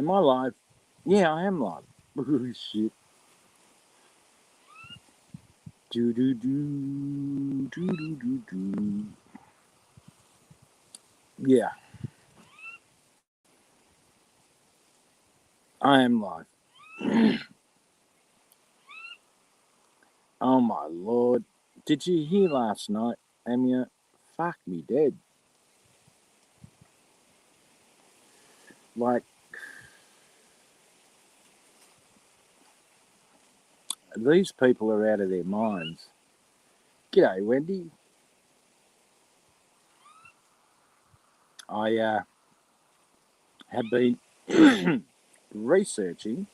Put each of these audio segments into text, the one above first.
Am I live? Yeah, I am live. Oh, shit. Do do do do do do do. Yeah, I am live. Oh my lord. Did you hear last night, Amia? Fuck me dead. Like, these people are out of their minds. G'day, Wendy. I have been researching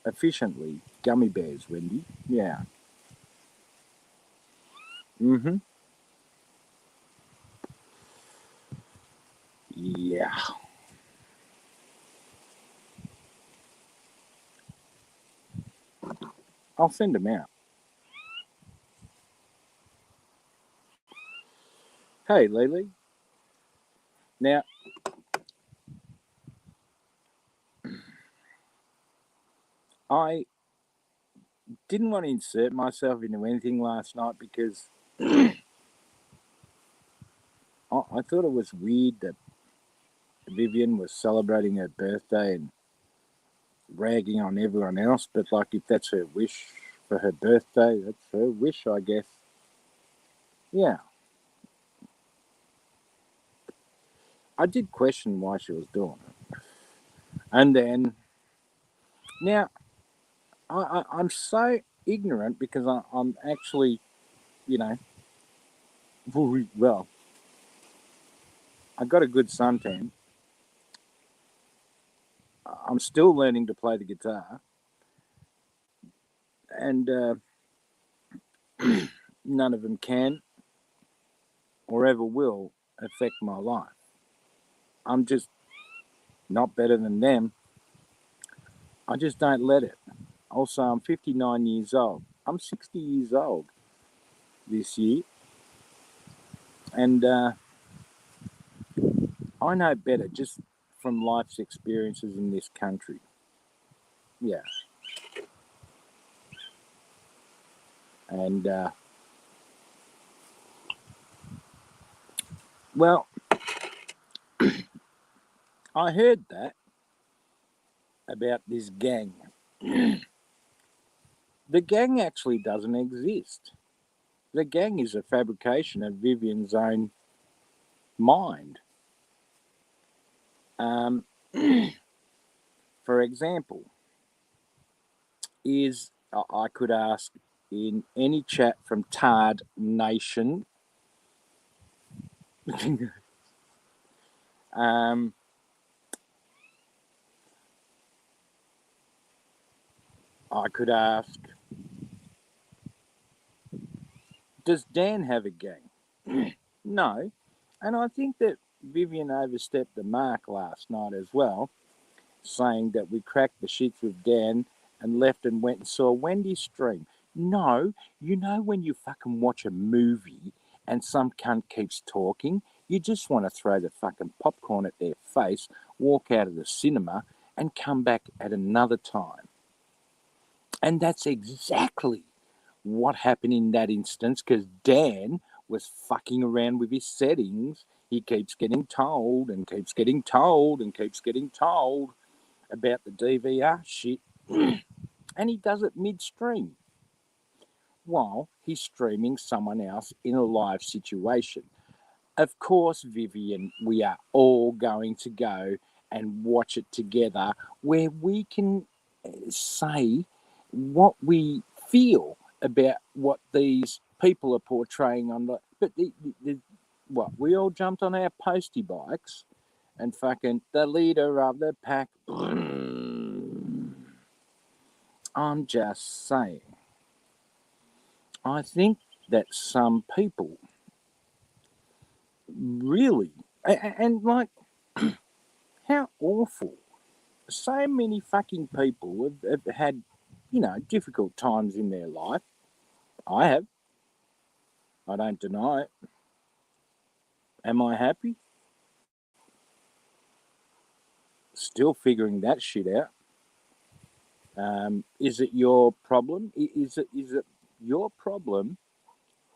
efficiently gummy bears, Wendy. Yeah. Mm-hmm. Yeah. I'll send them out. Hey, Lily. Now, I didn't want to insert myself into anything last night because I thought it was weird that Vivian was celebrating her birthday and ragging on everyone else. But, like, if that's her wish for her birthday, that's her wish, I guess. Yeah. I did question why she was doing it. And then, now, I'm so ignorant because I'm actually, you know, well, I got a good suntan. I'm still learning to play the guitar. And none of them can or ever will affect my life. I'm just not better than them. I just don't let it. Also, I'm 59 years old. I'm 60 years old this year. And I know better just from life's experiences in this country. Yeah. And, well, I heard that about this gang. The gang actually doesn't exist. The gang is a fabrication of Vivian's own mind. Um, for example, I could ask in any chat from Tard Nation. um, I could ask, does Dan have a gang? No. And I think that Vivian overstepped the mark last night as well, saying that we cracked the shits with Dan and left and went and saw Wendy's stream. No, you know when you fucking watch a movie and some cunt keeps talking, you just want to throw the fucking popcorn at their face, walk out of the cinema, and come back at another time. And that's exactly what happened in that instance, because Dan was fucking around with his settings. He keeps getting told and keeps getting told and keeps getting told about the DVR shit, and he does it midstream while he's streaming someone else in a live situation. Of course, Vivian, we are all going to go and watch it together where we can say what we feel about what these people are portraying on the. But what, we all jumped on our postie bikes and fucking the leader of the pack. I'm just saying. I think that some people really, and like, how awful. So many fucking people have had, difficult times in their life. I have. I don't deny it. Am I happy? Still figuring that shit out. Is it your problem? Is it your problem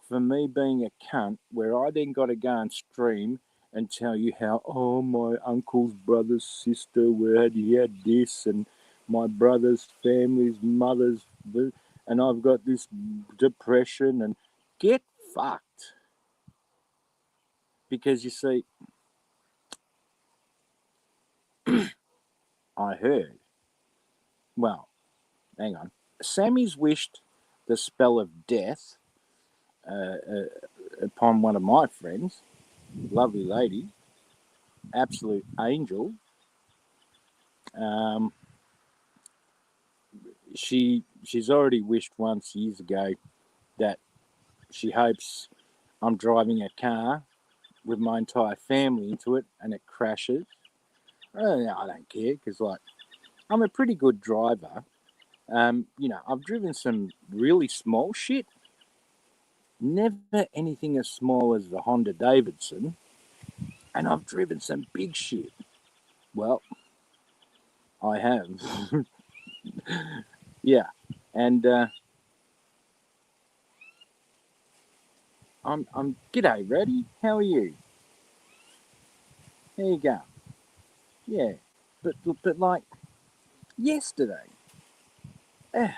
for me being a cunt where I then got to go and stream and tell you how, oh, my uncle's brother's sister, he had this, and my brother's family's mother's, and I've got this depression, and get fucked. Because you see, I heard, well, hang on, Sammy's wished the spell of death upon one of my friends, lovely lady, absolute angel. Um, she's already wished once years ago that she hopes I'm driving a car with my entire family into it and it crashes. I don't care because like I'm a pretty good driver. I've driven some really small shit. Never anything as small as the Honda Davidson, and I've driven some big shit. Well, I have. Yeah, and I'm g'day, Reddy. How are you? There you go. Yeah, but like yesterday, eh,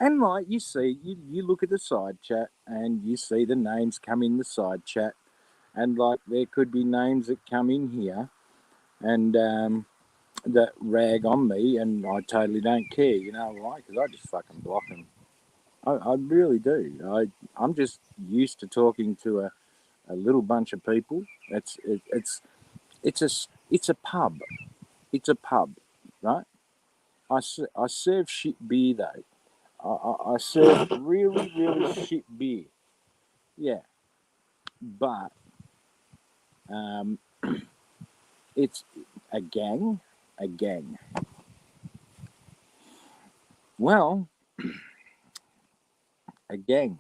and like you look at the side chat and you see the names come in the side chat, and like there could be names that come in here and that rag on me, and I totally don't care. You know why? Because I just fucking block them. I really do. I'm just used to talking to a little bunch of people. It's a it's a pub. It's a pub, right? I serve shit beer though. I serve really really shit beer. Yeah, but um, it's a gang, a gang. Well, a gang.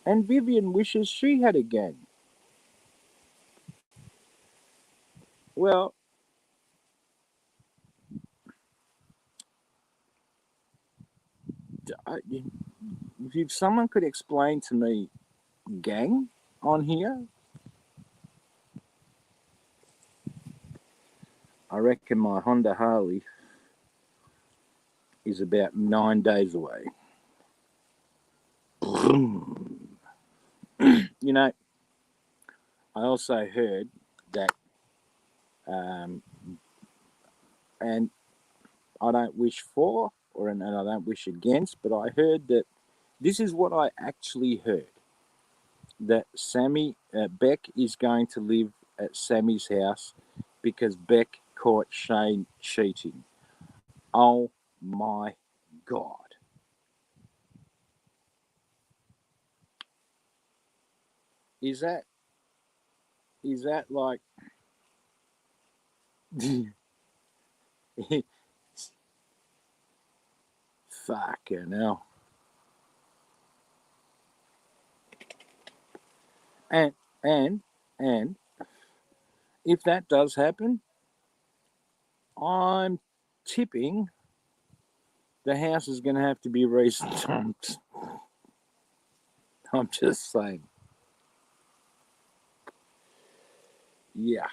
And Vivian wishes she had a gang. Well, if someone could explain to me gang on here, I reckon my Honda Harley is about 9 days away. You know, I also heard that, and I don't wish for, and I don't wish against, but I heard that this is what I actually heard that Beck is going to live at Sammy's house because Beck caught Shane cheating. Oh my God. Is that like fucking hell? And and and if that does happen, I'm tipping the house is going to have to be restocked. I'm just saying. Yeah.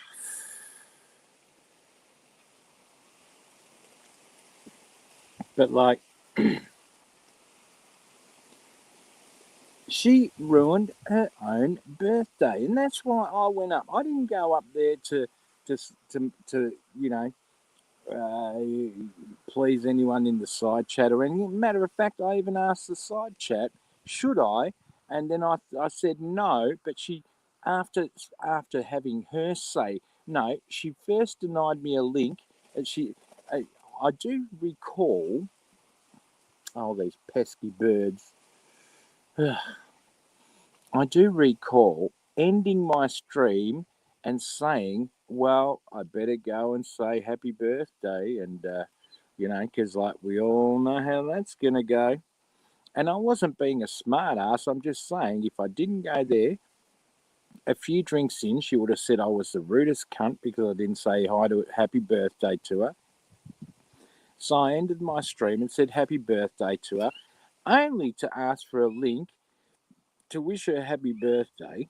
But like, she ruined her own birthday, and that's why I went up. I didn't go up there to please anyone in the side chat or anything. Matter of fact, I even asked the side chat, should I? And then I said no, but she, after having her say no, she first denied me a link, and I do recall, oh, these pesky birds. I do recall ending my stream and saying, well, I better go and say happy birthday. And, because like we all know how that's going to go. And I wasn't being a smart ass. I'm just saying if I didn't go there, A few drinks in, she would have said I was the rudest cunt because I didn't say hi to happy birthday to her. So I ended my stream and said happy birthday to her, only to ask for a link to wish her happy birthday,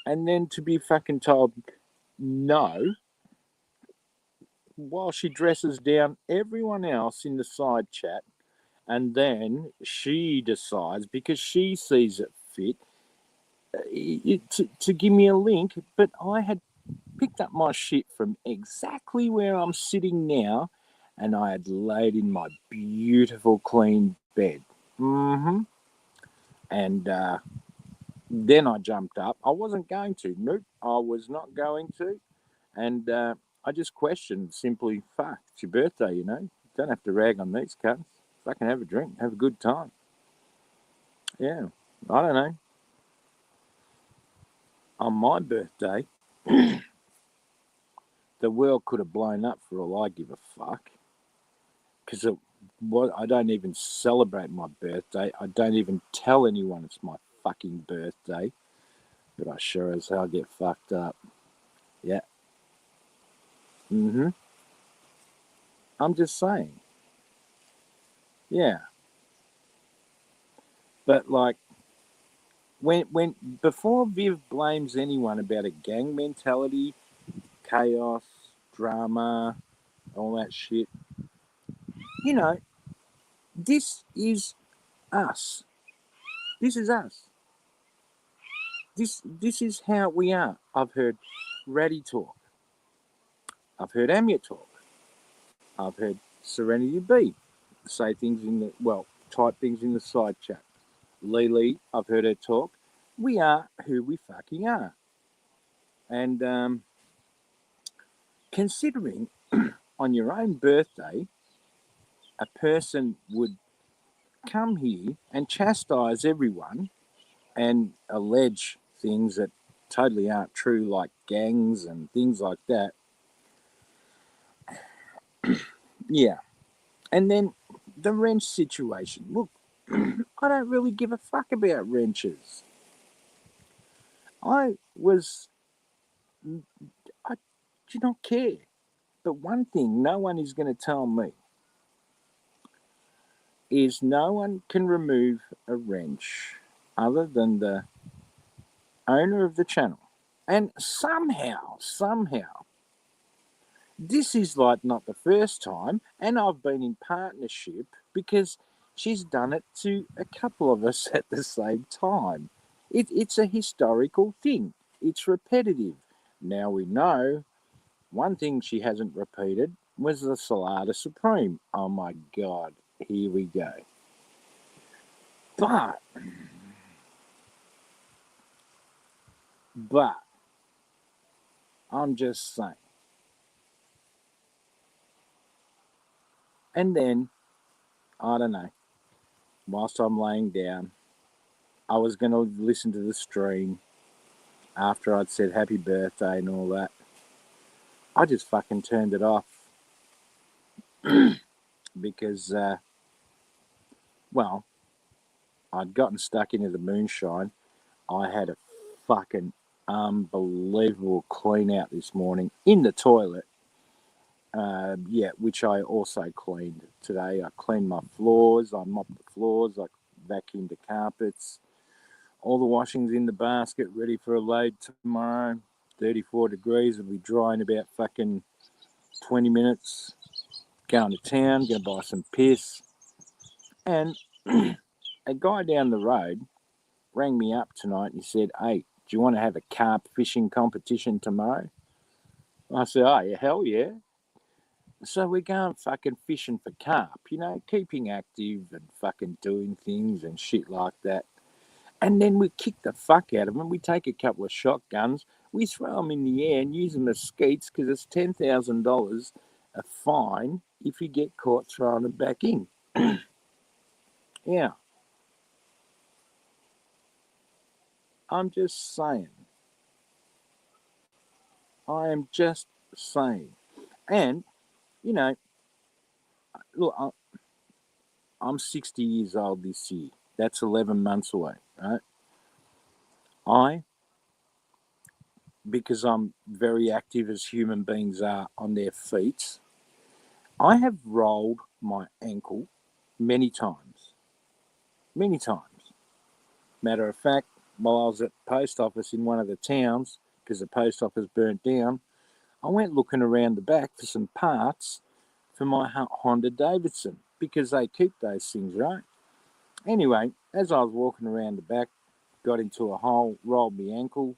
and then to be fucking told no while she dresses down everyone else in the side chat, and then she decides because she sees it fit to give me a link, but I had picked up my shit from exactly where I'm sitting now, and I had laid in my beautiful clean bed. And then I jumped up. I wasn't going to. Nope, I was not going to. And I just questioned simply, fuck, it's your birthday, you know. Don't have to rag on these cunts. Fucking have a drink, have a good time. Yeah, I don't know. On my birthday, the world could have blown up for all I give a fuck. Because I don't even celebrate my birthday. I don't even tell anyone it's my fucking birthday. But I sure as hell get fucked up. Yeah. I'm just saying. Yeah. But like, when before Viv blames anyone about a gang mentality, chaos, drama, all that shit, you know, this is us. This is us. This is how we are. I've heard Ratty talk. I've heard Amia talk. I've heard Serenity B say things type things in the side chat. Lily, I've heard her talk. We are who we fucking are. And considering on your own birthday, a person would come here and chastise everyone and allege things that totally aren't true, like gangs and things like that. Yeah. And then the wrench situation. Look, I don't really give a fuck about wrenches. I do not care. But one thing no one is going to tell me is no one can remove a wrench other than the owner of the channel. And somehow, this is like not the first time, and I've been in partnership because she's done it to a couple of us at the same time. It's a historical thing, it's repetitive. Now we know one thing she hasn't repeated was the Salada Supreme. Oh my God, here we go. But, but, I'm just saying. And then, I don't know, whilst I'm laying down, I was going to listen to the stream after I'd said happy birthday and all that. I just fucking turned it off because, I'd gotten stuck into the moonshine. I had a fucking unbelievable clean out this morning in the toilet. Which I also cleaned today. I cleaned my floors, I mopped the floors, I vacuumed the carpets. All the washing's in the basket, ready for a load tomorrow. 34 degrees, it'll be dry in about fucking 20 minutes. Going to town, going to buy some piss. And a guy down the road rang me up tonight and he said, "Hey, do you want to have a carp fishing competition tomorrow?" I said, "Oh, yeah, hell yeah." So we're going fucking fishing for carp, you know, keeping active and fucking doing things and shit like that. And then we kick the fuck out of them. We take a couple of shotguns, we throw them in the air and use them as skeets because it's $10,000 a fine if you get caught throwing them back in. Yeah. I'm just saying. I am just saying. And, you know, look, I'm 60 years old this year. That's 11 months away, right? I because I'm very active as human beings are on their feet, I have rolled my ankle many times. Many times. Matter of fact, while I was at the post office in one of the towns, because the post office burnt down, I went looking around the back for some parts for my Honda Davidson, because they keep those things, right? Anyway, as I was walking around the back, got into a hole, rolled my ankle,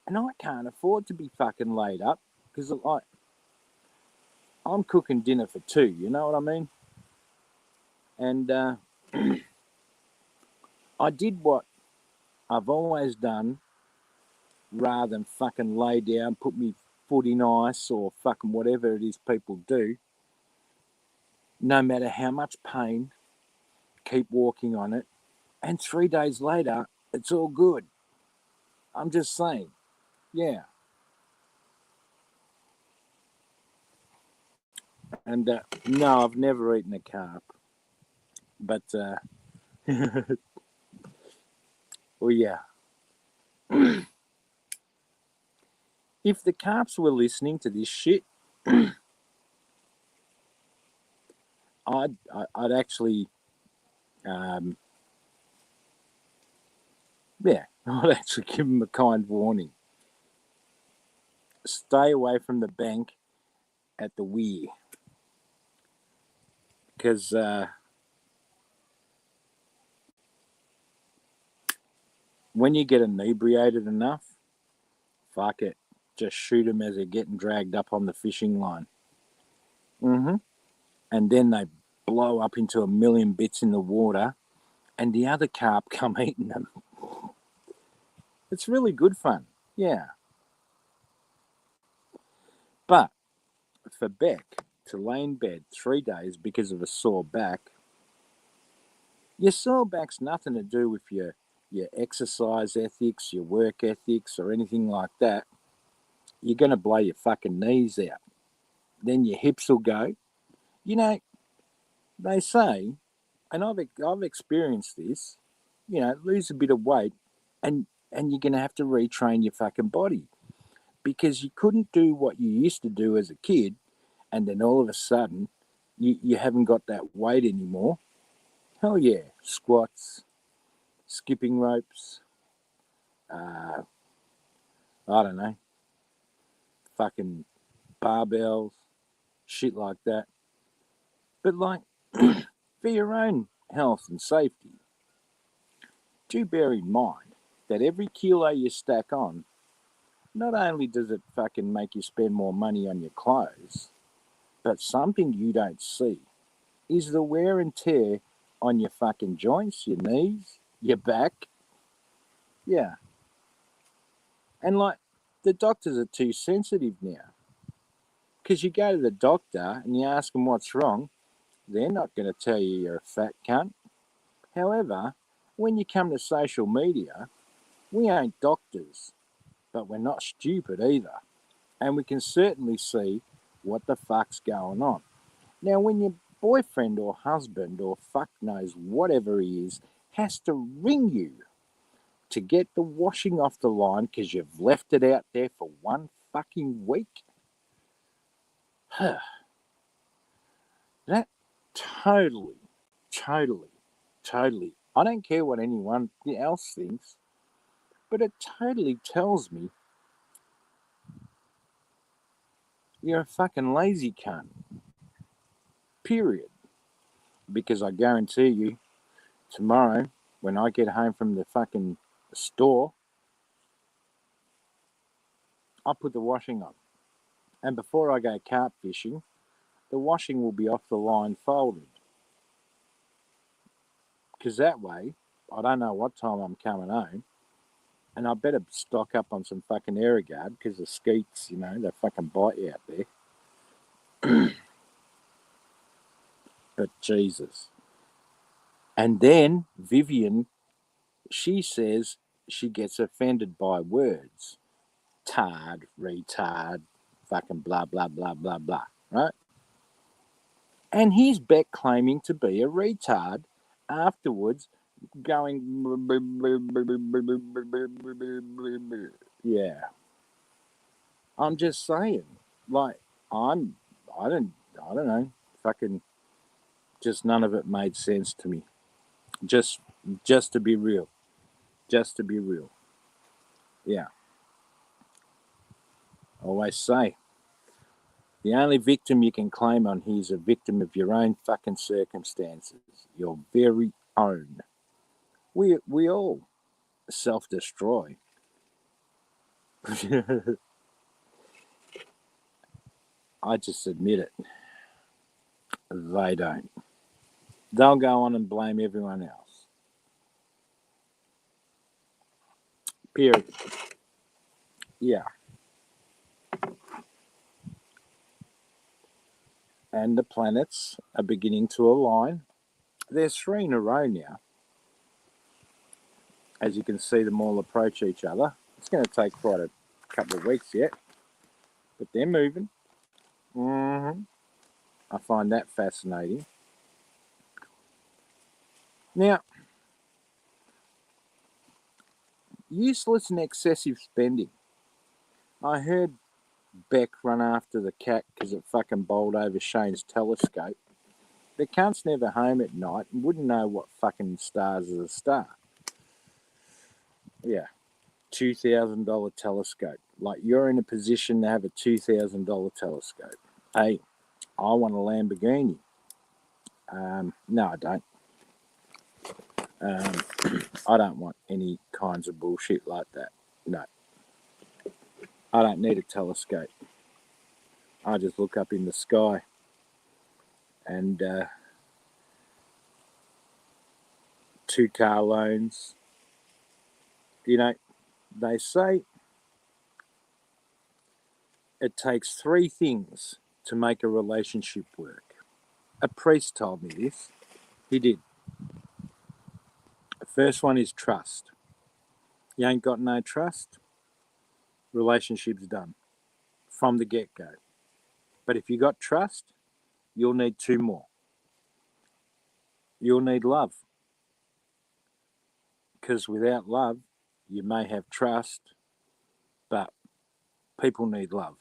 and I can't afford to be fucking laid up because like I'm cooking dinner for two. You know what I mean? And I did what I've always done, rather than fucking lay down, put me foot in ice or fucking whatever it is people do. No matter how much pain, keep walking on it, and 3 days later, it's all good. I'm just saying, yeah. And no, I've never eaten a carp, but well, yeah. If the carps were listening to this shit, I'd actually, um, yeah, I'd actually give them a kind warning. Stay away from the bank at the weir, because when you get inebriated enough, fuck it, just shoot them as they're getting dragged up on the fishing line. Mm-hmm. And then they blow up into a million bits in the water, and the other carp come eating them. It's really good fun, yeah. But for Beck to lay in bed 3 days because of a sore back, your sore back's nothing to do with your exercise ethics, your work ethics, or anything like that. You're going to blow your fucking knees out. Then your hips will go. You know, they say, and I've experienced this, lose a bit of weight and you're going to have to retrain your fucking body because you couldn't do what you used to do as a kid, and then all of a sudden you haven't got that weight anymore. Hell yeah, squats, skipping ropes, I don't know, fucking barbells, shit like that. But like, for your own health and safety, do bear in mind that every kilo you stack on, not only does it fucking make you spend more money on your clothes, but something you don't see is the wear and tear on your fucking joints, your knees, your back. Yeah. And like, the doctors are too sensitive now. Because you go to the doctor and you ask them what's wrong, they're not going to tell you you're a fat cunt. However, when you come to social media, we ain't doctors, but we're not stupid either. And we can certainly see what the fuck's going on. Now, when your boyfriend or husband or fuck knows whatever he is has to ring you to get the washing off the line because you've left it out there for one fucking week, that totally, totally, totally, I don't care what anyone else thinks, but it totally tells me you're a fucking lazy cunt. Period. Because I guarantee you, tomorrow, when I get home from the fucking store, I'll put the washing on. And before I go carp fishing, the washing will be off the line folded. Because that way, I don't know what time I'm coming home, and I better stock up on some fucking Aerogard because the skeets, they fucking bite you out there. But Jesus. And then Vivian, she says she gets offended by words. Tard, retard, fucking blah, blah, blah, blah, blah, right? And here's Beck claiming to be a retard afterwards, going, yeah. I'm just saying, like, I'm, I don't, I don't know, fucking, just none of it made sense to me. Just, just to be real, just to be real. Yeah, I always say, the only victim you can claim on here is a victim of your own fucking circumstances, your very own. We all self destroy. I just admit it. They don't. They'll go on and blame everyone else. Period. Yeah. And the planets are beginning to align. There's three in a row now. As you can see them all approach each other. It's going to take quite a couple of weeks yet, but they're moving. I find that fascinating. Now, useless and excessive spending. I heard Beck run after the cat because it fucking bowled over Shane's telescope. The cunt's never home at night and wouldn't know what fucking stars is a star. Yeah, $2,000 telescope. Like, you're in a position to have a $2,000 telescope. Hey, I want a Lamborghini. No, I don't. I don't want any kinds of bullshit like that. No. I don't need a telescope. I just look up in the sky and 2-car loans. You know, they say it takes 3 things to make a relationship work. A priest told me this. He did. The first one is trust. You ain't got no trust, relationship's done from the get-go. But if you got trust, you'll need 2 more. You'll need love. Because without love, you may have trust, but people need love.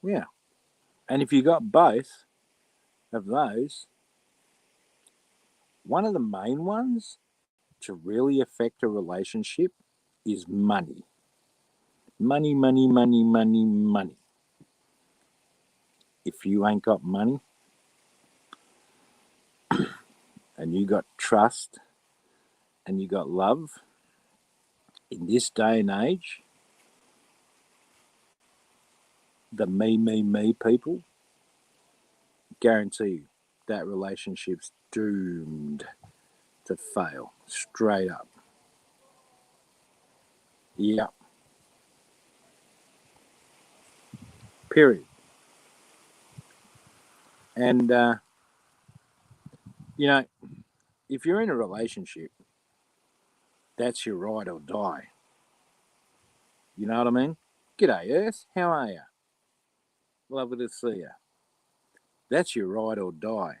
Yeah. And if you got both of those, one of the main ones to really affect a relationship is money. Money, money, money, money, money. If you ain't got money and you got trust and you got love, in this day and age, the me people, guarantee you that relationship's doomed to fail straight up. Yeah. Period. And, you know, if you're in a relationship, that's your ride or die. You know what I mean? G'day, Earth. How are you? Lovely to see you. That's your ride or die.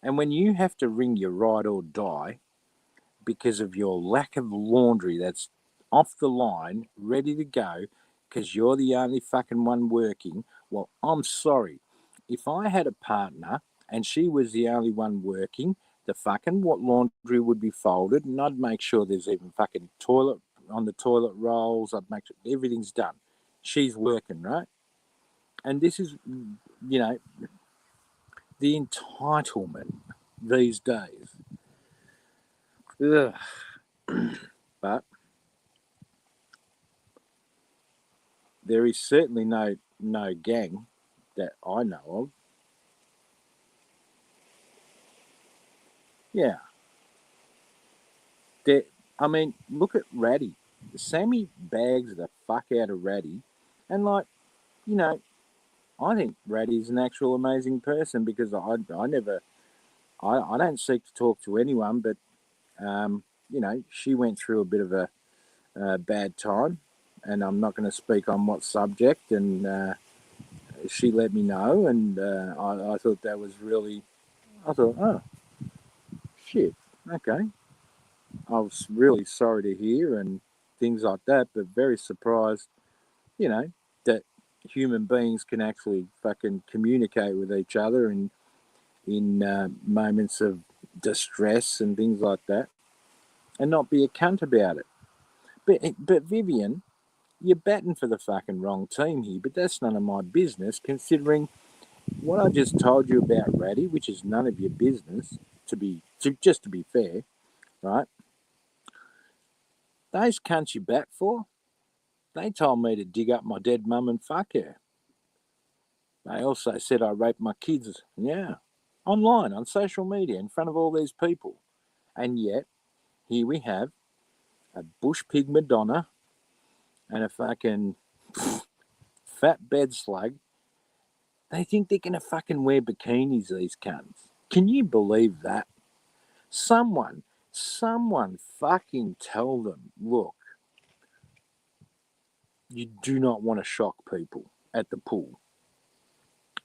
And when you have to ring your ride or die because of your lack of laundry that's off the line, ready to go, because you're the only fucking one working, well, I'm sorry. If I had a partner and she was the only one working, the fucking what laundry would be folded, and I'd make sure there's even fucking toilet on the toilet rolls. I'd make sure everything's done. She's working, right? And this is, you know, the entitlement these days. Ugh. But there is certainly no gang that I know of. Yeah. I mean, look at Ratty. Sammy bags the fuck out of Ratty. And, like, you know, I think Ratty's an actual amazing person because I never, I don't seek to talk to anyone, but, you know, she went through a bit of a bad time. And I'm not going to speak on what subject. And she let me know. And I thought that was really, I thought, oh, shit, okay. I was really sorry to hear and things like that, but very surprised you know, that human beings can actually fucking communicate with each other in moments of distress and things like that, and not be a cunt about it. But Vivian, you're batting for the fucking wrong team here, but that's none of my business, considering what I just told you about Ratty, which is none of your business, just to be fair, right? Those cunts you bat for, they told me to dig up my dead mum and fuck her. They also said I raped my kids, yeah, online, on social media, in front of all these people. And yet, here we have a bush pig Madonna and a fucking fat bed slug. They think they're going to fucking wear bikinis, these cunts. Can you believe that? Someone fucking tell them, look, you do not want to shock people at the pool.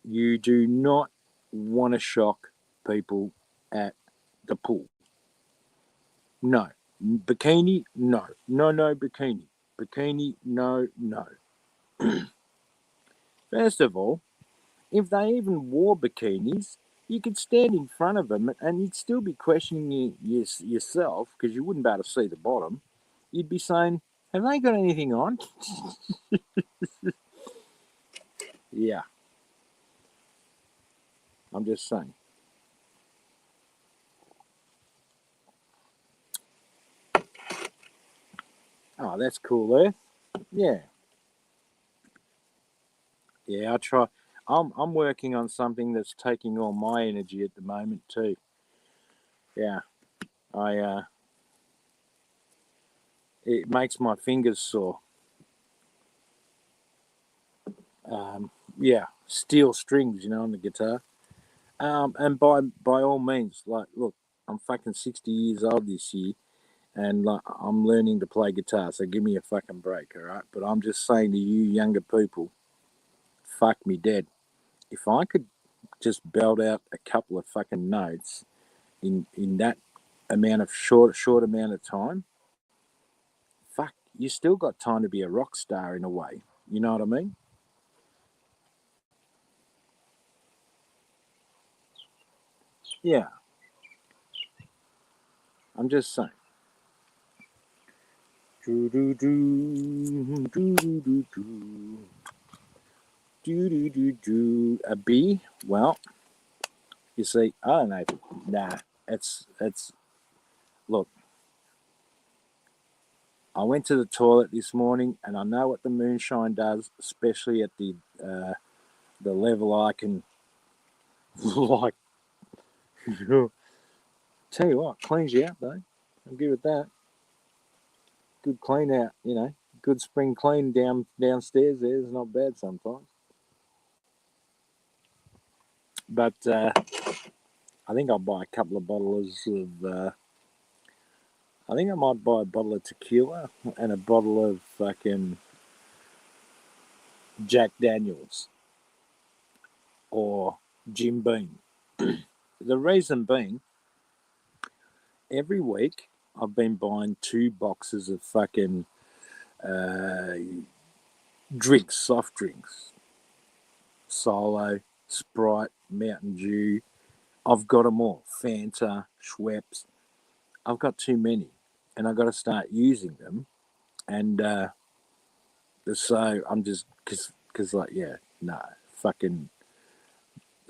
You do not want to shock people at the pool. No. Bikini, no. No, bikini. Bikini, no. First of all, if they even wore bikinis, you could stand in front of them and you'd still be questioning yourself, because you wouldn't be able to see the bottom. You'd be saying, have they got anything on? Yeah, I'm just saying. Oh, that's cool, Earth. Yeah. Yeah, I try. I'm working on something that's taking all my energy at the moment too. Yeah, I it makes my fingers sore. Yeah, steel strings, on the guitar. And by all means, like, look, I'm fucking 60 years old this year, and like, I'm learning to play guitar. So give me a fucking break, all right? But I'm just saying to you, younger people, fuck me dead. If I could just belt out a couple of fucking notes in that amount of short amount of time, fuck, you still got time to be a rock star in a way. You know what I mean? Yeah, I'm just saying. Do do do do do do do do. A B? Well, you see, I don't know. Nah, it's. Look, I went to the toilet this morning, and I know what the moonshine does, especially at the level I can like. Tell you what, cleans you out though. I'll give it that. Good clean out, Good spring clean downstairs there is not bad sometimes. But I think I'll buy a couple of bottles of. I think I might buy a bottle of tequila and a bottle of fucking Jack Daniels or Jim Beam. The reason being, every week I've been buying 2 boxes of fucking uh, drinks, soft drinks, Solo, Sprite, Mountain Dew. I've got them all. Fanta, Schweppes. I've got too many, and I've got to start using them. And so I'm just because like, yeah, no, fucking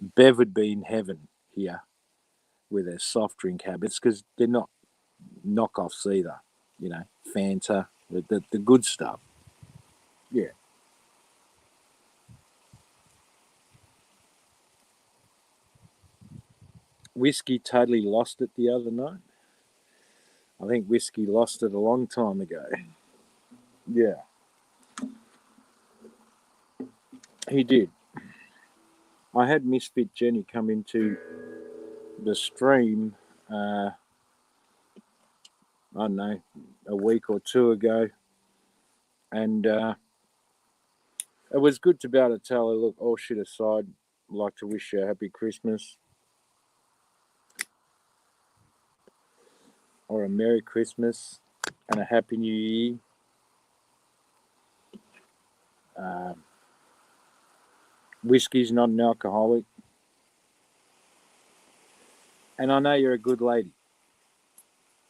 Bev would be in heaven here with their soft drink habits, because they're not knockoffs either. Fanta, the good stuff. Yeah. Whiskey totally lost it the other night. I think whiskey lost it a long time ago. Yeah, he did. I had Misfit Jenny come into the stream, I don't know, a week or two ago, and it was good to be able to tell her, look, all shit aside, I'd like to wish you a happy Christmas or a Merry Christmas and a Happy New Year. Whiskey's not an alcoholic. And I know you're a good lady.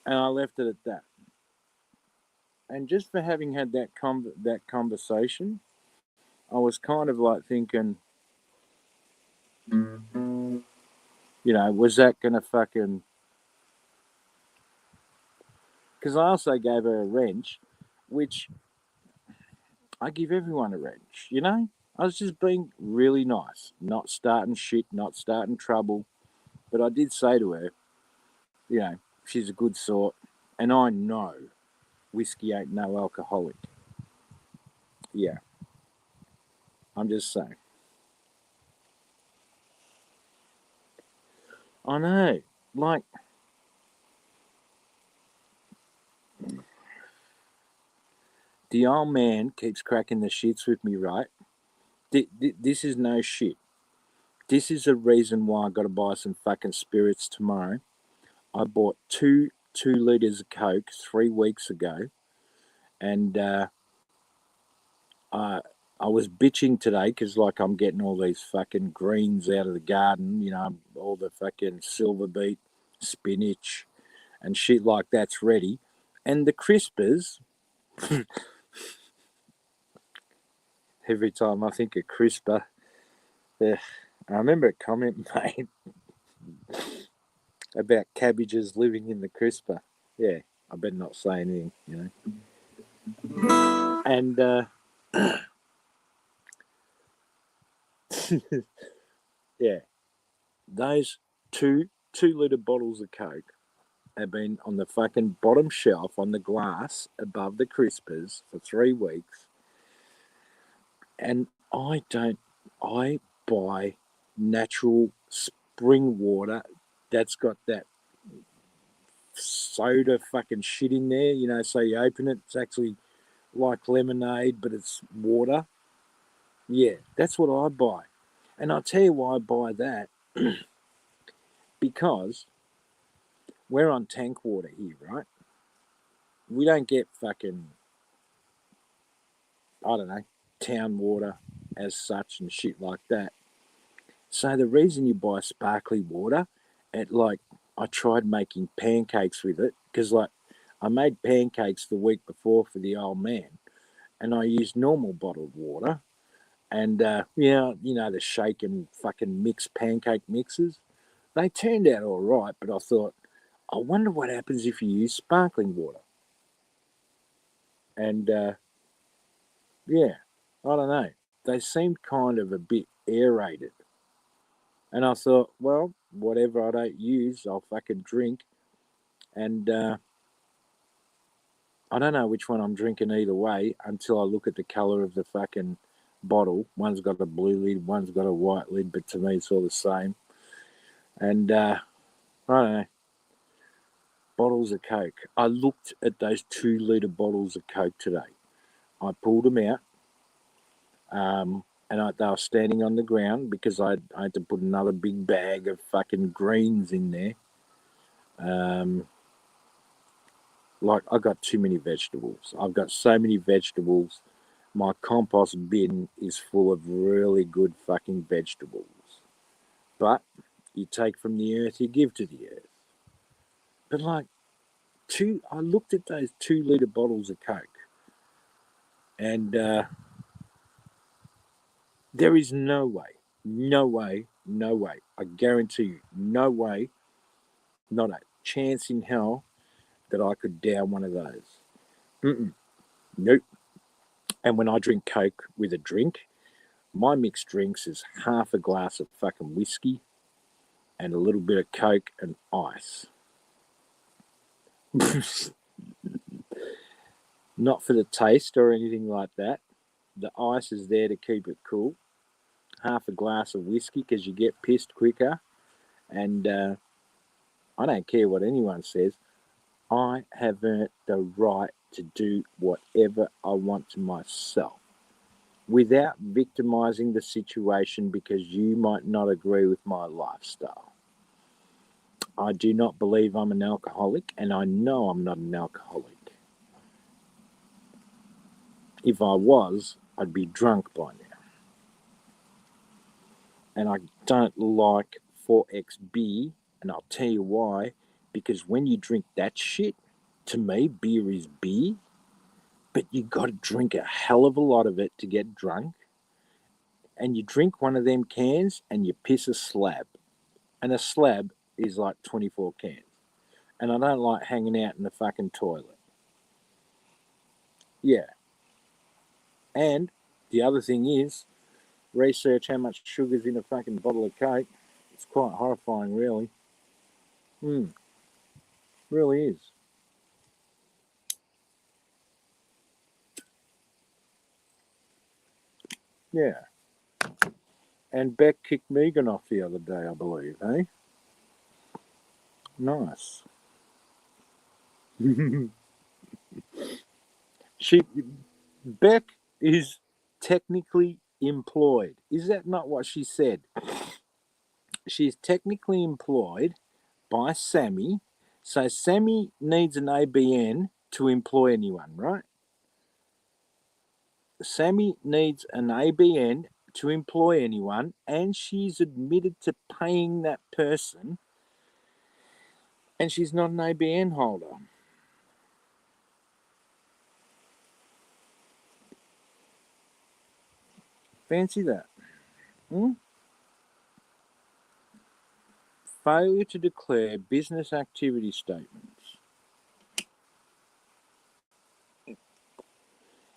And I left it at that. And just for having had that conversation, I was kind of like thinking, was that going to fucking. Because I also gave her a wrench, which I give everyone a wrench. I was just being really nice, not starting shit, not starting trouble. But I did say to her, she's a good sort. And I know whiskey ain't no alcoholic. Yeah, I'm just saying. I know. Like, the old man keeps cracking the shits with me, right? This is no shit. This is the reason why I got to buy some fucking spirits tomorrow. I bought two liters of Coke 3 weeks ago, and I I was bitching today because like I'm getting all these fucking greens out of the garden, all the fucking silver beet, spinach, and shit like that's ready, and the crispers. Every time I think of crisper, I remember a comment made about cabbages living in the crisper. Yeah, I better not say anything. And yeah, those two-liter bottles of Coke have been on the fucking bottom shelf on the glass above the crispers for 3 weeks, and I buy natural spring water that's got that soda fucking shit in there, so you open it, it's actually like lemonade, but it's water. Yeah, that's what I buy. And I'll tell you why I buy that. Because we're on tank water here, right? We don't get fucking, I don't know, town water as such and shit like that. So the reason you buy sparkly water, I tried making pancakes with it because I made pancakes the week before for the old man, and I used normal bottled water, and the shake and fucking mix pancake mixes. They turned out all right, but I thought, I wonder what happens if you use sparkling water. And yeah, I don't know. They seemed kind of a bit aerated. And I thought, well, whatever I don't use, I'll fucking drink. And I don't know which one I'm drinking either way until I look at the colour of the fucking bottle. One's got a blue lid, one's got a white lid, but to me it's all the same. And I don't know. Bottles of Coke. I looked at those 2 litre bottles of Coke today. I pulled them out, and they were standing on the ground because I had to put another big bag of fucking greens in there. Like, I got too many vegetables. I've got so many vegetables. My compost bin is full of really good fucking vegetables. But you take from the earth, you give to the earth. But I looked at those 2 litre bottles of Coke, and there is no way, no way, no way. I guarantee you, no way, not a chance in hell that I could down one of those. Nope. And when I drink Coke with a drink, my mixed drinks is half a glass of fucking whiskey and a little bit of Coke and ice. Not for the taste or anything like that. The ice is there to keep it cool. Half a glass of whiskey because you get pissed quicker. And I don't care what anyone says. I have earned the right to do whatever I want to myself without victimizing the situation because you might not agree with my lifestyle. I do not believe I'm an alcoholic, and I know I'm not an alcoholic. If I was, I'd be drunk by now. And I don't like 4XB, and I'll tell you why. Because when you drink that shit, to me, beer is beer, but you got to drink a hell of a lot of it to get drunk. And you drink one of them cans and you piss a slab. And a slab is like 24 cans. And I don't like hanging out in the fucking toilet. Yeah. And the other thing is, research how much sugar's in a fucking bottle of Coke. It's quite horrifying, really. Really is. Yeah. And Beck kicked Megan off the other day, I believe, eh? Nice. she Beck is technically employed. Is that not what she said? She's technically employed by Sammy. So Sammy needs an ABN to employ anyone, right? Sammy needs an ABN to employ anyone, and she's admitted to paying that person, and she's not an ABN holder. Fancy that. Hmm? Failure to declare business activity statements.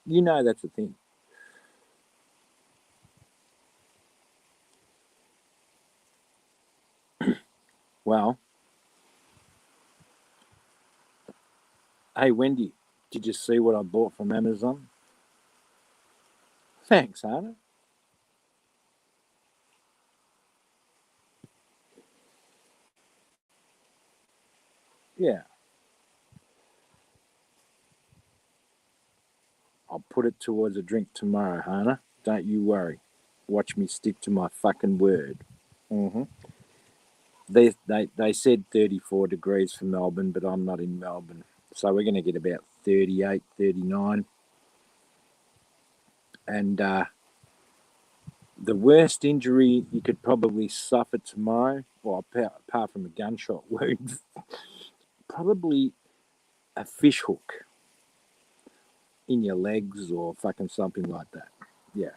You know that's a thing. Well, hey Wendy, did you see what I bought from Amazon? Thanks, Anna. Yeah, I'll put it towards a drink tomorrow, Hannah. Don't you worry. Watch me stick to my fucking word. Mm-hmm. They said 34 degrees for Melbourne, but I'm not in Melbourne. So we're going to get about 38, 39. And the worst injury you could probably suffer tomorrow, well, apart from a gunshot wound, probably a fish hook in your legs or fucking something like that. Yeah.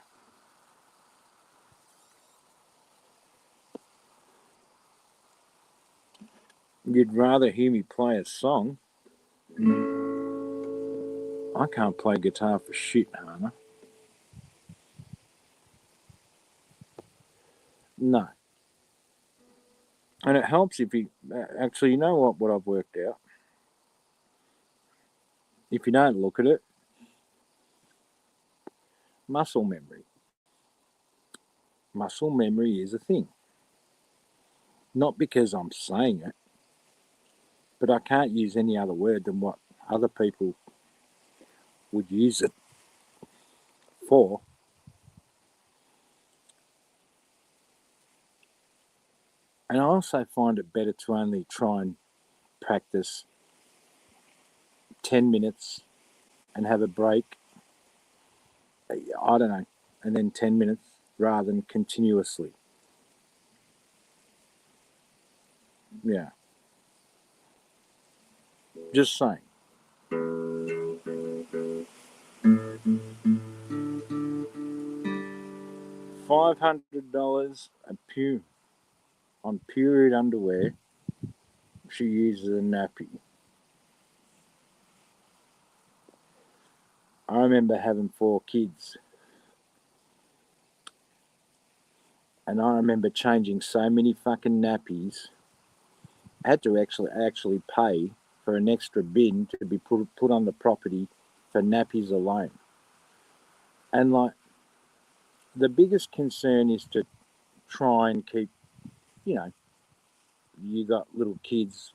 You'd rather hear me play a song? I can't play guitar for shit, Hannah. No. And it helps if you actually, you know what I've worked out? If you don't look at it, muscle memory. Muscle memory is a thing. Not because I'm saying it, but I can't use any other word than what other people would use it for. And I also find it better to only try and practice 10 minutes and have a break. I don't know, and then 10 minutes rather than continuously. Yeah, just saying. $500 a on period underwear. She uses a nappy. I remember having 4 kids, and I remember changing so many fucking nappies. I had to actually pay for an extra bin to be put on the property for nappies alone. And like the biggest concern is to try and keep, you know, you got little kids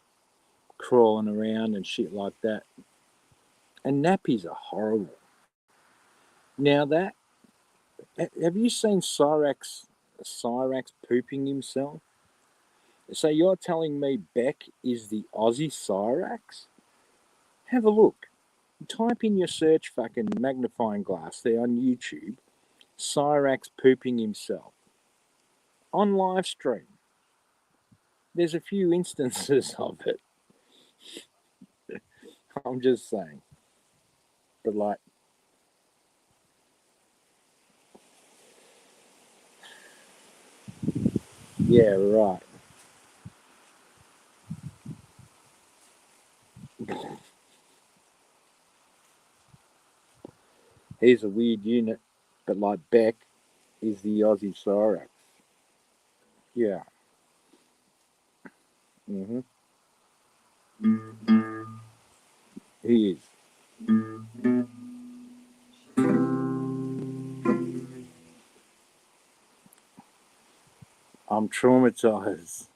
crawling around and shit like that. And nappies are horrible. Now that have you seen Cyrax pooping himself? So you're telling me Beck is the Aussie Cyrax? Have a look. Type in your search fucking magnifying glass there on YouTube, Cyrax pooping himself on live stream. There's a few instances of it. I'm just saying. But like, yeah, right. He's a weird unit, but like Beck is the Aussie Cyrax. Yeah. hmm He is. I'm traumatized.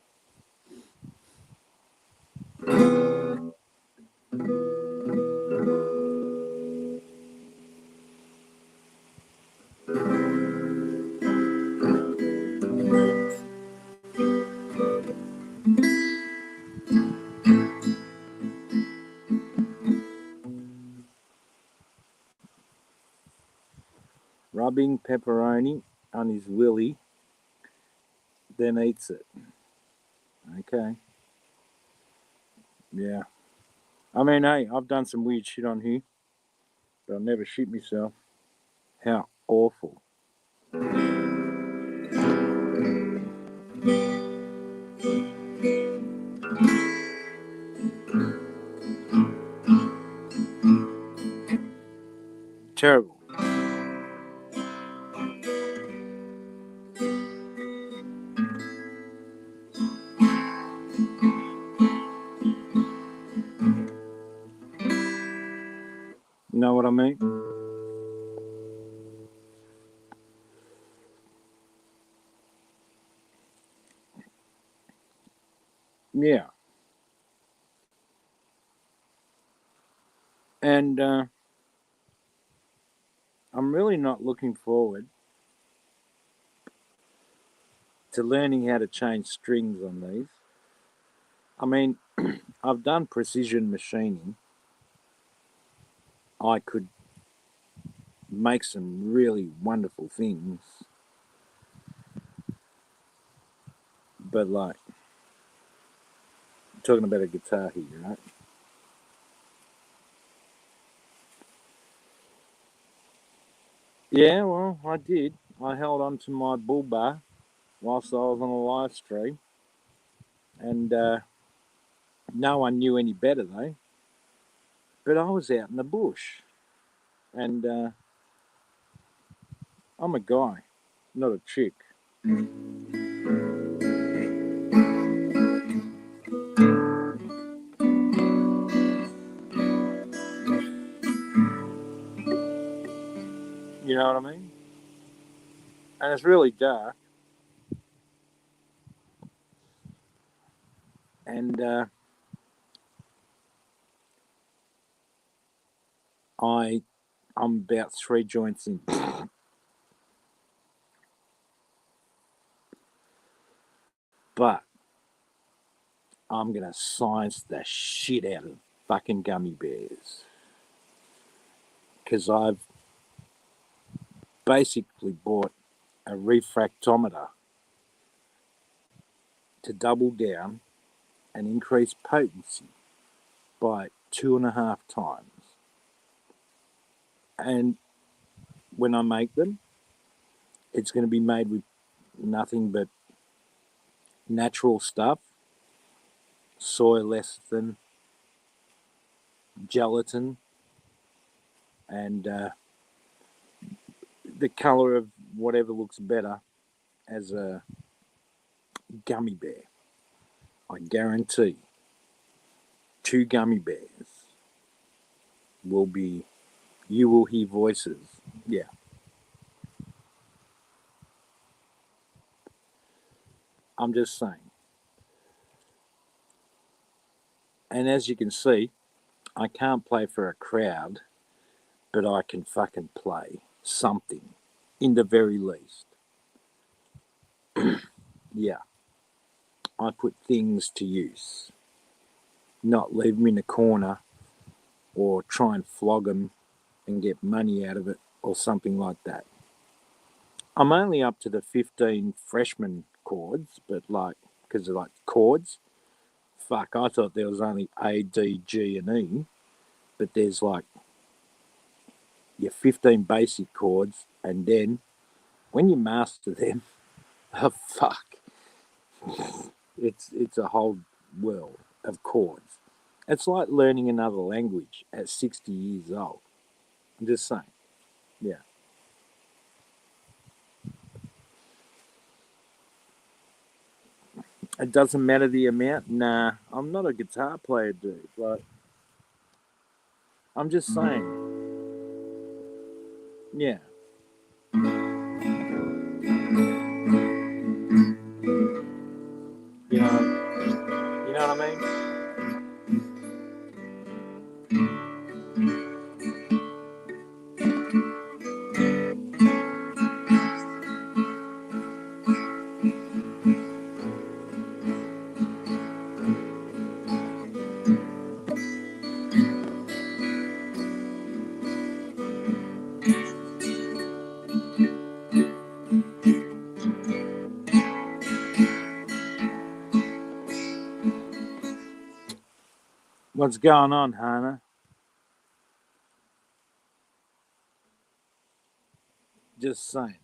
Rubbing pepperoni on his willy, then eats it. Okay. Yeah. I mean, hey, I've done some weird shit on here, but I'll never shit myself. How awful. Terrible. You know what I mean? Yeah. And I'm really not looking forward to learning how to change strings on these. I mean, I've done precision machining. I could make some really wonderful things, but like, talking about a guitar here, right? Yeah, well, I did. I held on to my bull bar whilst I was on a live stream, and no one knew any better though. But I was out in the bush, and I'm a guy, not a chick. You know what I mean? And it's really dark, and I'm about 3 joints in, but I'm gonna science the shit out of fucking gummy bears because I've basically bought a refractometer to double down and increase potency by 2.5 times. And when I make them, it's going to be made with nothing but natural stuff, soy lecithin, gelatin, and the color of whatever looks better as a gummy bear. I guarantee 2 gummy bears will be, you will hear voices. Yeah, I'm just saying. And as you can see, I can't play for a crowd, but I can fucking play something in the very least. Yeah, I put things to use, not leave them in a corner or try and flog them and get money out of it or something like that. I'm only up to the 15 freshman chords, but like, because they're like chords. Fuck, I thought there was only A, D, G, and E, but there's like your 15 basic chords, and then when you master them, oh fuck, it's a whole world of chords. It's like learning another language at 60 years old. I'm just saying, yeah. It doesn't matter the amount. Nah, I'm not a guitar player, dude. Like, I'm just saying, yeah. You know, you know what I mean? What's going on, Hannah? Just saying.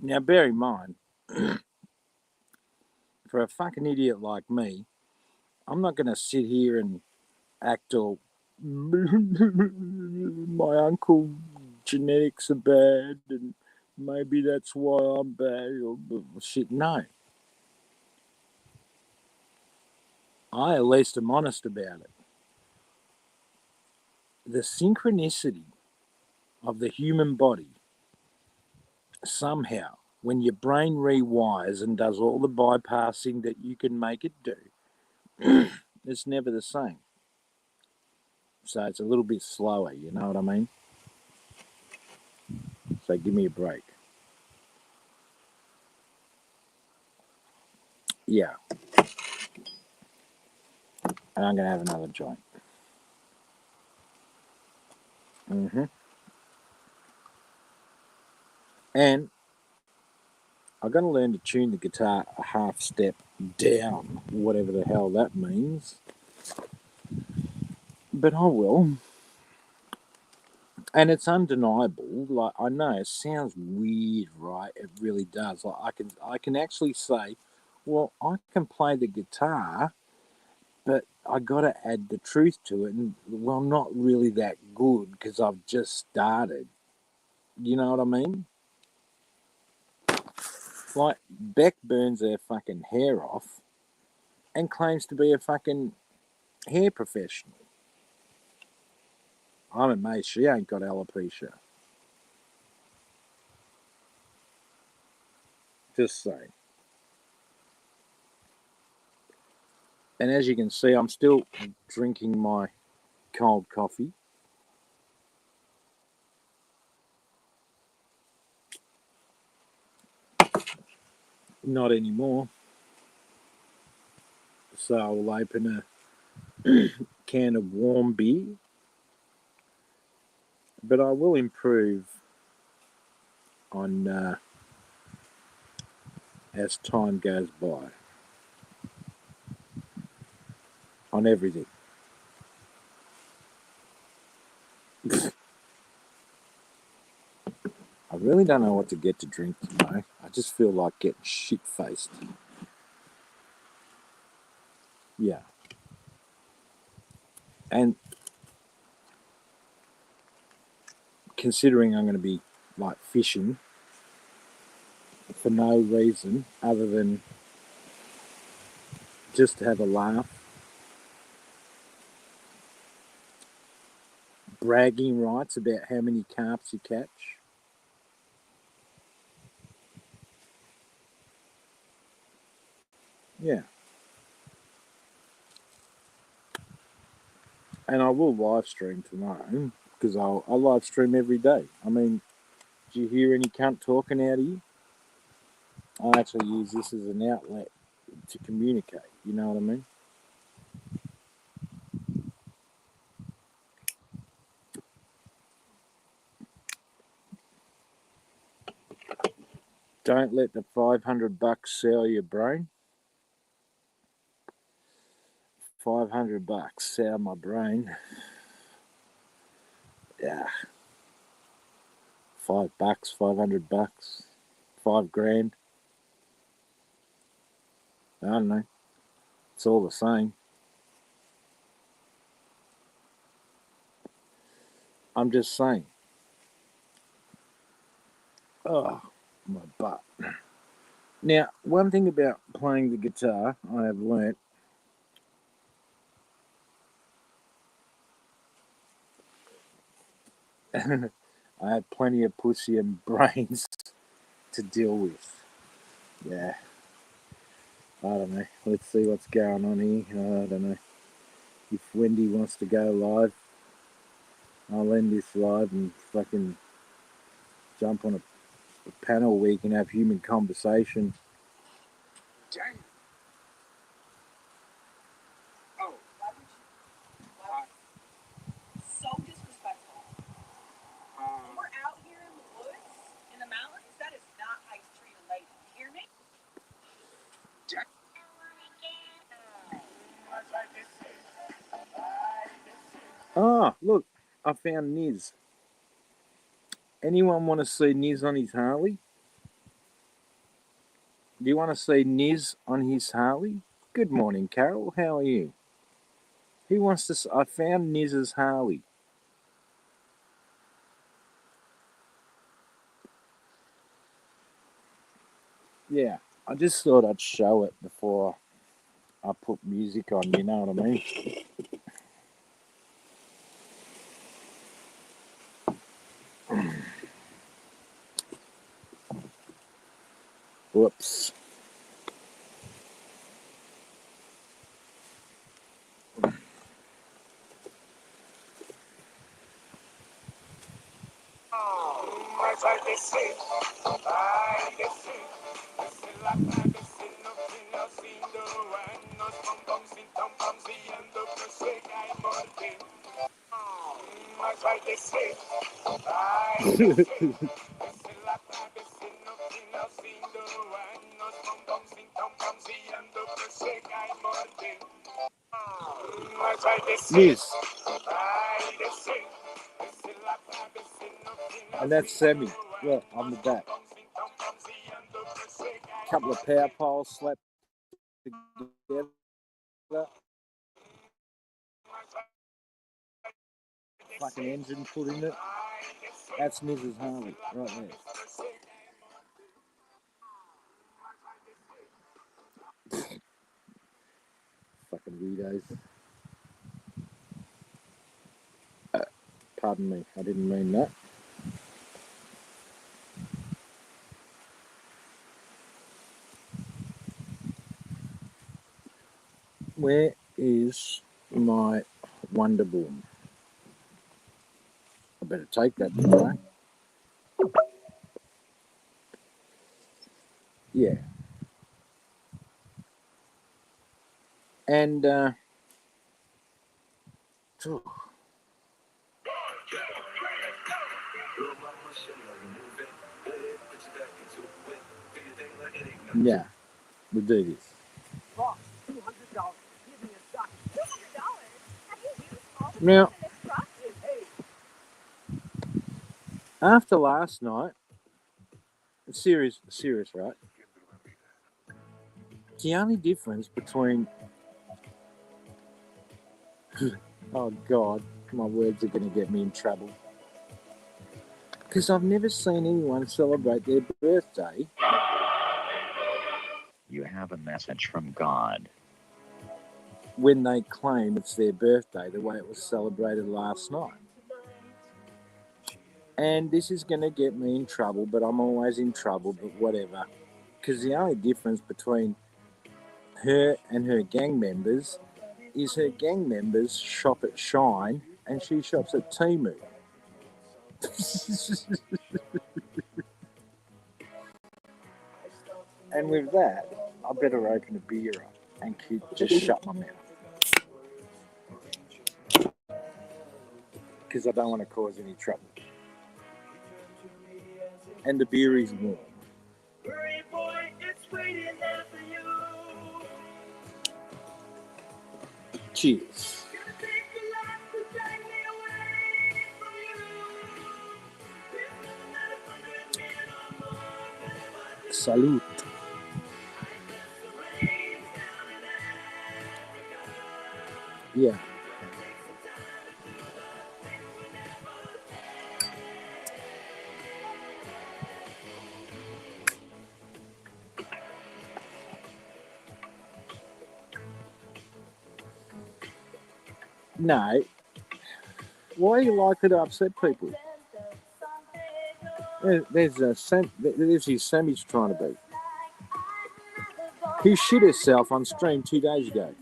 Now, bear in mind, for a fucking idiot like me, I'm not going to sit here and act all. My uncle genetics are bad, and maybe that's why I'm bad. Or shit, no. I at least am honest about it. The synchronicity of the human body, somehow, when your brain rewires and does all the bypassing that you can make it do, it's never the same. So it's a little bit slower, you know what I mean? So give me a break. Yeah. And I'm going to have another joint. Mm-hmm. And I'm going to learn to tune the guitar a half step down, whatever the hell that means. But I will. And it's undeniable. Like, I know it sounds weird, right? It really does. Like, I can actually say, well, I can play the guitar, but I got to add the truth to it. And well, not really that good because I've just started. You know what I mean? Like, Beck burns her fucking hair off and claims to be a fucking hair professional. I'm amazed she ain't got alopecia. Just saying. And as you can see, I'm still drinking my cold coffee. Not anymore. So I'll open a can of warm beer. But I will improve on as time goes by on everything. I really don't know what to get to drink tonight. I just feel like getting shit faced. Yeah. And considering I'm going to be like fishing for no reason other than just to have a laugh, bragging rights about how many carps you catch. Yeah. And I will live stream tomorrow because I'll live stream every day. I mean, Do you hear any cunt talking out of you? I actually use this as an outlet to communicate. You know what I mean? Don't let the $500 sell your brain. $500 sell my brain. Yeah. $5, $500, $5,000. I don't know. It's all the same. I'm just saying. Oh, my butt. Now, one thing about playing the guitar I have learnt, I have plenty of pussy and brains to deal with. Yeah. I don't know. Let's see what's going on here. I don't know. If Wendy wants to go live, I'll end this live and fucking jump on a panel where you can have human conversation. Oh. So disrespectful. When we're out here in the woods, in the mountains, that is not how you treat a lady. You hear me? Ah, look, I found Niz. Anyone want to see Niz on his Harley? Do you want to see Niz on his Harley? Good morning, Carol. How are you? Who wants to? I found Niz's Harley. Yeah, I just thought I'd show it before I put music on. You know what I mean? Whoops. Niz. And that's Sammy. Look, on the back. Couple of power poles slapped together. Fucking engine put in it. That's Mrs. Harley right there. Fucking weirdos. Pardon me, I didn't mean that. Where is my Wonder Woman? I better take that tomorrow. Yeah. And, yeah, we'll do this. Boss, $200. Give me a sock. $200? Have you used all the Now, in this truck? Hey. after last night, serious, right? The only difference between oh God, my words are going to get me in trouble. Because I've never seen anyone celebrate their birthday. You have a message from God. When they claim it's their birthday, the way it was celebrated last night. And this is going to get me in trouble, but I'm always in trouble, but whatever. Because the only difference between her and her gang members is her gang members shop at Shine and she shops at Temu. And with that, I better open a beer up and just shut my mouth. Because I don't want to cause any trouble. And the beer is warm. Cheers. Salute. Yeah. No. Why are you likely to upset people? There's his Sammy's trying to be. He shit himself on stream 2 days ago.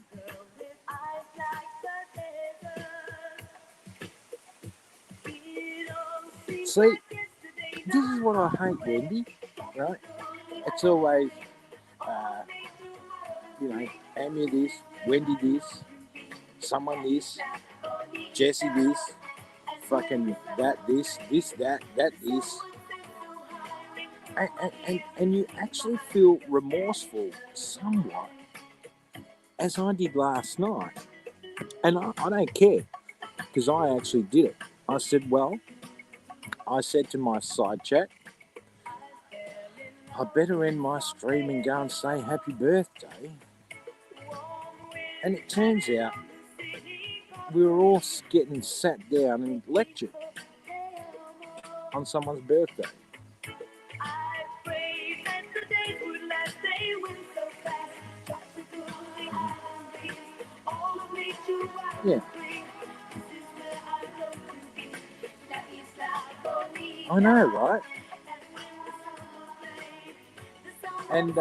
See, this is what I hate, Wendy. Right? It's always, Amy this, Wendy this, someone this, Jesse this, fucking that this, that this. And you actually feel remorseful somewhat, as I did last night. And I don't care, because I actually did it. I said to my side chat, I better end my stream and go and say happy birthday. And it turns out we were all getting sat down and lectured on someone's birthday. Yeah. I know, right? And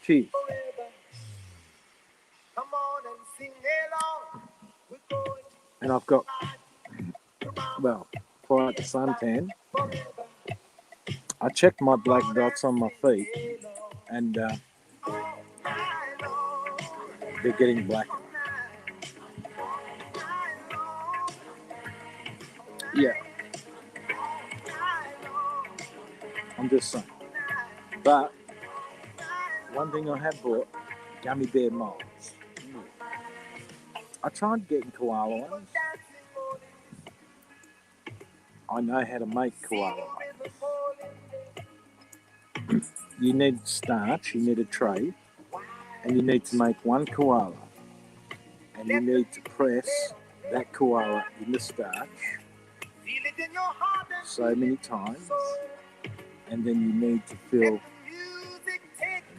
cheers. And I've got, quite the suntan. I checked my black dots on my feet, and they're getting blacker. Yeah. I'm just saying. But one thing I have bought, gummy bear molds. I tried getting koala ones. I know how to make koala ones. You need starch, you need a tray, and you need to make one koala. And you need to press that koala in the starch so many times. And then you need to fill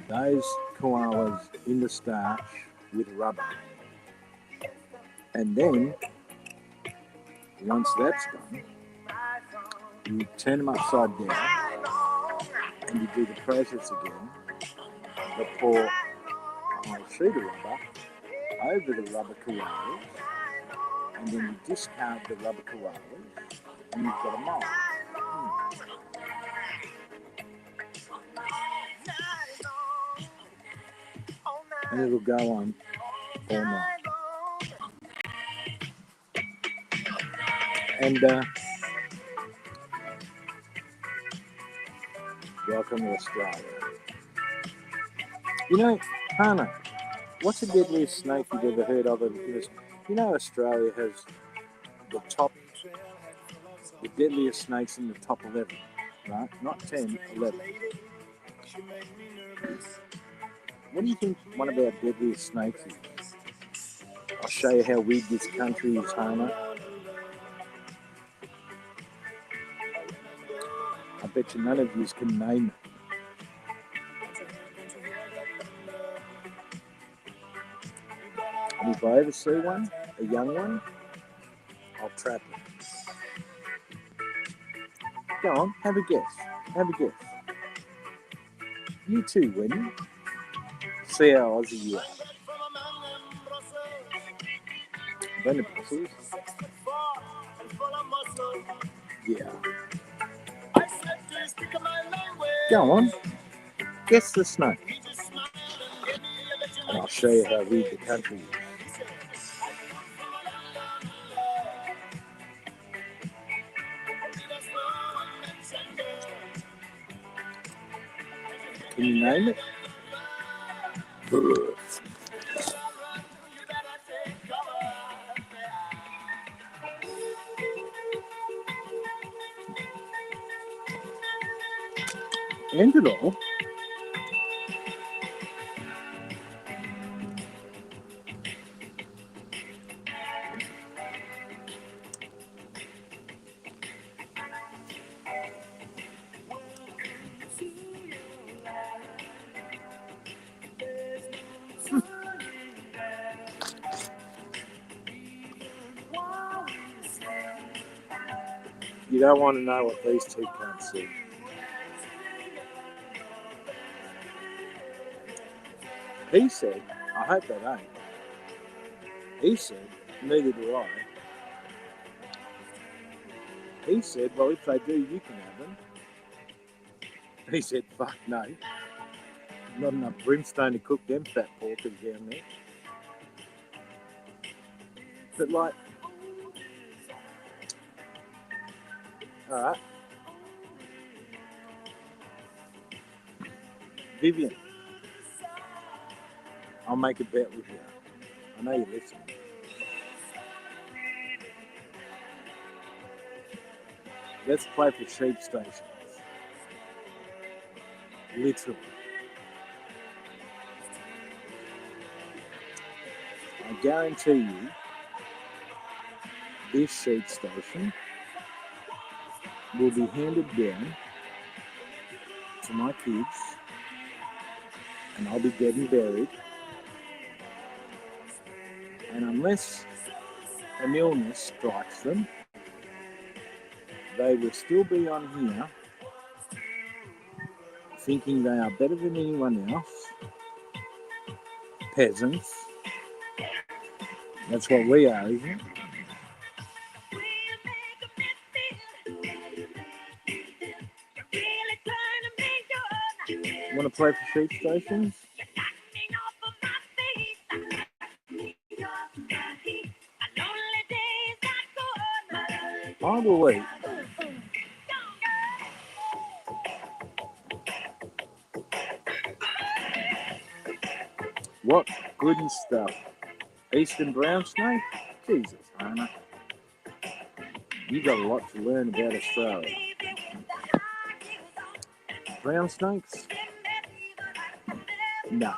those koalas in the starch with rubber. And then, once that's done, you turn them upside down and you do the process again. You pour a whole sheet of rubber over the rubber koalas, and then you discard the rubber koalas, and you've got a mold. And it'll go on all night. And welcome to Australia. You know, Hannah, what's the deadliest snake you've ever heard of? You know, Australia has the deadliest snakes in the top 11, right? Not 10, 11. What do you think one of our deadliest snakes is? I'll show you how weird this country is, Hannah. I bet you none of you can name it. And if I ever see one, a young one, I'll trap it. Go on, have a guess. Have a guess. You too, Wendy. See how Aussie you are. Then the pixels. Yeah. Go on. Guess the snake. And I'll show you how weird the country is. Can you name it? End it all. You don't want to know what these two can't see. He said, I hope they don't. He said, neither do I. He said, well, if they do, you can have them. He said, fuck no. Not enough brimstone to cook them fat porkers down there. But like, alright. Vivian, I'll make a bet with you. I know you listen. Let's play for sheep stations. Literally. I guarantee you, this sheep station will be handed down to my kids, and I'll be dead and buried. And unless an illness strikes them, they will still be on here thinking they are better than anyone else. Peasants. That's what we are, isn't it? Want to play for sheep stations? I will eat. What good and stuff. Eastern brown snake? Jesus, Hannah. You got a lot to learn about Australia. Brown snakes? No.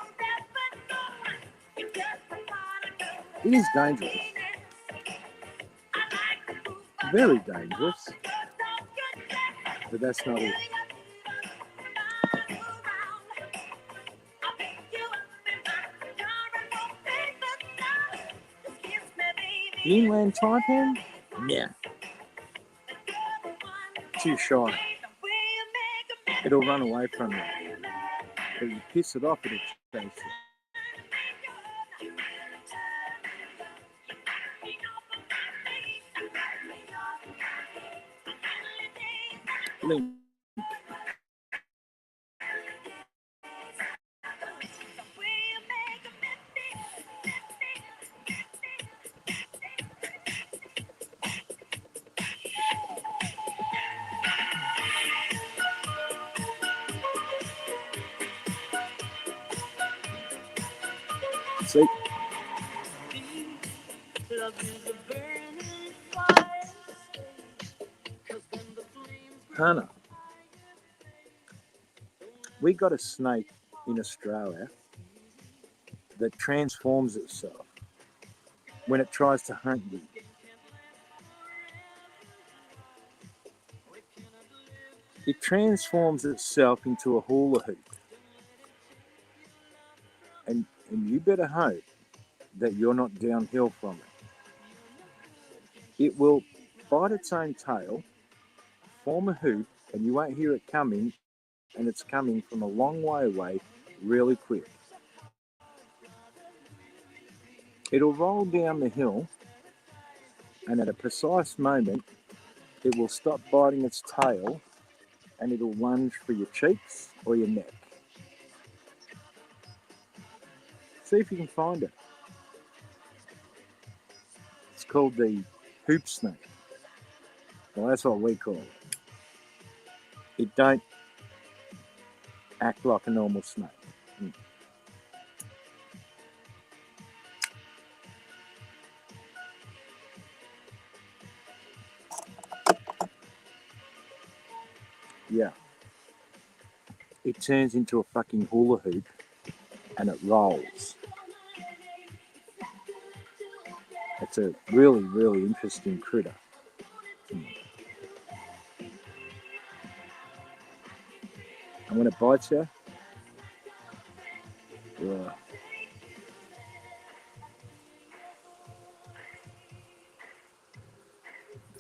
It is dangerous. Very dangerous. But that's not it. Inland taipan? Yeah. Too shy. It'll run away from you. But you piss it off, it'll chase you. Link. See? Hannah, we got a snake in Australia that transforms itself when it tries to hunt you. It transforms itself into a hula hoop. And you better hope that you're not downhill from it. It will bite its own tail, form a hoop, and you won't hear it coming, and it's coming from a long way away really quick. It'll roll down the hill and at a precise moment, it will stop biting its tail and it'll lunge for your cheeks or your neck. See if you can find it. It's called the hoop snake. Well, that's what we call it. It don't act like a normal snake. Yeah. It turns into a fucking hula hoop and it rolls. It's a really, really interesting critter. And when it bites you, yeah.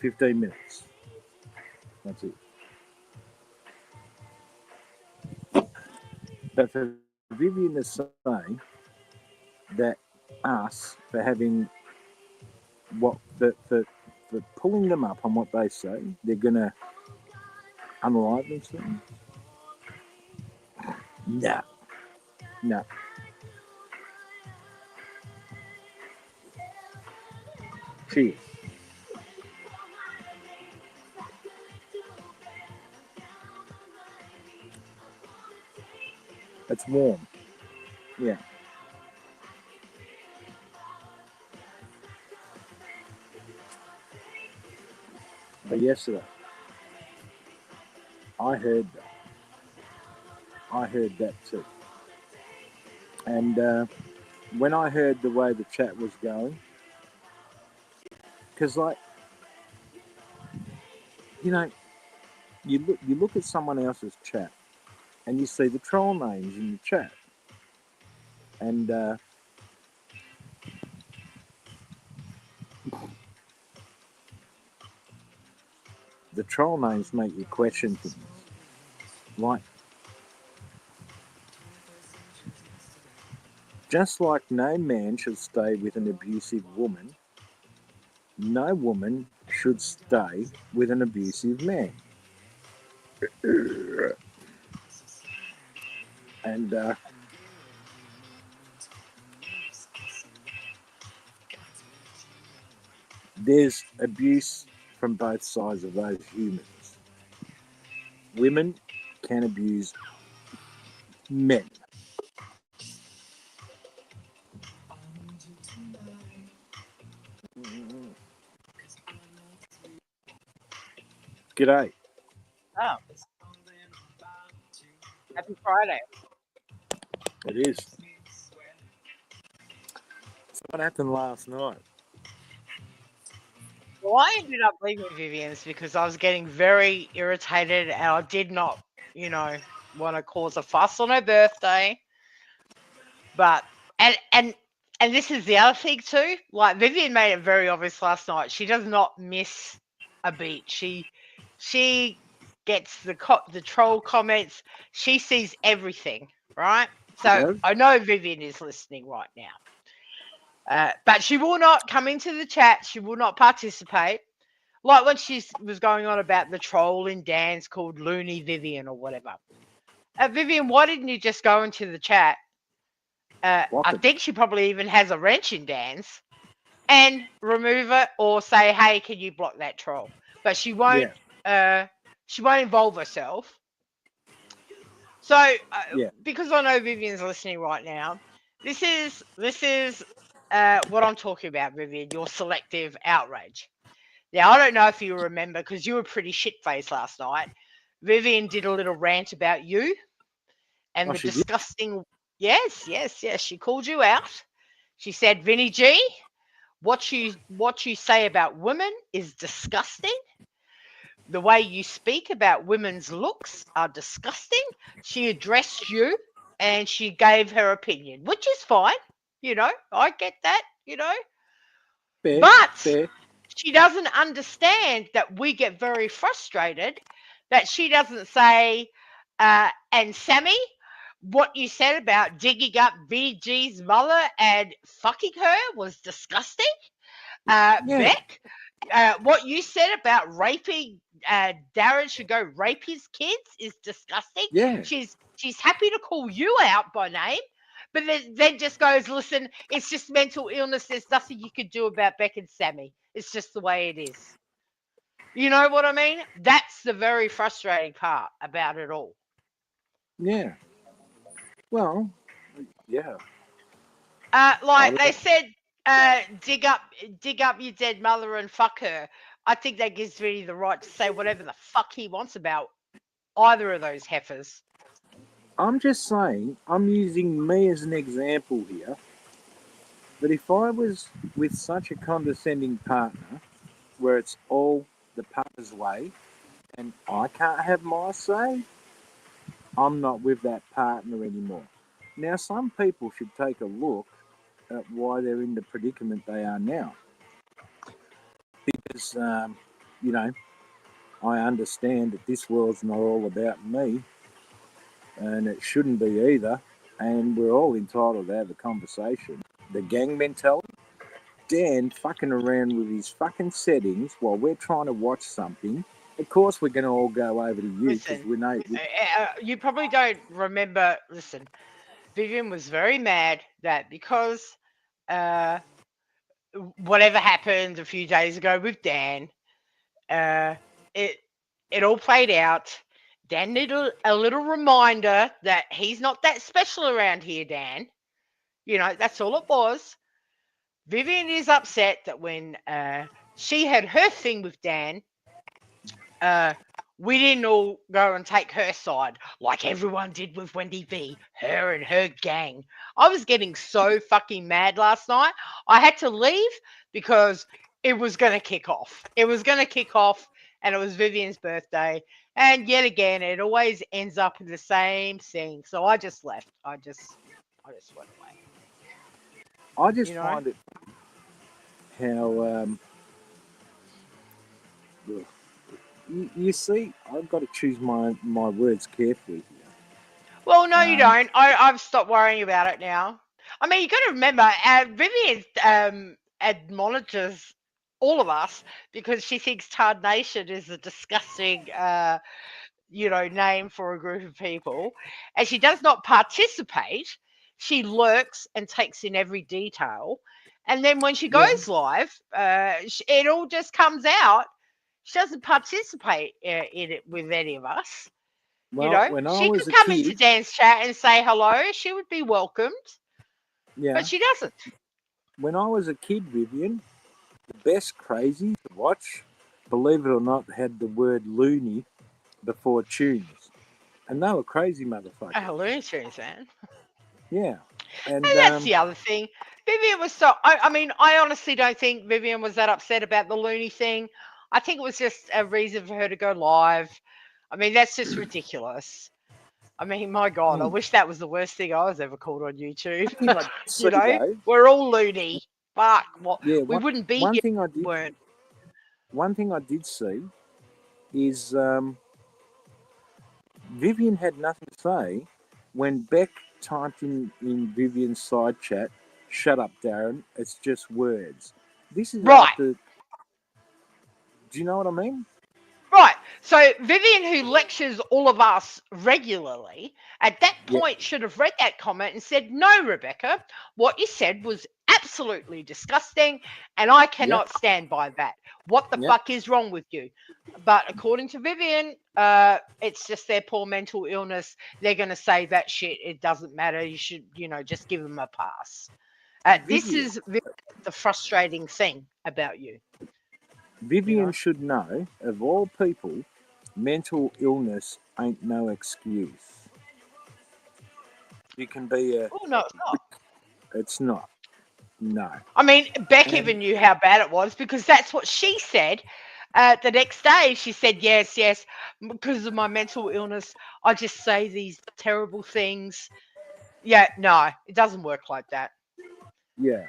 15 minutes. That's it. But for Vivian to say that us, for having what, for pulling them up on what they say, they're going to unalive themselves? No. No. Cheers. It's warm. Yeah. But yesterday, I heard that. I heard that too. And when I heard the way the chat was going, because like you know, you look at someone else's chat and you see the troll names in the chat, and the troll names make you question things. Like, just like no man should stay with an abusive woman, no woman should stay with an abusive man. And there's abuse from both sides of those humans. Women can abuse men. G'day. Oh, happy Friday. It is. So what happened last night? Well, I ended up leaving Vivian's because I was getting very irritated and I did not, want to cause a fuss on her birthday. But and this is the other thing too. Like Vivian made it very obvious last night. She does not miss a beat. She gets the troll comments. She sees everything, right? So Yeah? I know Vivian is listening right now. But she will not come into the chat. She will not participate. Like when she was going on about the troll in dance called Loony Vivian or whatever. Vivian, why didn't you just go into the chat? I think she probably even has a wrench in dance and remove it or say, "Hey, can you block that troll?" But she won't. She won't involve herself. So because I know Vivian's listening right now, this is what I'm talking about, Vivian. Your selective outrage. Now I don't know if you remember because you were pretty shit-faced last night. Vivian did a little rant about you and the She did? disgusting. Yes. She called you out. She said, "Vinny G, what you say about women is disgusting. The way you speak about women's looks are disgusting." She addressed you and she gave her opinion, which is fine. I get that. Fair, But fair. she doesn't understand that we get very frustrated that she doesn't say, and Sammy, what you said about digging up VG's mother and fucking her was disgusting. Yeah. Beck, what you said about raping Darren should go rape his kids is disgusting. Yeah, She's happy to call you out by name, but then just goes, listen, it's just mental illness. There's nothing you could do about Beck and Sammy. It's just the way it is. You know what I mean? That's the very frustrating part about it all. yeah. Well, yeah. I Like they don't, said, dig up your dead mother and fuck her. I think that gives Vinny the right to say whatever the fuck he wants about either of those heifers. I'm just saying, I'm using me as an example here. But if I was with such a condescending partner, where it's all the partner's way, and I can't have my say, I'm not with that partner anymore. Now, some people should take a look at why they're in the predicament they are now. Because, you know, I understand that this world's not all about me, and it shouldn't be either. And we're all entitled to have a conversation. The gang mentality, Dan fucking around with his fucking settings while we're trying to watch something. Of course, we're going to all go over to you because Listen, we know. you probably don't remember. Listen, Vivian was very mad that because uh, whatever happened a few days ago with Dan, it all played out. Dan needed a little reminder that he's not that special around here, Dan. You know, that's all it was. Vivian is upset that when she had her thing with Dan, we didn't all go and take her side like everyone did with Wendy V, her and her gang. I was getting so fucking mad last night. I had to leave because it was going to kick off. It was going to kick off, and it was Vivian's birthday. And yet again, it always ends up in the same thing. So I just left. I just went away. I just You know? find it how you see. I've got to choose my words carefully here. Well, no, you Um, don't. I've stopped worrying about it now. I mean, you got to remember, Vivian admonishes all of us because she thinks Tard Nation is a disgusting, name for a group of people, and she does not participate. She lurks and takes in every detail, and then when she yeah. goes live, it all just comes out. She doesn't participate in it with any of us. You Well, know, when I she was could a come into kid, Dan's chat and say hello. She would be welcomed, but yeah. she doesn't. When I was a kid, Vivian, the best crazy to watch, believe it or not, had the word loony before tunes, and they were crazy motherfuckers. Oh, Looney Tunes, man. Yeah, and And that's the other thing. Vivian was so. I mean, I honestly don't think Vivian was that upset about the Looney thing. I think it was just a reason for her to go live. I mean, that's just ridiculous. I mean, my God, I wish that was the worst thing I was ever called on YouTube. one thing I did You see know, though, we're all loony. Fuck, what yeah, we one wouldn't be one here thing I if we did weren't. one thing I did see is Vivian had nothing to say when Beck typed in Vivian's side chat, "Shut up, Darren. It's just words." This is Right. after. Do you know what I mean? Right. So Vivian, who lectures all of us regularly, at that Yeah, point should have read that comment and said, no, Rebecca, what you said was absolutely disgusting, and I yeah, cannot stand by that. What the yeah. fuck is wrong with you? But according to Vivian, it's just their poor mental illness. They're going to say that shit. It doesn't matter. You should, just give them a pass. This Vivian. is the frustrating thing about you, you Vivian know? should know, of all people, mental illness ain't no excuse. You can be a. Oh, no, it's not. It's not. No. I mean, Beck And even knew how bad it was because that's what she said. The next day, she said, yes, yes, because of my mental illness, I just say these terrible things. Yeah, no, it doesn't work like that. yeah.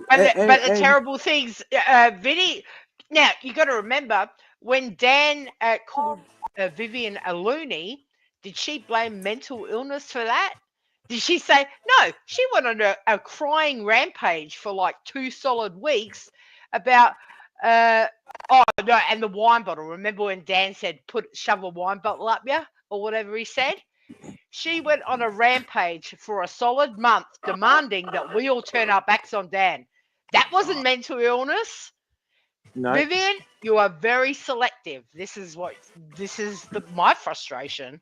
But the And terrible things, Vinny. Now you got to remember when Dan called Vivian a loony. Did she blame mental illness for that? Did she say no? She went on a crying rampage for like 2 solid weeks about Oh no, and the wine bottle. Remember when Dan said shove a wine bottle up ya or whatever he said? She went on a rampage for a solid month, demanding that we all turn our backs on Dan. That wasn't mental illness. No, Vivian, you are very selective. This is my frustration.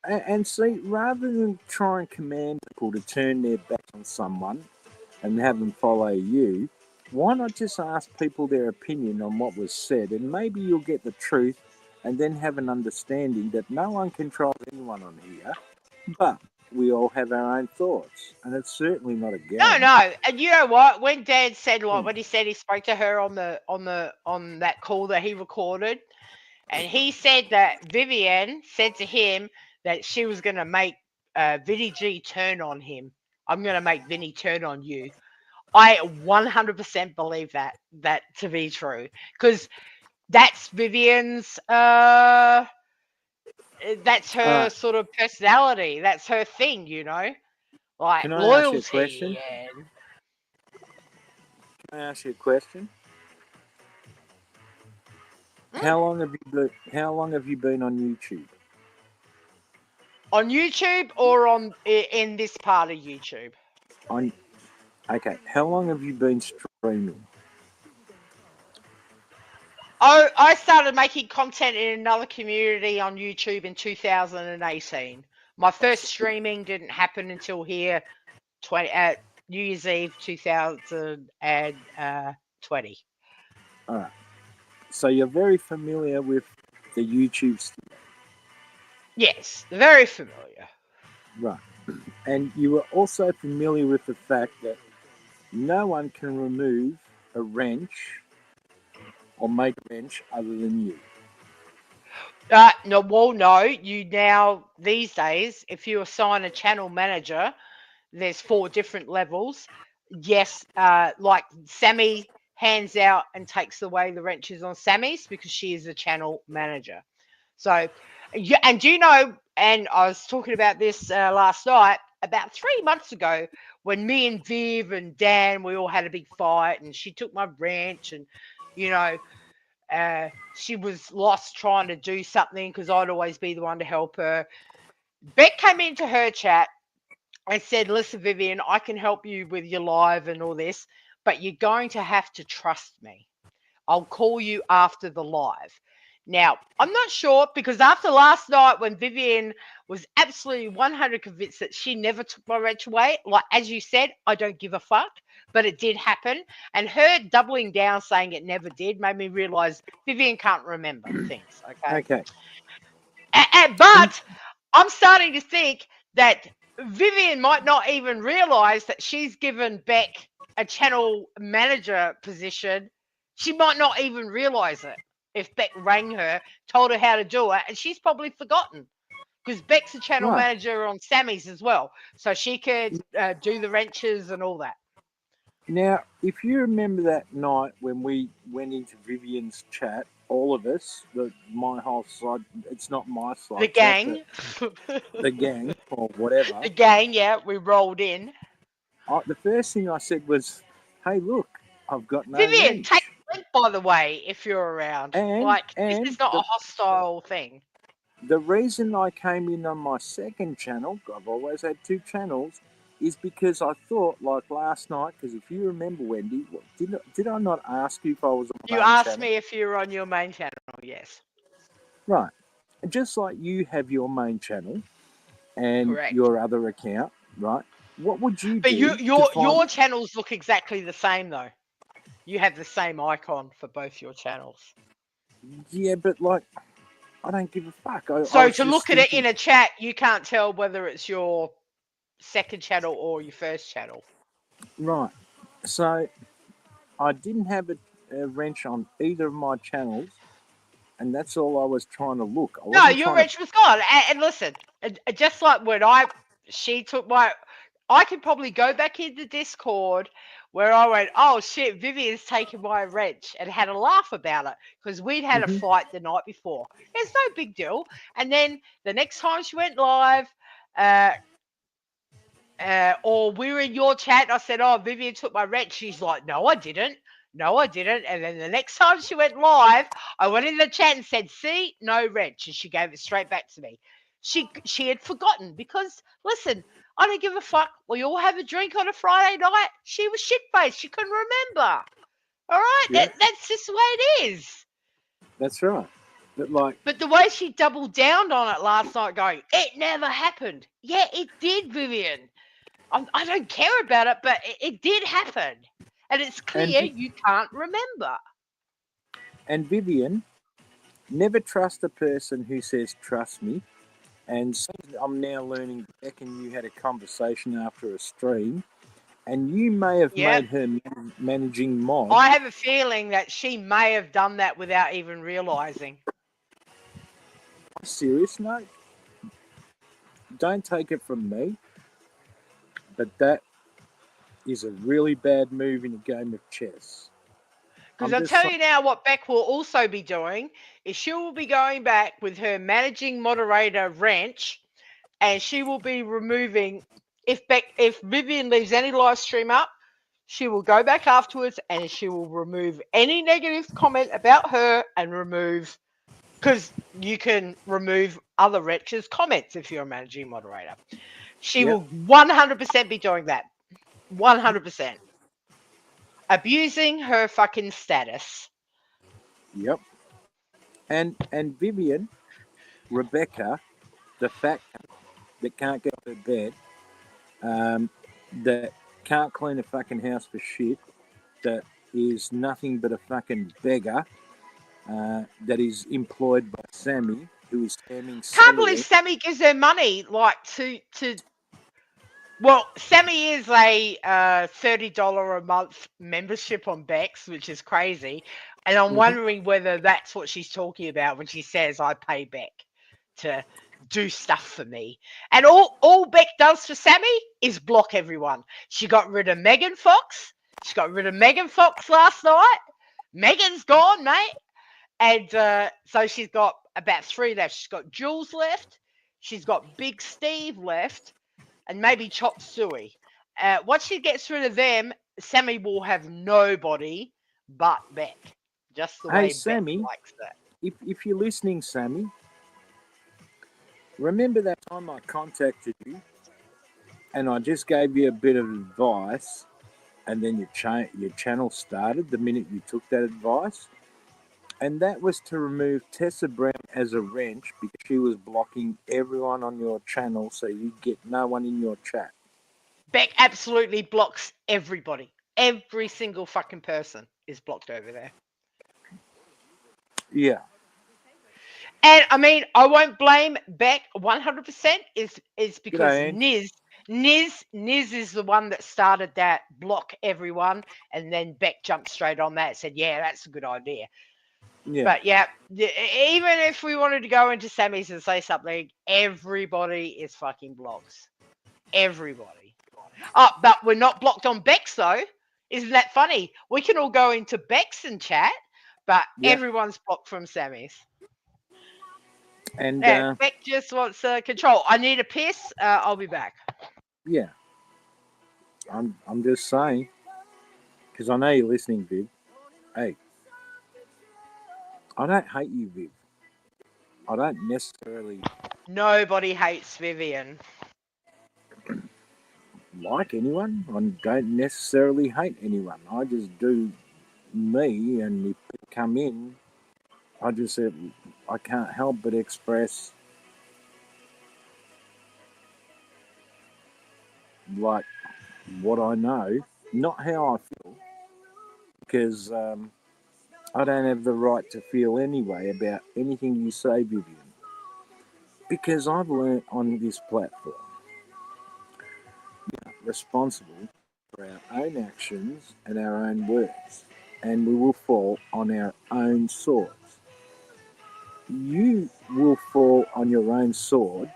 and see, rather than try and command people to turn their back on someone and have them follow you, why not just ask people their opinion on what was said, and maybe you'll get the truth, and then have an understanding that no one controls anyone on here, but we all have our own thoughts, and it's certainly not a gang. No, and you know what? When Dan said when he said he spoke to her on that call that he recorded, and he said that Vivian said to him that she was going to make Vinny G turn on him. I'm going to make Vinny turn on you. I 100% believe that to be true, because that's Vivian's. That's her sort of personality. That's her thing, like Can I ask you a question? loyalty and. Can I ask you a question? How long have you been on YouTube? On YouTube or in this part of YouTube? Okay. How long have you been streaming? Oh, I started making content in another community on YouTube in 2018. My first streaming didn't happen until here, at New Year's Eve 2020. All right. So you're very familiar with the YouTube stuff. Yes, very familiar. Right. And you were also familiar with the fact that no one can remove a wrench or make a wrench other than you. No. You now, these days, if you assign a channel manager, there's 4 different levels. Yes, like Sammy hands out and takes away the wrenches on Sammy's because she is a channel manager. So, yeah, and do you know, and I was talking about this last night, about 3 months ago, when me and Viv and Dan, we all had a big fight, and she took my wrench, and, she was lost trying to do something because I'd always be the one to help her. Beck came into her chat and said, listen, Vivian, I can help you with your live and all this, but you're going to have to trust me. I'll call you after the live. Now, I'm not sure, because after last night when Vivian was absolutely 100 convinced that she never took my wrench away, like as you said, I don't give a fuck, but it did happen. And her doubling down saying it never did made me realize Vivian can't remember things, okay? Okay. But I'm starting to think that Vivian might not even realize that she's given Beck a channel manager position. She might not even realize it if Beck rang her, told her how to do it, and she's probably forgotten, because Beck's a channel Right. manager on Sammy's as well, so she could do the wrenches and all that. Now, if you remember that night when we went into Vivian's chat, all of us, my whole side, it's not my side. The gang. The gang, or whatever. The gang, yeah, we rolled in. The first thing I said was, hey, look, I've got no Vivian, wrench. take a link, by the way, if you're around. This is not a hostile thing. The reason I came in on my second channel, I've always had 2 channels, is because I thought, like last night, because if you remember, Wendy, did I not ask you if I was on my You main asked channel? me if you were on your main channel, yes. Right. And just like you have your main channel and Correct. your other account, right? What would you But do? your channels look exactly the same, though. You have the same icon for both your channels. Yeah, but like, I don't give a fuck. So to look at it in a chat, you can't tell whether it's your second channel or your first channel. Right. So I didn't have a wrench on either of my channels, and that's all I was trying to look. No, your wrench was gone. And listen, just like when she took my, I could probably go back into Discord where I went, oh shit, Vivian's taken my wrench, and had a laugh about it because we'd had a fight the night before. It's no big deal. And then the next time she went live, or we were in your chat, I said, oh, Vivian took my wrench. She's like, no, I didn't. No, I didn't. And then the next time she went live, I went in the chat and said, see, no wrench. And she gave it straight back to me. She had forgotten because, listen, I don't give a fuck. We all have a drink on a Friday night. She was shit-faced. She couldn't remember. All right? Yeah. That's just the way it is. That's right. But like, But the way she doubled down on it last night, going, it never happened. Yeah, it did, Vivian. I don't care about it, but it did happen. And it's and clear you can't remember. and Vivian, never trust a person who says trust me. And I'm now learning Beck and you had a conversation after a stream, and you may have Yep. made her managing mod. I have a feeling that she may have done that without even realizing. Serious, no. Don't take it from me, but that is a really bad move in a game of chess. Because I'll tell you now what Beck will also be doing is she will be going back with her managing moderator wrench, and she will be removing if Vivian leaves any live stream up, she will go back afterwards and she will remove any negative comment about her and remove, because you can remove other wretches' comments if you're a managing moderator. She will 100% be doing that. 100%. Abusing her fucking status. Yep. And Vivian, Rebecca, the fact that can't get out of bed, that can't clean a fucking house for shit, that is nothing but a fucking beggar, that is employed by Sammy, who is scamming Can't believe Sammy. Sammy gives her money like to. Well, Sammy is a $30 a month membership on Bex, which is crazy, and I'm wondering whether that's what she's talking about when she says I pay Beck to do stuff for me. And all Beck does for Sammy is block everyone. She got rid of Megan Fox. She got rid of Megan Fox last night. Megan's gone, mate. And so she's got about 3 left. She's got Jules left. She's got Big Steve left. And maybe Chop Suey. Once she gets rid of them, Sammy will have nobody but Beck. Just the way Sammy, Beck likes it. If you're listening, Sammy, remember that time I contacted you and I just gave you a bit of advice, and then your channel started the minute you took that advice? And that was to remove Tessa Brown as a wrench because she was blocking everyone on your channel so you get no one in your chat. Beck absolutely blocks everybody. Every single fucking person is blocked over there. Yeah. And I mean, I won't blame Beck 100%. Is because G'day, Niz is the one that started that block everyone, and then Beck jumped straight on that and said, yeah, that's a good idea. Yeah. But yeah, even if we wanted to go into Sammy's and say something, everybody is fucking blocks. Everybody. Oh, but we're not blocked on Bex though. Isn't that funny? We can all go into Bex and chat, but everyone's blocked from Sammy's. And Beck just wants control. I need a piss. I'll be back. yeah, I'm just saying, because I know you're listening, Viv. Hey, I don't hate you, Viv. I don't necessarily Nobody hates Vivian. like anyone. I don't necessarily hate anyone. I just do me, and if people come in, I can't help but express like what I know, not how I feel, because I don't have the right to feel anyway about anything you say, Vivian. Because I've learnt on this platform, we are responsible for our own actions and our own words, and we will fall on our own swords. You will fall on your own sword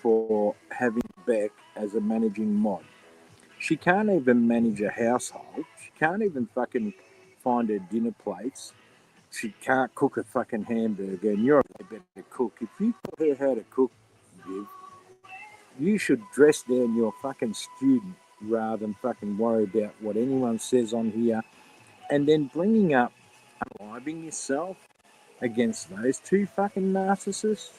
for having Beck as a managing mod. She can't even manage a household. She can't even fucking find her dinner plates. She can't cook a fucking hamburger, and you're a better cook. If you taught her how to cook, Viv, you should dress down your fucking student rather than fucking worry about what anyone says on here and then bringing up aliving yourself against those two fucking narcissists.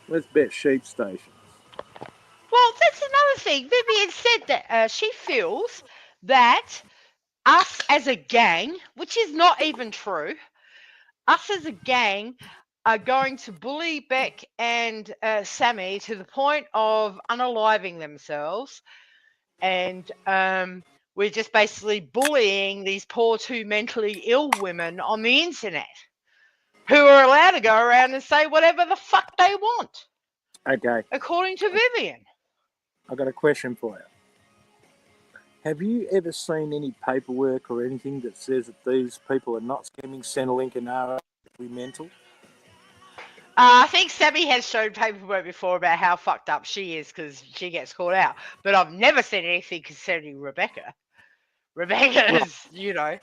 Let's bet sheep stations. Well, that's another thing. Vivian said that she feels that us as a gang, which is not even true, us as a gang are going to bully Beck and Sammy to the point of unaliving themselves. And we're just basically bullying these poor two mentally ill women on the internet who are allowed to go around and say whatever the fuck they want, Okay, according to Vivian. I got a question for you. Have you ever seen any paperwork or anything that says that these people are not scamming Centrelink and are mental? I think Sammy has shown paperwork before about how fucked up she is because she gets called out. But I've never seen anything concerning Rebecca. Rebecca is, you know.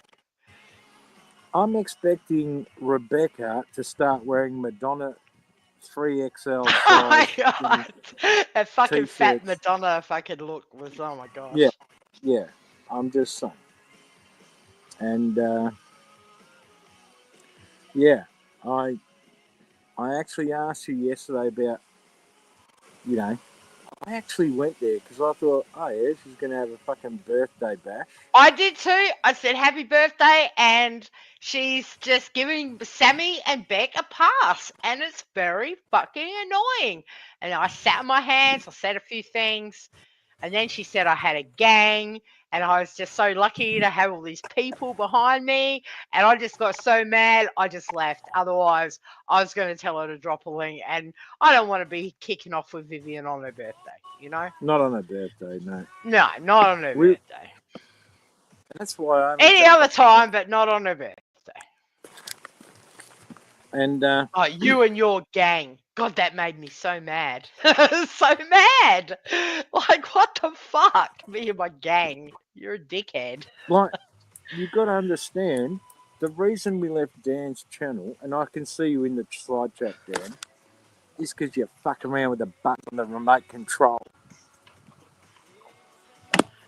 I'm expecting Rebecca to start wearing Madonna 3XL size. Oh my god. That fucking fat T-shirts. Madonna fucking look was, oh my gosh. Yeah, I'm just saying. And yeah, I actually asked you yesterday about, you know, I actually went there because I thought, oh yeah, she's going to have a fucking birthday bash. I did too. I said happy birthday, and she's just giving Sammy and Beck a pass, and it's very fucking annoying. And I sat on my hands, I said a few things, and then she said I had a gang, and I was just so lucky to have all these people behind me, and I just got so mad, I just left. Otherwise, I was going to tell her to drop a link, and I don't want to be kicking off with Vivian on her birthday, you know? Not on her birthday, no. No, not on her birthday. That's why I'm Any other time, but not on her birthday. And oh, you and your gang. God, that made me so mad. So mad. Like, what the fuck? Me and my gang. You're a dickhead. like, you've got to understand the reason we left Dan's channel, and I can see you in the side chat, Dan, is because you fuck around with the button on the remote control.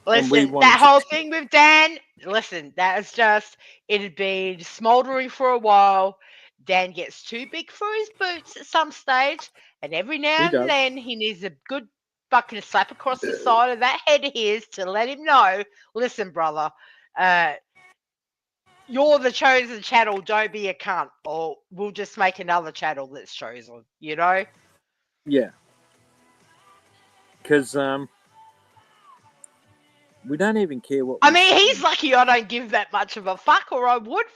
Listen, that whole thing with Dan, listen, that is just, it had been smouldering for a while. Dan gets too big for his boots at some stage, and every now and then he needs a good fucking slap across the side of that head of his to let him know, listen, brother, you're the chosen channel, don't be a cunt, or we'll just make another channel that's chosen, you know? Yeah. Because we don't even care what. I mean, he's lucky I don't give that much of a fuck, or I would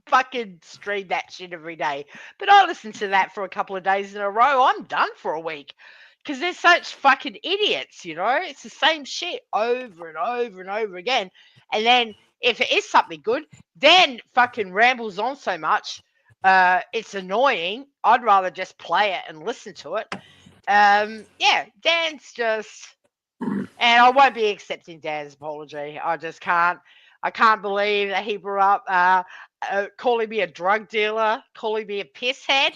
fucking stream that shit every day. But I listen to that for a couple of days in a row. I'm done for a week because they're such fucking idiots, you know? It's the same shit over and over and over again. And then if it is something good, Dan fucking rambles on so much. It's annoying. I'd rather just play it and listen to it. Yeah, Dan's just... And I won't be accepting Dan's apology. I just can't. I can't believe that he brought up calling me a drug dealer, calling me a pisshead.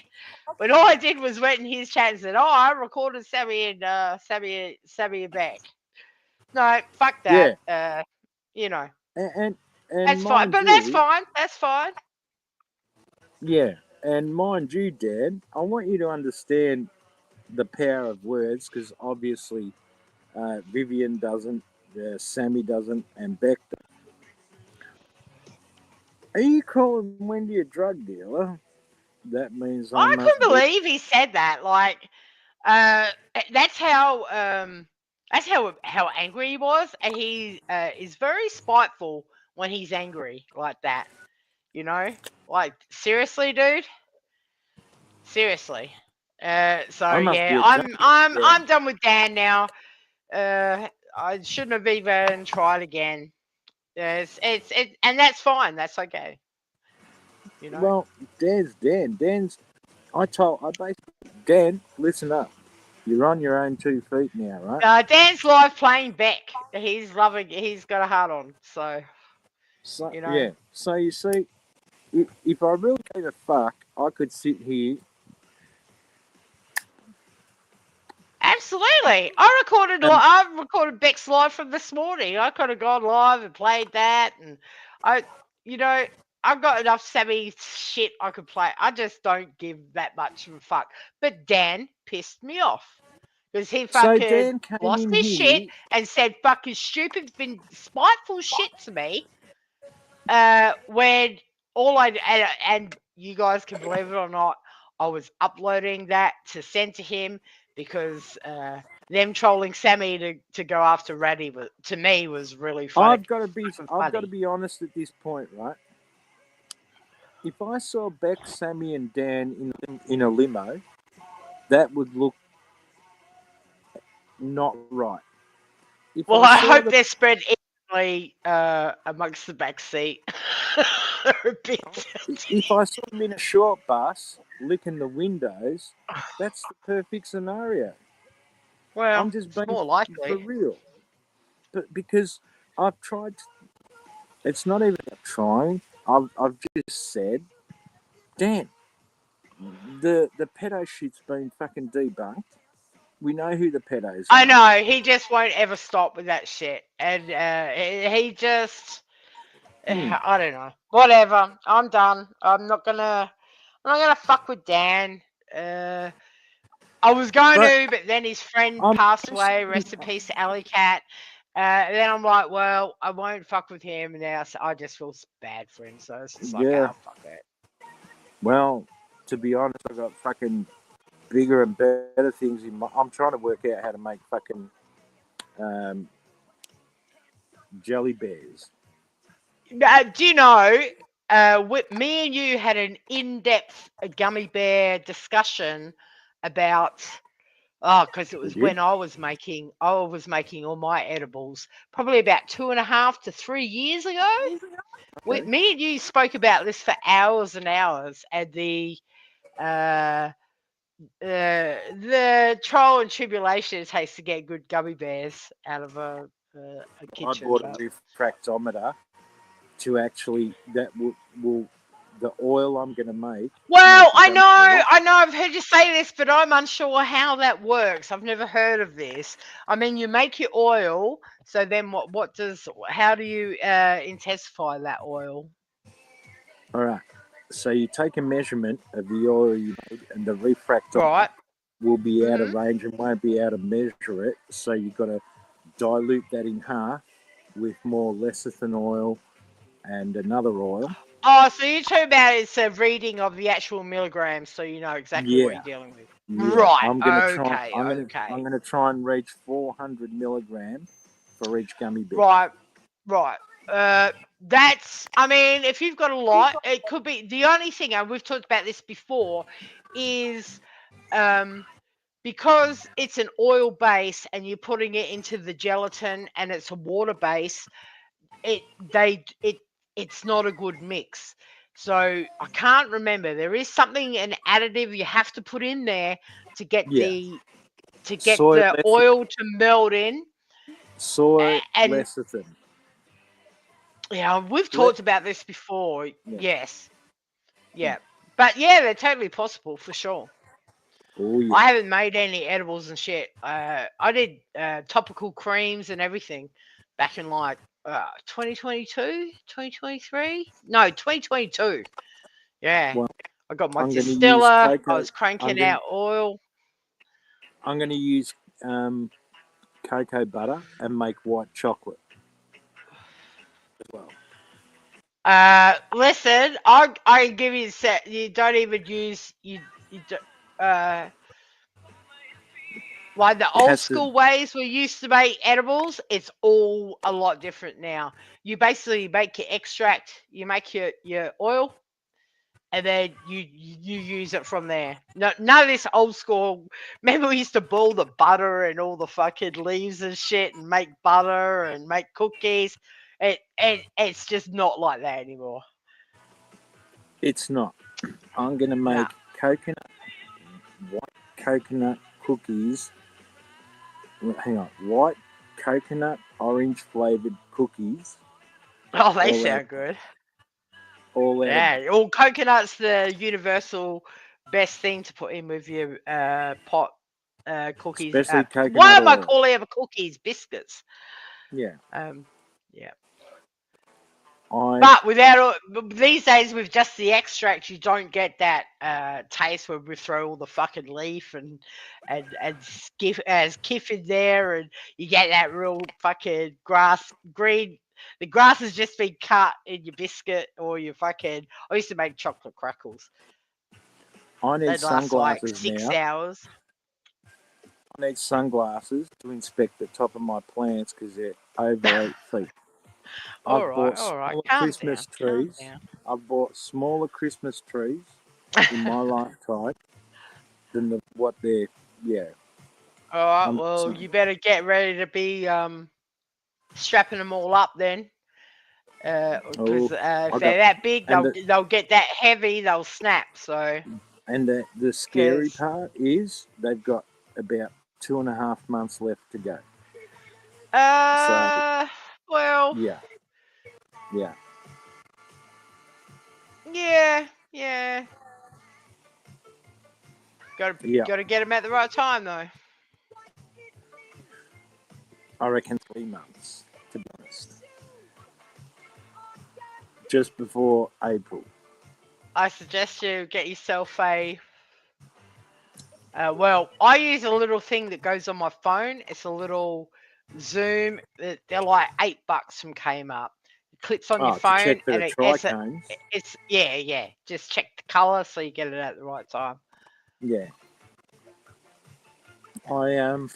But all I did was went in his chat and said, "Oh, I recorded Sammy and Beck." No, fuck that. Yeah. You know. And that's fine. But that's fine. That's fine. Yeah, and mind you, Dan, I want you to understand the power of words because obviously Vivian doesn't, Sammy doesn't, and Beck doesn't. Are you calling Wendy a drug dealer? That means I couldn't believe he said that. Like, that's how angry he was, and he is very spiteful when he's angry like that. You know, like seriously, dude. Seriously. So yeah, I'm done with Dan now. I shouldn't have even tried again. It's and that's fine. That's okay. You know. Well, Dan's Dan. Dan, listen up. You're on your own 2 feet now, right? Dan's live playing Beck. He's loving. He's got a heart on. So you know. Yeah. So you see, if I really gave a fuck, I could sit here. Absolutely. And I recorded Beck's live from this morning. I could have gone live and played that, and I, you know, I've got enough Sammy shit I could play. I just don't give that much of a fuck. But Dan pissed me off because he so fucking Dan came lost in his shit here. and said fucking stupid, been spiteful shit to me. When all I and you guys can believe it or not, I was uploading that to send to him because them trolling Sammy to go after Raddy to me was really funny. I've got to be honest at this point, right? If I saw Beck, Sammy, and Dan in a limo, that would look not right. If Well, I I saw hope the they're spread evenly amongst the back seat. A bit. if I saw them in a short bus licking the windows, that's the perfect scenario. I'm Well, just it's being more for likely. real, but because I've tried. It's not even trying. I've just said, Dan, the pedo shit's been fucking debunked. We know who the pedos I are. know he just won't ever stop with that shit, and he just. Hmm. I don't know. Whatever. I'm done. I'm not gonna fuck with Dan. Uh, I was going But to, but then his friend I'm passed away. personally, Rest in peace, Alley Cat. Then I'm like, well, I won't fuck with him now. So I just feel bad for him. So it's just like, yeah. fuck it. Well, to be honest, I got fucking bigger and better things in my. I'm trying to work out how to make fucking um, jelly bears. Do you know? Me and you had an in-depth gummy bear discussion about. Oh, because it was Did you? when I was making all my edibles, probably about 2.5 to 3 years ago. Okay. Me and you spoke about this for hours and hours, and uh, the trial and tribulation it takes to get good gummy bears out of a I kitchen. bought a But refractometer to actually will the oil I'm going to make well, a gummy bear. I know, I've heard you say this, but I'm unsure how that works. I've never heard of this. I mean, you make your oil, so then how do you intensify that oil? All right. So you take a measurement of the oil you made, and the refractometer Right. will be out Hmm. of range and won't be able to measure it. So you've got to dilute that in half with more lecithin oil and another oil. Oh, so you're talking about it's a reading of the actual milligrams, so you know exactly what Yeah, you're dealing with. yeah. Right. Okay. I'm Okay. gonna try and reach 400 milligrams for each gummy bear. Right. Right. That's. I mean, if you've got a lot, it could be the only thing. And we've talked about this before, is because it's an oil base and you're putting it into the gelatin and it's a water base. It they it it's not a good mix. So I can't remember. There is something an additive you have to put in there to get Yeah, soy the lecithin. oil to meld in. Soy And lecithin. yeah, we've Le- talked about this before. yeah. Yes. Yeah. But yeah, they're totally possible for sure. Oh yeah. I haven't made any edibles and shit. I did topical creams and everything back in like 2022, 2023? No, 2022. Yeah. Well, I got my I'm gonna use distiller. I cocoa. was I'm cranking gonna out oil. I'm gonna use cocoa butter and make white chocolate as well. Listen, I give you a set. You don't even use you do, uh like the It old has to. school ways we used to make edibles. It's all a lot different now. You basically make your extract. You make your oil, and then you use it from there. No, none of this old school. Remember, we used to boil the butter and all the fucking leaves and shit, and make butter and make cookies. It's just not like that anymore. It's not. I'm gonna No. make white coconut cookies. Hang on, white coconut orange flavored cookies. Oh, they All out, sound good. all edible. Yeah. Well, coconut's the universal best thing to put in with your pot. cookies. especially Why coconut am I oil. calling them cookies? Biscuits. Yeah, Yeah. I But without these days, with just the extract, you don't get that taste where we throw all the fucking leaf and skiff in there, and you get that real fucking grass green. The grass has just been cut in your biscuit or your fucking. I used to make chocolate crackles. I need They'd last like sunglasses 6 now. hours. I need sunglasses to inspect the top of my plants because they're over 8 feet. All I've bought right. smaller Calm Christmas down. Calm trees. down. I've bought smaller Christmas trees in my lifetime than what they're. Yeah, All right. I'm Well, saying. you better get ready to be strapping them all up then. Because Oh, if I they're got that big, and they'll get that heavy, they'll snap. So, the scary because part is they've got about 2.5 months left to go. So well, yeah, yeah, yeah, yeah. gotta get them at the right time though. I reckon 3 months, to be honest. Just before April. I suggest you get yourself a. Well, I use a little thing that goes on my phone. It's a little Zoom. They're like $8 from Kmart. It clips on your Oh, to phone, check for and the trichomes. it's yeah. Just check the color so you get it at the right time. Yeah. I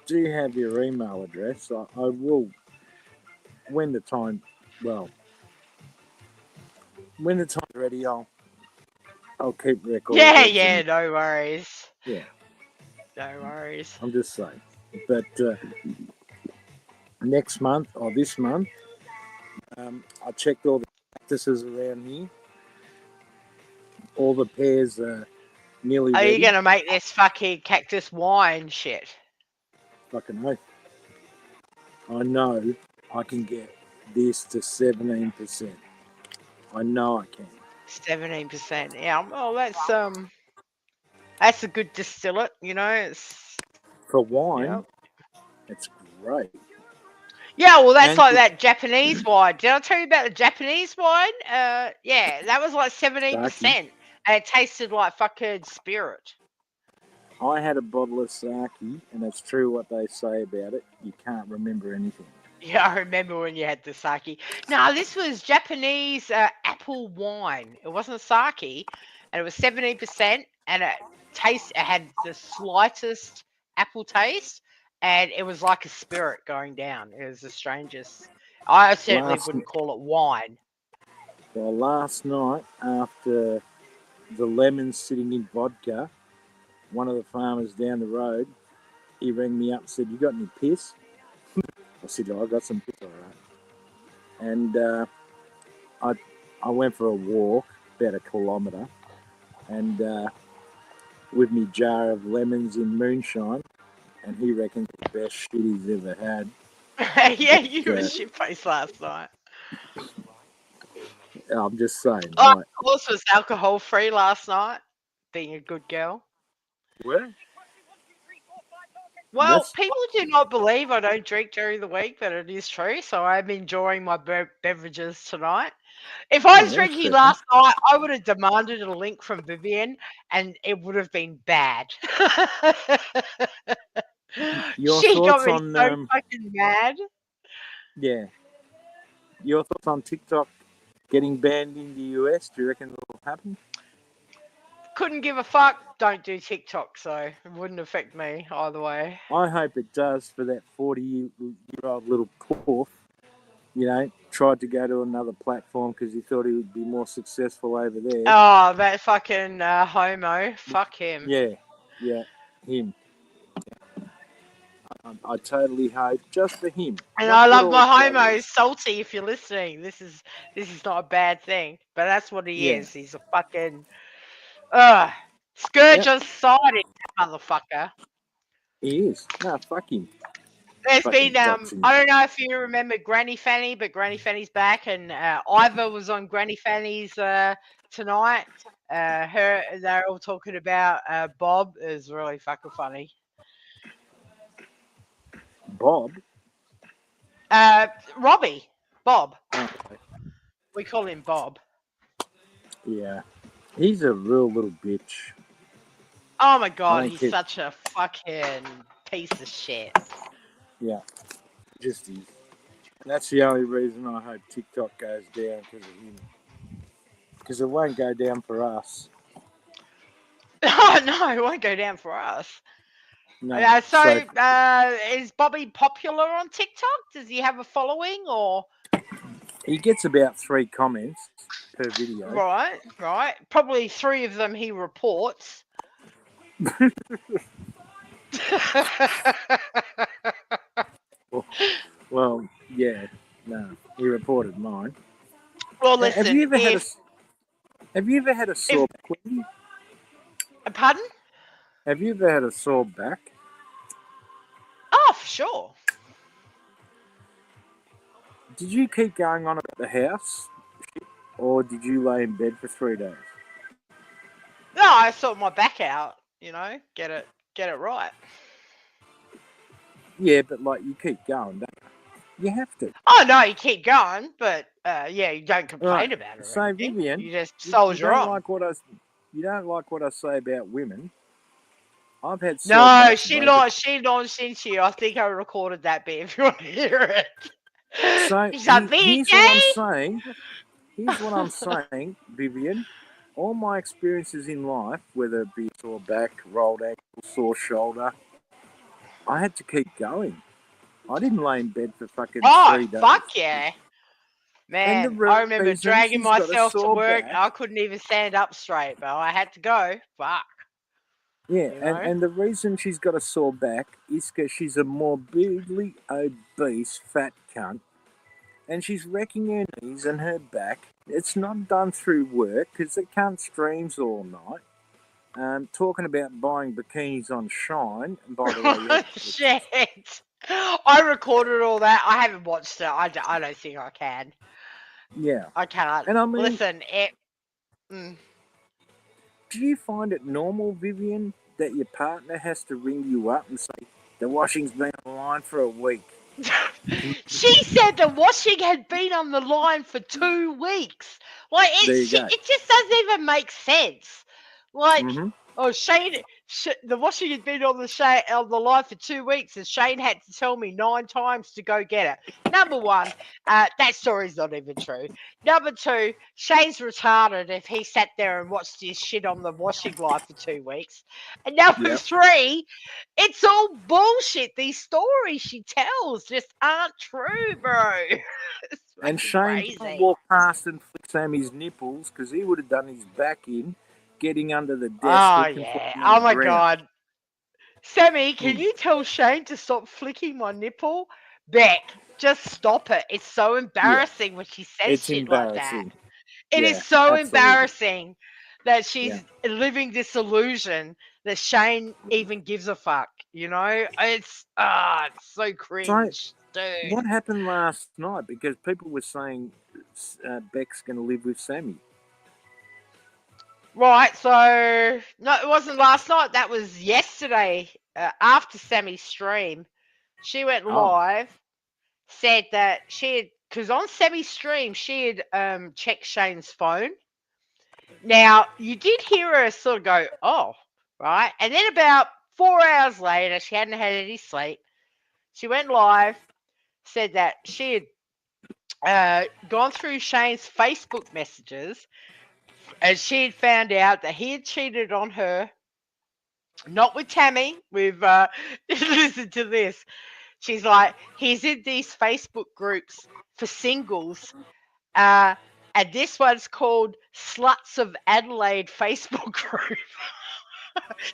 do have your email address. I will, when the time, well, when the time's ready, I'll keep record of it. Yeah. No worries. Yeah, No worries. I'm just saying. But next month or this month, I checked all the cactuses around here. All the pears are nearly Are ready. you gonna make this fucking cactus wine shit? Fucking oath. I know I can get this to 17%. I know I can. 17%. Yeah. Well, that's a good distillate. You know, it's For wine, yeah. it's great. Yeah, well, that's And like that Japanese wine. Did I tell you about the Japanese wine? Yeah, that was like sake. 17%, and it tasted like fucking spirit. I had a bottle of sake, and it's true what they say about it. You can't remember anything. Yeah, I remember when you had the sake. No, this was Japanese apple wine. It wasn't sake, and it was 17%, and it had the slightest apple taste, and it was like a spirit going down. It was the strangest. I certainly wouldn't call it wine. Well, last night, after the lemons sitting in vodka, one of the farmers down the road, he rang me up and said, "You got any piss?" I said, "Oh, I got some piss, all right." And I went for a walk, about a kilometre, and with me jar of lemons in moonshine, and he reckons it's the best shit he's ever had. Yeah, But, you were shit faced last night. I'm just saying, I, right? of course, was alcohol free last night. Being a good girl. Well, Well, that's people do not believe I don't drink during the week, but it is true. So I'm enjoying my beverages tonight. If I was yeah, drinking fair. last night, I would have demanded a link from Vivian, and it would have been bad. Your She got thoughts me on so fucking mad. yeah, your thoughts on TikTok getting banned in the US? Do you reckon it'll happen? Couldn't give a fuck. Don't do TikTok, so it wouldn't affect me either way. I hope it does for that 40-year-old little poof. You know, tried to go to another platform because he thought he would be more successful over there. Oh, that fucking homo. Fuck him. Yeah, him. I totally hope just for him. And Not I for love all my the homo. others. Salty, if you're listening. This is not a bad thing, but that's what he Yeah. is. He's a fucking scourge Yep, on society, motherfucker. he is. No, fuck him. There's Fucking been dox him. I don't know if you remember Granny Fanny, but Granny Fanny's back, and Ivor was on Granny Fanny's tonight. They're all talking about Bob. Is really fucking funny. Bob. Robbie, Bob. Okay. We call him Bob. Yeah, he's a real little bitch. Oh my I god, don't he's care. such a fucking piece of shit. Yeah, just is. And that's the only reason I hope TikTok goes down because of him. Because it won't go down for us. Oh no, it won't go down for us. No. Is Bobby popular on TikTok? Does he have a following or? He gets about 3 comments per video. Right. Probably 3 of them he reports. Well, yeah, no, he reported mine. Well, Have listen, you ever had a sore back? Wendy? Pardon? Have you ever had a sore back? Oh, for sure. Did you keep going on about the house, or did you lay in bed for 3 days? No, I sort my back out. Get it right. Yeah, but like you keep going, don't you? You have to. Oh no, you keep going, but yeah, you don't complain Right. about it or So anything. Vivian, You just you soldier don't on. like what I say about women. I've had sore No, backs she launched into you. I think I recorded that bit if you want to hear it. So She's like, here's what I'm VJ? saying. Here's what I'm saying, Vivian. All my experiences in life, whether it be sore back, rolled ankle, sore shoulder, I had to keep going. I didn't lay in bed for fucking 3 days. Fuck yeah. And Man, the I remember reason dragging she's got a myself to sore work. back, I couldn't even stand up straight, but I had to go. Fuck. yeah, You know? and the reason she's got a sore back is because she's a morbidly obese fat cunt, and she's wrecking her knees and her back. It's not done through work because the cunt streams all night. Talking about buying bikinis on Shine. And by the way, Shit. I recorded all that. I haven't watched it. I don't think I can. yeah. I can't. And I mean, Listen, do you find it normal, Vivian, that your partner has to ring you up and say, the washing's been online for a week? she said the washing had been on the line for 2 weeks. Like There you go. it just doesn't even make sense. Like, Mm-hmm. Shane, the washing had been on the line for 2 weeks, and Shane had to tell me 9 times to go get it. Number one, that story's not even true. Number two, Shane's retarded if he sat there and watched his shit on the washing line for 2 weeks. And number Yep. three, it's all bullshit. These stories she tells just aren't true, bro. It's And fucking Shane crazy. didn't walk past and flick Sammy's nipples because he would have done his back in, getting under the desk. Oh, looking yeah. for Oh, the my ground. God. Sammy, can you tell Shane to stop flicking my nipple? Beck, just stop it. It's so embarrassing when she says It's shit like that. embarrassing. It Yeah, is so absolutely. embarrassing that she's living this illusion that Shane even gives a fuck. It's so cringe, dude. What happened last night? Because people were saying Beck's going to live with Sammy. Right, so no, it wasn't last night. That was yesterday. After Sammy's stream, she went live, said that she had, because on Sammy's stream she had checked Shane's phone. Now you did hear her sort of go, "Oh," right, and then about 4 hours later, she hadn't had any sleep. She went live, said that she had gone through Shane's Facebook messages, and she had found out that he had cheated on her. Not with Tammy. We've listen to this. She's like, he's in these Facebook groups for singles, and this one's called Sluts of Adelaide Facebook group.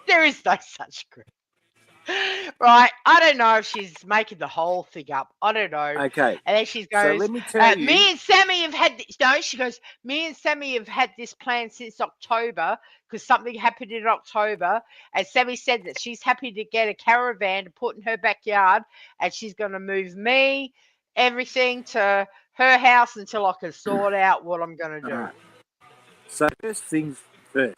There is no such group. Right, I don't know if she's making the whole thing up. I don't know. Okay. And then she So goes, let me tell you. me and Sammy have had this. No, she goes, me and Sammy have had this plan since October because something happened in October. And Sammy said that she's happy to get a caravan to put in her backyard, and she's going to move me, everything to her house until I can sort out what I'm going to do. Right. So first things first.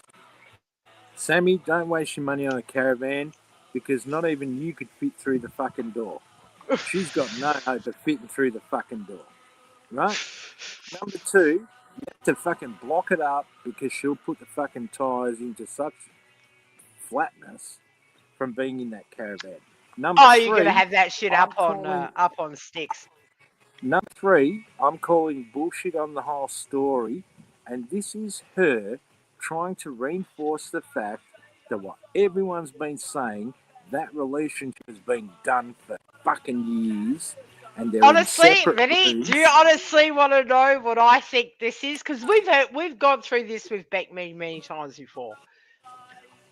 Sammy, don't waste your money on a caravan because not even you could fit through the fucking door. she's got no hope of fitting through the fucking door, right? Number two, you have to fucking block it up because she'll put the fucking tyres into such flatness from being in that caravan. Number Oh, you're gonna three, have that shit I'm up calling. on sticks. Number three, I'm calling bullshit on the whole story, and this is her trying to reinforce the fact that what everyone's been saying, that relationship has been done for fucking years, and they're in Honestly, separate Vinny, rooms. do you honestly want to know what I think this is? Because we've gone through this with Beck many times before.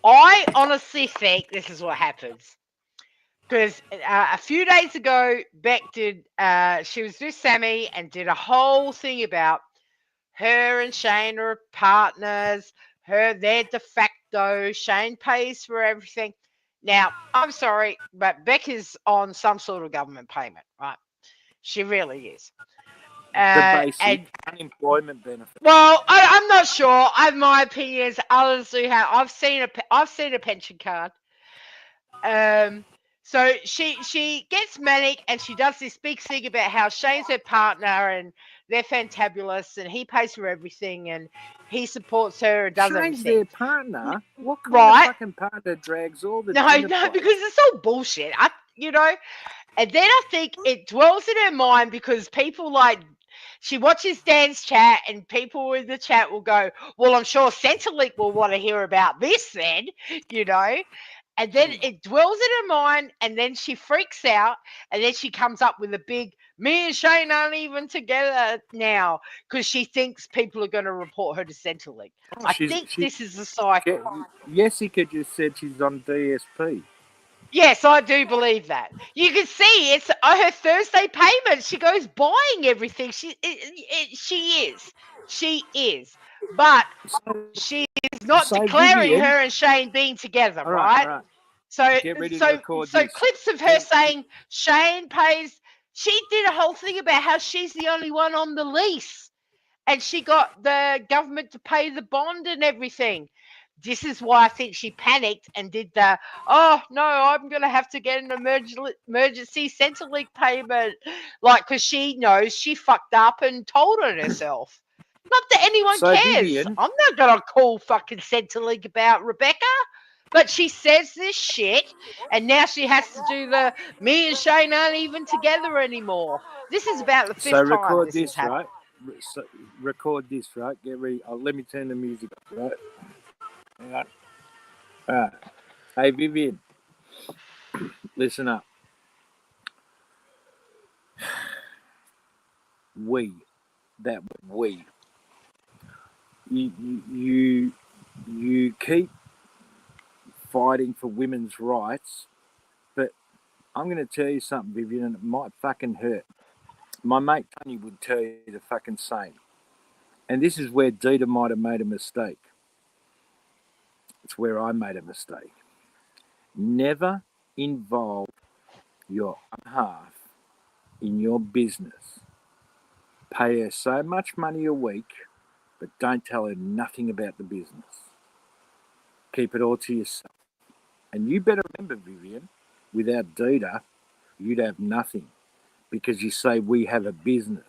I honestly think this is what happens. Because a few days ago, Beck did. She was with Sammy and did a whole thing about her and Shane are partners. They're de facto. Shane pays for everything. Now, I'm sorry, but Beck is on some sort of government payment, right? She really is. The basic And unemployment benefit. well, I'm not sure. My opinion is others do have. I've seen a pension card. So she gets manic and she does this big thing about how Shane's her partner and they're fantabulous and he pays for everything and he supports her and does Shane's everything. their partner. What kind of Right? fucking partner drags all the No, dinner no, plates? because it's all bullshit. And then I think it dwells in her mind because people she watches Dan's chat and people in the chat will go, well, I'm sure Centrelink will want to hear about this then, you know. And then it dwells in her mind, and then she freaks out, and then she comes up with a big, me and Shane aren't even together now, because she thinks people are going to report her to Centrelink. Oh, I think this is a cycle. Jessica just said she's on DSP. Yes, I do believe that. You can see it's her Thursday payment. She goes buying everything. She is, but So, she is not so declaring Vivian, her and Shane being together, all right, right? all right. So, Get ready to so, record so this. clips of her saying Shane pays. She did a whole thing about how she's the only one on the lease, and she got the government to pay the bond and everything. This is why I think she panicked and did the, oh no, I'm going to have to get an emergency Centrelink payment. Like, because she knows she fucked up and told on herself. Not that anyone So cares. Vivian, I'm not going to call fucking Centrelink about Rebecca. But she says this shit, and now she has to do the me and Shane aren't even together anymore. This is about the so fifth time record this has this, happened. right? So, record this, right? Get ready. Let me turn the music up, right? All right. All right. Hey Vivian, listen up. We, that we, you keep fighting for women's rights, but I'm going to tell you something, Vivian, and it might fucking hurt. My mate Tony would tell you the fucking same. And this is where Dita might have made a mistake. It's where I made a mistake. Never involve your half in your business. Pay her so much money a week, but don't tell her nothing about the business. Keep it all to yourself. And you better remember, Vivian, without Dita, you'd have nothing because you say we have a business.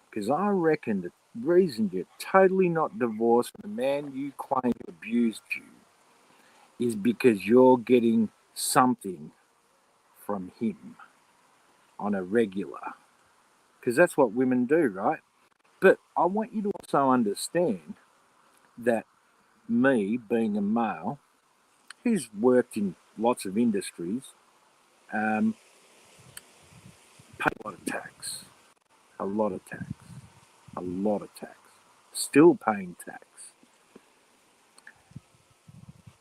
Because I reckon the reason you're totally not divorced from the man you claim abused you is because you're getting something from him on a regular. Because that's what women do, right? But I want you to also understand that me, being a male, who's worked in lots of industries, pay a lot of tax. A lot of tax. A lot of tax. Still paying tax.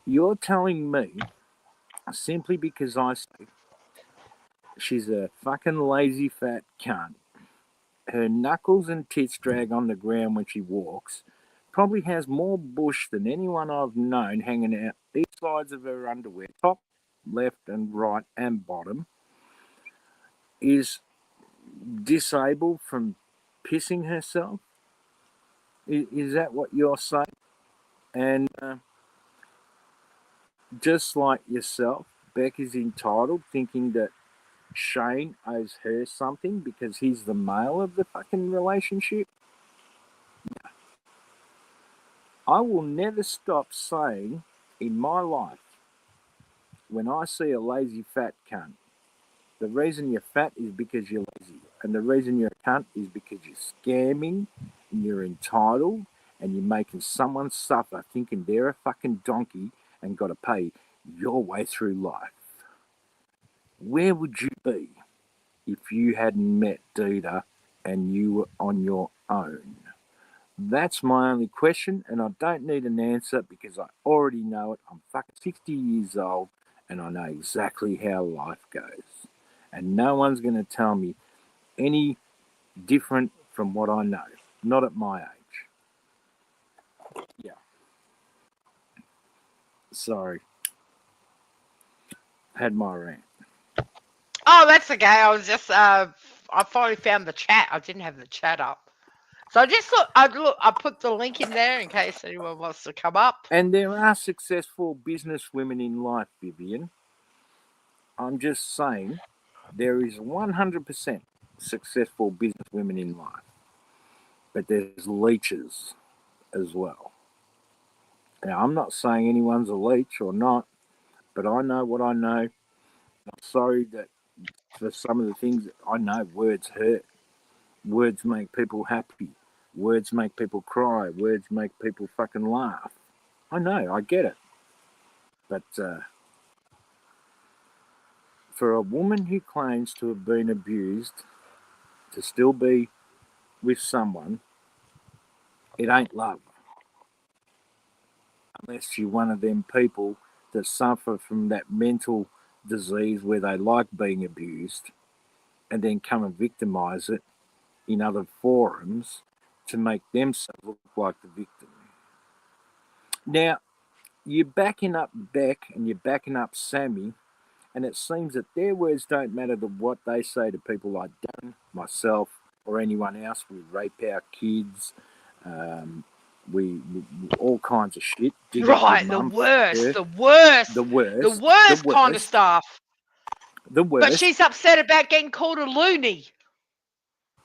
You're telling me simply because I say she's a fucking lazy fat cunt. Her knuckles and tits drag on the ground when she walks. Probably has more bush than anyone I've known hanging out each sides of her underwear, top, left, and right, and bottom. Is disabled from pissing herself. Is that what you're saying? And just like yourself, Beck is entitled, thinking that Shane owes her something because he's the male of the fucking relationship. I will never stop saying in my life, when I see a lazy fat cunt, the reason you're fat is because you're lazy. And the reason you're a cunt is because you're scamming and you're entitled and you're making someone suffer thinking they're a fucking donkey and got to pay your way through life. Where would you be if you hadn't met Dita and you were on your own? That's my only question, and I don't need an answer because I already know it. I'm fucking 60 years old and I know exactly how life goes. And no one's going to tell me any different from what I know. Not at my age. Yeah. Sorry. Had my rant. Oh, that's okay. I was just I finally found the chat. I didn't have the chat up. So I just thought I put the link in there in case anyone wants to come up. And there are successful business women in life, Vivian. I'm just saying there is 100% successful business women in life. But there's leeches as well. Now, I'm not saying anyone's a leech or not, but I know what I know. I'm sorry that for some of the things that I know, words hurt. Words make people happy. Words make people cry. Words make people fucking laugh. I know, I get it. But for a woman who claims to have been abused to still be with someone, it ain't love. Unless you're one of them people that suffer from that mental disease where they like being abused and then come and victimize it in other forums to make themselves look like the victim. Now, you're backing up Beck and you're backing up Sammy, and it seems that their words don't matter to what they say to people like Dan, myself, or anyone else. We rape our kids. We all kinds of shit. Right, the worst kind of stuff. The worst. But she's upset about getting called a loony.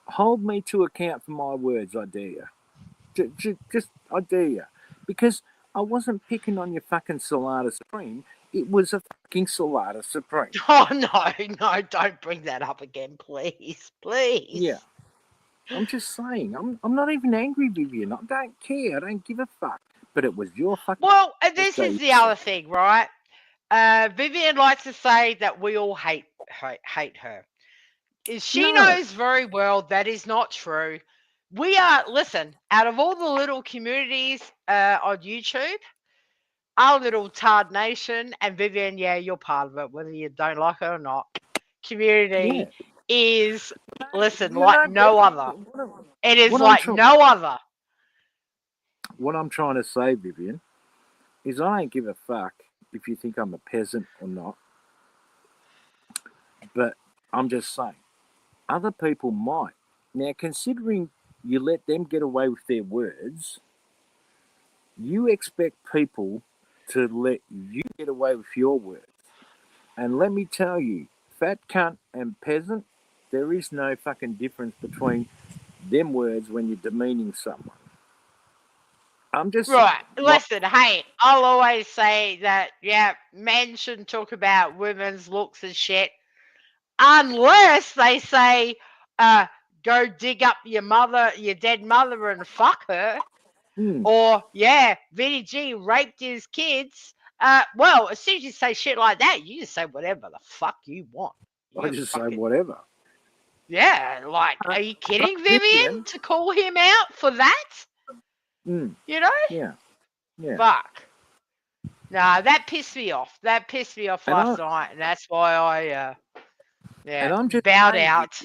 Hold me to account for my words, I dare you. Just, I dare you. Because I wasn't picking on your fucking Salada Supreme. It was a fucking Salada Supreme. Oh, no, don't bring that up again, please. Please. Yeah. I'm just saying. I'm not even angry, Vivian. I don't care. I don't give a fuck. But it was your fucking... Well, this is the other thing, right? Vivian likes to say that we all hate her. She knows very well that is not true. We are, listen, out of all the little communities on YouTube, our little Tard Nation, and Vivian, yeah, you're part of it, whether you don't like it or not, community is, listen, like no other. It is like no other. What I'm trying to say, Vivian, is I don't give a fuck if you think I'm a peasant or not. But I'm just saying, other people might. Now, considering you let them get away with their words, you expect people to let you get away with your words. And let me tell you, fat cunt and peasant, there is no fucking difference between them words when you're demeaning someone. I'm just right. Listen, hey, I'll always say that, yeah, men shouldn't talk about women's looks and shit unless they say, go dig up your dead mother and fuck her. Or, yeah, Vinny G raped his kids. Well, as soon as you say shit like that, you just say whatever the fuck you want. I just say whatever. Yeah, like, are you kidding, Vivian, to call him out for that? You know? Yeah. Fuck. Nah, that pissed me off. That pissed me off last night, and that's why I, bowed out.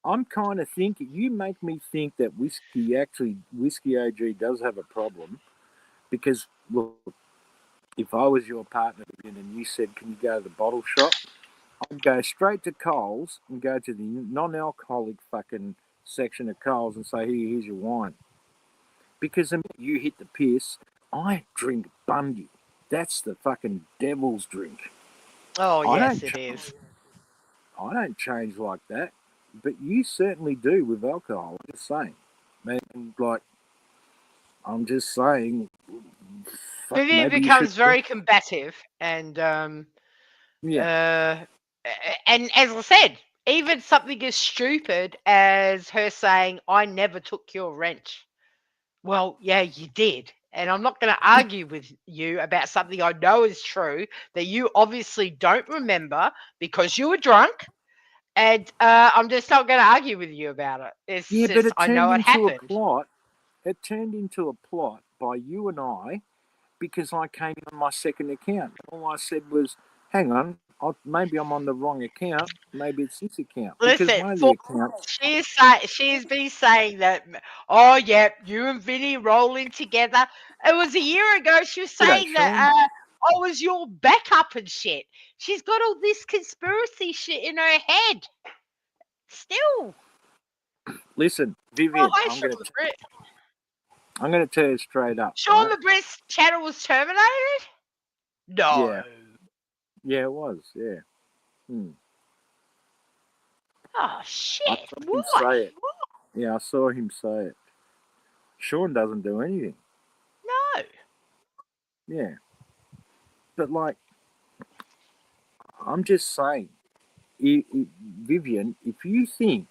I'm kind of thinking, you make me think that Whiskey OG does have a problem, because, look, if I was your partner and you said, can you go to the bottle shop? I'd go straight to Coles and go to the non-alcoholic fucking section of Coles and say, here's your wine. Because the minute you hit the piss, I drink Bundy. That's the fucking devil's drink. Oh, yes, it is. I don't change like that, but you certainly do with alcohol. I'm just saying, man. Like, I'm just saying, fuck, Vivian maybe you should becomes think. very combative, and Yeah, and as I said, even something as stupid as her saying, "I never took your rent." Well, yeah, you did. And I'm not going to yeah, argue with you about something I know is true that you obviously don't remember because you were drunk. And I'm just not going to argue with you about it. It's yeah. But just, it I know turned it into a happened. plot. It turned into a plot by you and I because I came in on my second account. All I said was, "Hang on, maybe I'm on the wrong account. Maybe it's this account because Listen, one of the for accounts." she's been saying that, oh, yeah, you and Vinny rolling together. It was a year ago. She was Righto, saying that Sean. I was your backup and shit. She's got all this conspiracy shit in her head. Still. Listen, Oh, Vivian, hi, Sean the Brit. I'm gonna tell you straight up, Sean right? the Brit's channel was terminated? No. Yeah, yeah, it was. Yeah. Hmm. Oh, I shit. saw him Why? say it. Yeah, I saw him say it. Sean doesn't do anything. No. Yeah, but like, I'm just saying, Vivian, if you think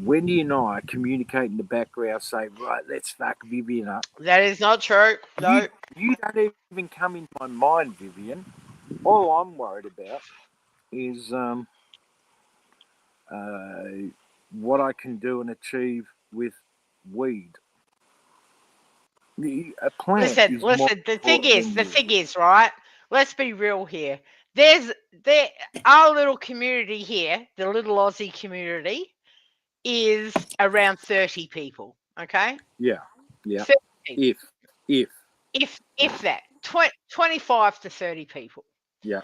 Wendy and I communicate in the background, say, right, let's fuck Vivian up. That is not true. You No. you don't even come into my mind, Vivian. All I'm worried about is uh, what I can do and achieve with weed. A plant Listen, is more listen. The important than you. thing is, right? Let's be real here. There our little community here, the little Aussie community, is around 30 people. Okay, Yeah, yeah. 30 people. If, if, If that, 25 to 30 people. yeah.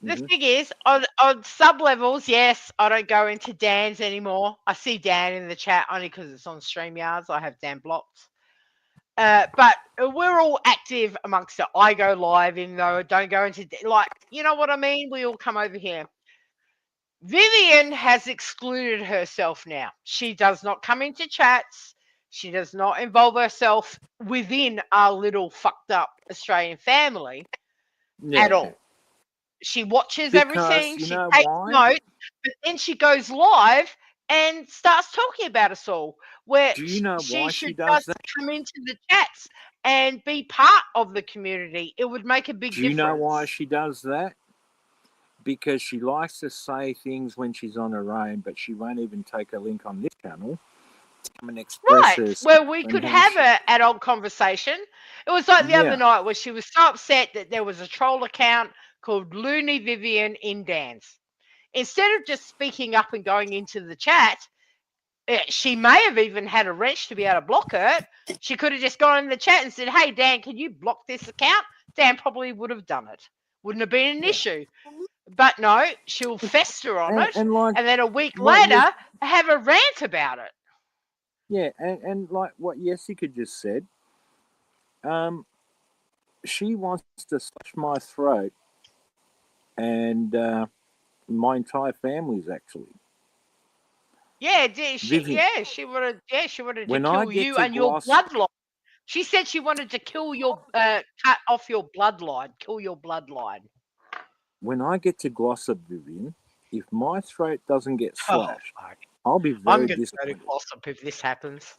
The Hmm. thing is, on sub levels, yes, I don't go into Dan's anymore. I see Dan in the chat only because it's on StreamYards. I have Dan blocked. But we're all active amongst it. I go live, even though I don't go into, like, you know what I mean? We all come over here. Vivian has excluded herself now. She does not come into chats. She does not involve herself within our little fucked up Australian family at Yeah. all. She watches Because everything, you she know takes why? notes, but then she goes live and starts talking about us all, where Do you know she why she should does just that? come into the chats and be part of the community. It would make a big Do you know why difference. she does that? Because she likes to say things when she's on her own, but she won't even take a link on this channel to come and express Right, herself where we and could how have she. an adult conversation. It was like the other Yeah. night where she was so upset that there was a troll account called Looney Vivian in Dance. Instead of just speaking up and going into the chat, she may have even had a wrench to be able to block it. She could have just gone in the chat and said, "Hey, Dan, can you block this account?" Dan probably would have done it. Wouldn't have been an Yeah. issue. But no, she'll fester on it, And like and then a week what yes, later have a rant about it. yeah, and like what Jessica just said, um, she wants to slash my throat and my entire family's actually. Yeah, Vivian, she wanted, she wanted to when I kill get you to and your gloss, bloodline. She said she wanted to kill your, cut off your bloodline, kill your bloodline. when I get to glossop, Vivian, if my throat doesn't get Oh, slashed, fuck. I'll be I'm very going to go to disappointed. gossip if this happens.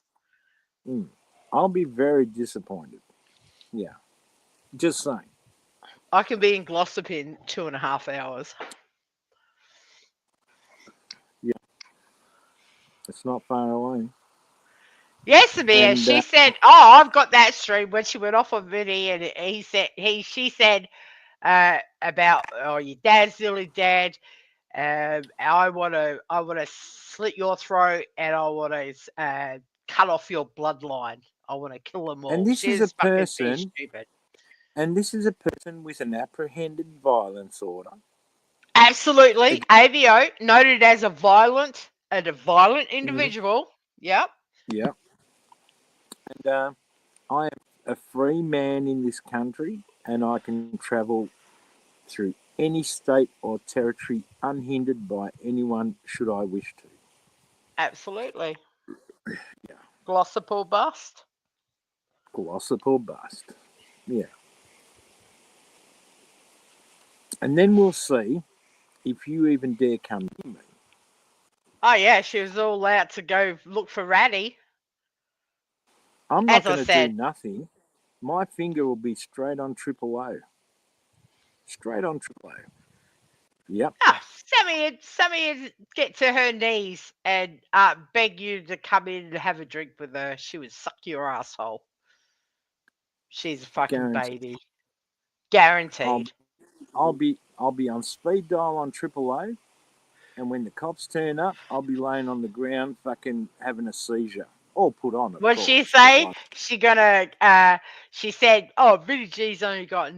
I'll be very disappointed. Yeah, just saying. I can be in Glossop in 2.5 hours. Yeah, it's not far away. Yes, Amir. And She said, "Oh, I've got that stream." When she went off on Vinny, and she said about, "Oh, your dad's nearly dead. I want to slit your throat, and I want to cut off your bloodline. I want to kill them all." this is a She's fucking being person, stupid. and this is a person with an apprehended violence order. Absolutely, AVO noted as a violent Mhm. individual. Yep. Yeah, and I am a free man in this country, and I can travel through any state or territory unhindered by anyone should I wish to. Absolutely. Yeah. Glossip or bust. Glossip or bust. Yeah. And then we'll see if you even dare come near me. Oh yeah, she was all out to go look for Ratty. I'm not As I going to do said. nothing. My finger will be straight on Triple O. Straight on Triple O. Yep. Ah, Sammy get to her knees and beg you to come in and have a drink with her. She would suck your asshole. She's a fucking Guaranteed. baby. I'll Guaranteed. I'll be on speed dial on Triple O, and when the cops turn up, I'll be laying on the ground, fucking having a seizure. All put on, of What'd she course. But say? like, She said, oh, Vinny G's only got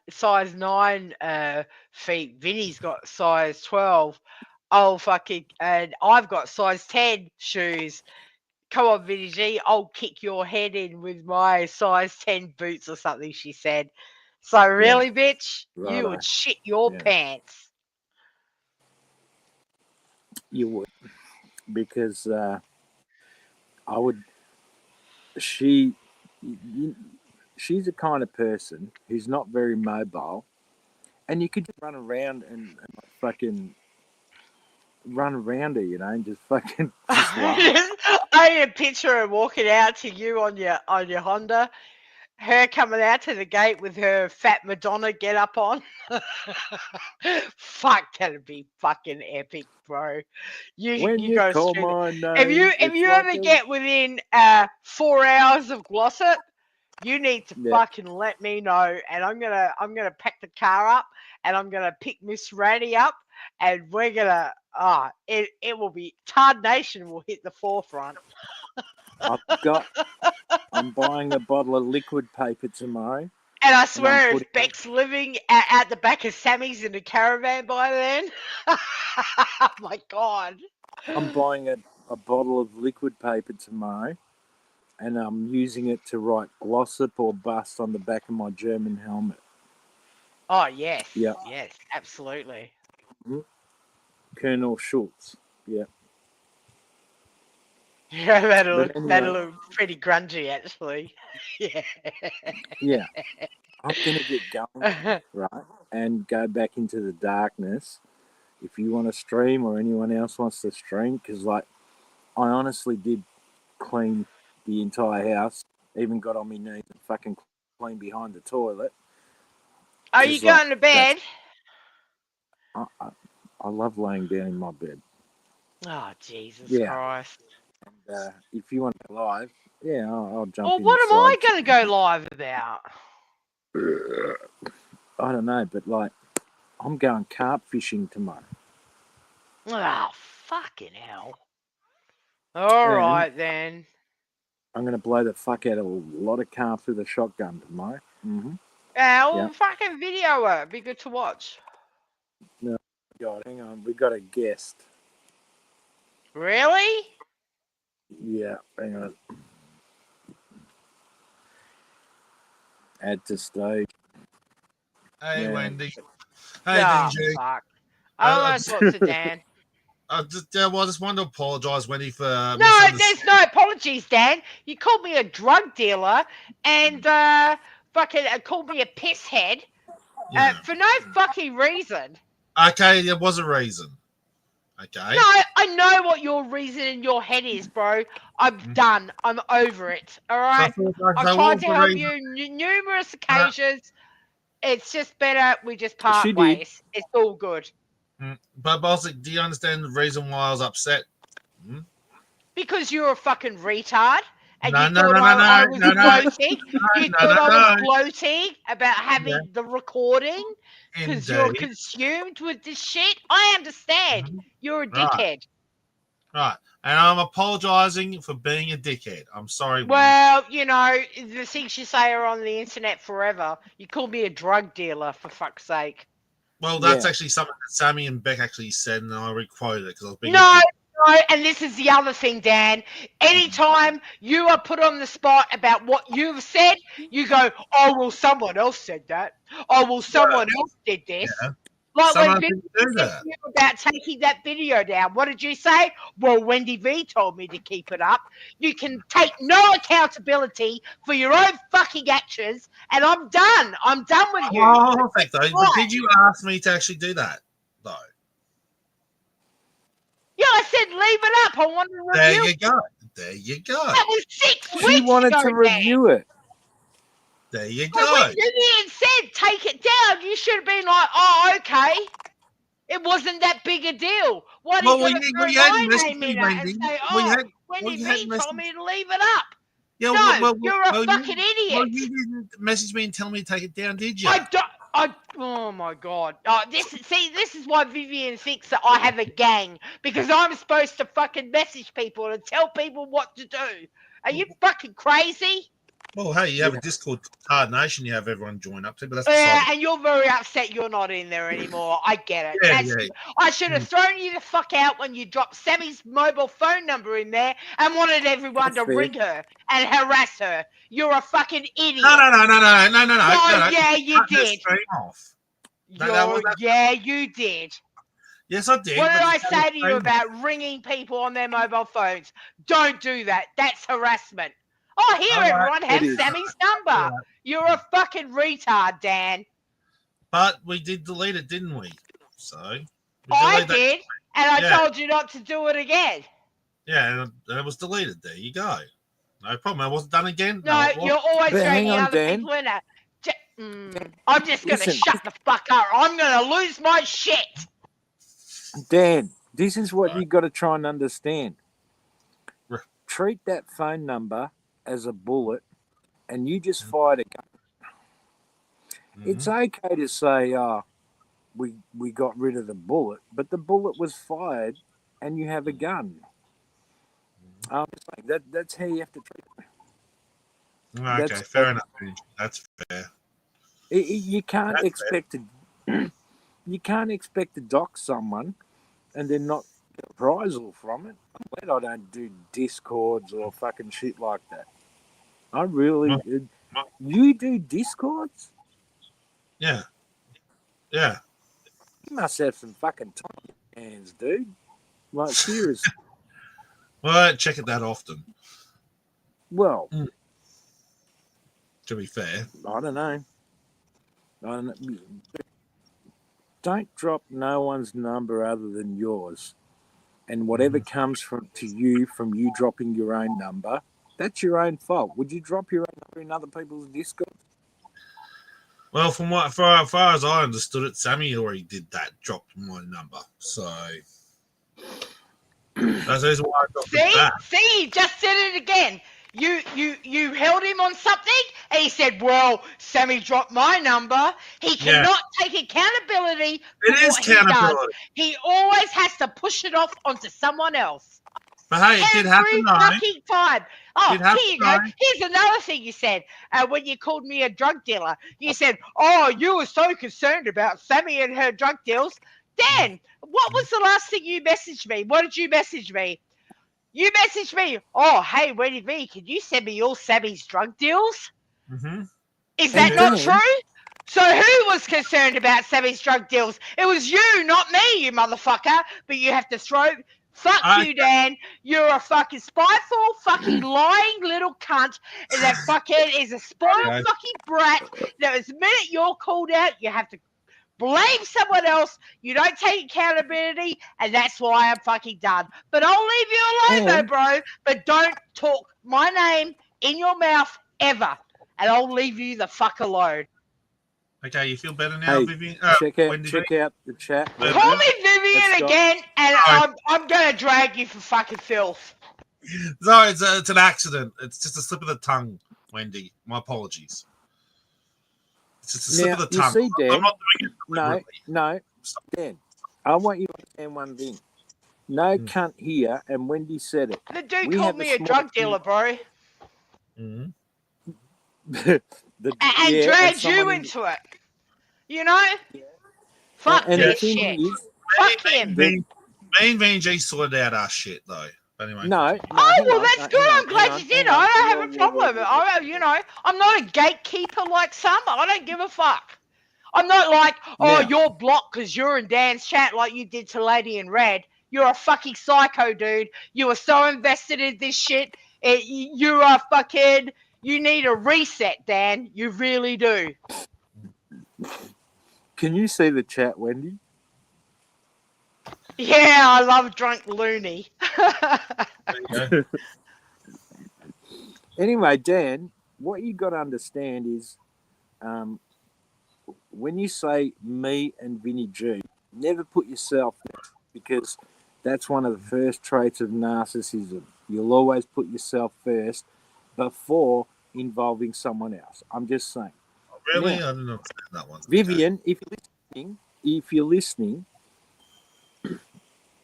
size 9 feet. Vinny's got size 12. Oh, fucking, and I've got size 10 shoes. Come on, Vinny G, I'll kick your head in with my size 10 boots or something, she said. So, yeah, really, bitch, you righto. would shit your Yeah, pants. you would, because I would. She, you, she's a kind of person who's not very mobile, and you could just run around and like fucking run around her, and just fucking just laugh. I need a picture of her walking out to you on your Honda. Her coming out to the gate with her fat Madonna get up on. Fuck, that'd be fucking epic, bro. When You you go call straight. my If name, you it's like ever a get within 4 hours of Glossop, you need to yeah, fucking let me know, and I'm gonna pack the car up, and I'm gonna pick Miss Ratty up, and we're gonna it will be Tard Nation will hit the forefront. I've got. I'm buying a bottle of liquid paper tomorrow, And I and I'm swear, if putting. Beck's living at the back of Sammy's in a caravan by then, oh my god. I'm buying a bottle of liquid paper tomorrow, and I'm using it to write glossip or bust on the back of my German helmet. Oh yes, Yeah, yes, absolutely. Colonel Schultz. Yeah, Yeah, but that'll anyway, look pretty grungy actually. Yeah. yeah, I'm gonna get going, right, and go back into the darkness. If you want to stream or anyone else wants to stream, because like I honestly did clean the entire house, even got on my knees and fucking clean behind the toilet, Are you because like going to that's bed? I, I, I love laying down in my bed. Oh Jesus Yeah, Christ. and if you want to go live, yeah, I'll jump Well, in the what am I side going to go live about? I don't know, but like I'm going carp fishing tomorrow, Oh, fucking hell. All and right then. I'm going to blow the fuck out of a lot of carp with a shotgun tomorrow. Yeah. Well, fucking video it. Be good to watch. No, God, hang on, we got a guest. Really? Yeah, hang on. Add to stage. Hey, Yeah. Wendy. Hey, Oh, VG. fuck. I I almost got to Dan. I just wanted to apologise, Wendy, for No, there's no misunderstanding. apologies, Dan. You called me a drug dealer and fucking called me a pisshead Yeah. for no fucking reason. Okay, there was a reason. No, Okay. I know what your reason in your head is, bro. I'm done. I'm over it. All So, right. I've so what tried was to the help reason? you numerous Uh, occasions. It's just better we just part She did. ways. It's all good. but, Bostic, do you understand the reason why I was upset? Hmm? Because you're a fucking retard and you No, no, thought no, no, I no, was no, no, gloating. You no, no, thought I was no. gloating about Yeah, having the recording because you're indeed. consumed with this shit. I understand. Mhm. You're a Right, dickhead. right. And I'm apologising for being a dickhead. I'm sorry. Well, you know, the things you say are on the internet forever. You called me a drug dealer, for fuck's sake. Well, that's Yeah. actually something that Sammy and Beck actually said, and I requoted it because I was being a No, dick. no, and this is the other thing, Dan. Anytime you are put on the spot about what you've said, you go, oh, well, someone else said that. Oh, well, someone else did this. Like Some when other Vivian people do said that. to you about taking that video down, what did you say? Well, Wendy V told me to keep it up. You can take no accountability for your own fucking actions, and I'm done. I'm done with you. Well, I don't think though. But Why? did you ask me to actually do that? Though. Yeah, I said leave it up. I want to There review. you go. There you go. That was 6 She weeks wanted ago, to Dan. review it. There you But go. when Vivian said take it down, you should have been like, oh, okay. It wasn't that big a deal. Why do you got to throw you hadn't my messaged name me, in it Wendy. and say, Well, oh, well, Wendy you V hadn't told messaged. me to leave it up? Yeah, No, you're a fucking Well, idiot. you didn't message me and tell me to take it down, did you? I don't. Oh my god. This is why Vivian thinks that I have a gang, because I'm supposed to fucking message people and tell people what to do. Are you fucking crazy? Well, hey, you have Yeah. a Discord Hard Nation. You have everyone join up to, but that's Yeah, beside. and you're very upset you're not in there anymore. I get it. Yeah, That's, yeah. I should have thrown you the fuck out when you dropped Sammy's mobile phone number in there and wanted everyone That's to fair. ring her and harass her. You're a fucking idiot. No. Yeah, you Cut that did. stream off. That Yeah, you did. Yes, I did. What did but I you cut the say to you stream off. about ringing people on their mobile phones? Don't do that. That's harassment. Oh, here, All right. everyone, have It is. Sammy's number. All right. You're a fucking retard, Dan. But we did delete it, didn't we? So we I deleted that. did, and I Yeah. told you not to do it again. Yeah, and it was deleted. There you go. No problem. It wasn't done again. No, it wasn't. you're always But hang dragging on, other Dan. people in it. I'm just going to Listen. shut the fuck up. I'm going to lose my shit. Dan, this is what Right. you got to try and understand. Right. Treat that phone number as a bullet, and you just fired a gun. It's okay to say, we got rid of the bullet, but the bullet was fired, and you have a gun. I'm just saying that's how you have to treat it. Okay, That's- fair enough. That's fair. You can't That's expect to. You can't expect to dock someone, and then not get reprisal from it. I'm glad I don't do discords or fucking shit like that. I really. You do discords? Yeah. Yeah. You must have some fucking tiny hands, dude. Like seriously. Well, I don't check it that often, Well, to be fair. I don't know. Don't drop no one's number other than yours. And whatever comes from you dropping your own number, that's your own fault. Would you drop your own number in other people's Discord? Well, from what, far as I understood it, Sammy already did that, dropped my number. So that's the reason why I dropped it back. See, he just did it again. You held him on something, and he said, well, Sammy dropped my number. He cannot take accountability for It is what he does. accountability. He always has to push it off onto someone else. But hey, it did happen Every though. fucking time. Oh, It happened, here you go. though. Here's another thing you said when you called me a drug dealer. You said, oh, you were so concerned about Sammy and her drug deals. Dan, what was the last thing you messaged me? What did you message me? You messaged me, oh, hey, Wendy V, can you send me all Sammy's drug deals? Mm-hmm. Is that And not then- true? So who was concerned about Sammy's drug deals? It was you, not me, you motherfucker. But you have to throw... Fuck you, Dan. You're a fucking spiteful, fucking lying little cunt. And that fuckhead is a spoiled Okay. fucking brat. That as the minute you're called out, you have to blame someone else. You don't take accountability, and that's why I'm fucking done. But I'll leave you alone, though, And- bro. But don't talk my name in your mouth ever. And I'll leave you the fuck alone. Okay, you feel better now, Hey, Vivian? check out the chat. Call me Vivian Let's go. again, and Sorry. I'm going to drag you for fucking filth. No, it's an accident. It's just a slip of the tongue, Wendy. My apologies. It's just a slip Now, of the you tongue. see, Dan, I'm not doing it No, deliberately. no, Dan. I want you to understand one thing. No Hmm. cunt here, and Wendy said it. The dude We called have me a a small drug dealer, bro, Mhm. and and dragged you someone into it. You know? Yeah. Fuck and the this thing shit. is, Fuck him. Me and VNG sorted out our shit, though. But anyway. no. Oh, hang well, on, that's no, good. hang I'm on, glad hang you on, did. hang on. I don't have a Whoa, problem whoa, with it. whoa, whoa. I'm not a gatekeeper like some. I don't give a fuck. I'm not like, oh, Now, you're blocked because you're in Dan's chat like you did to Lady in Red. You're a fucking psycho, dude. You are so invested in this shit. You are fucking. You need a reset, Dan. You really do. can you see the chat, Wendy? Yeah, I love drunk loony. There you go. Anyway, Dan, what you got to understand is, when you say me and Vinny G, never put yourself there, because that's one of the first traits of narcissism. You'll always put yourself first before involving someone else. I'm just saying. Really? Now, I didn't understand that one. Vivian, if you're listening,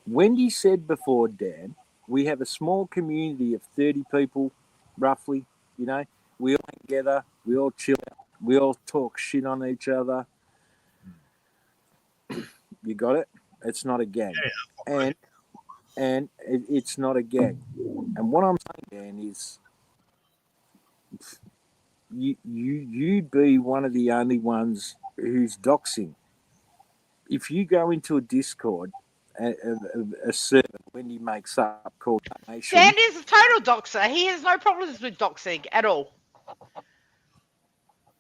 Wendy said before, Dan, we have a small community of 30 people, roughly. You know, we all get together, we all chill out, we all talk shit on each other. You got it? It's not a gang. Yeah. And it's not a gang. And what I'm saying, Dan, is you'd be one of the only ones who's doxing. If you go into a Discord, a server, when he makes up called Nation, Dan is a total doxer. He has no problems with doxing at all.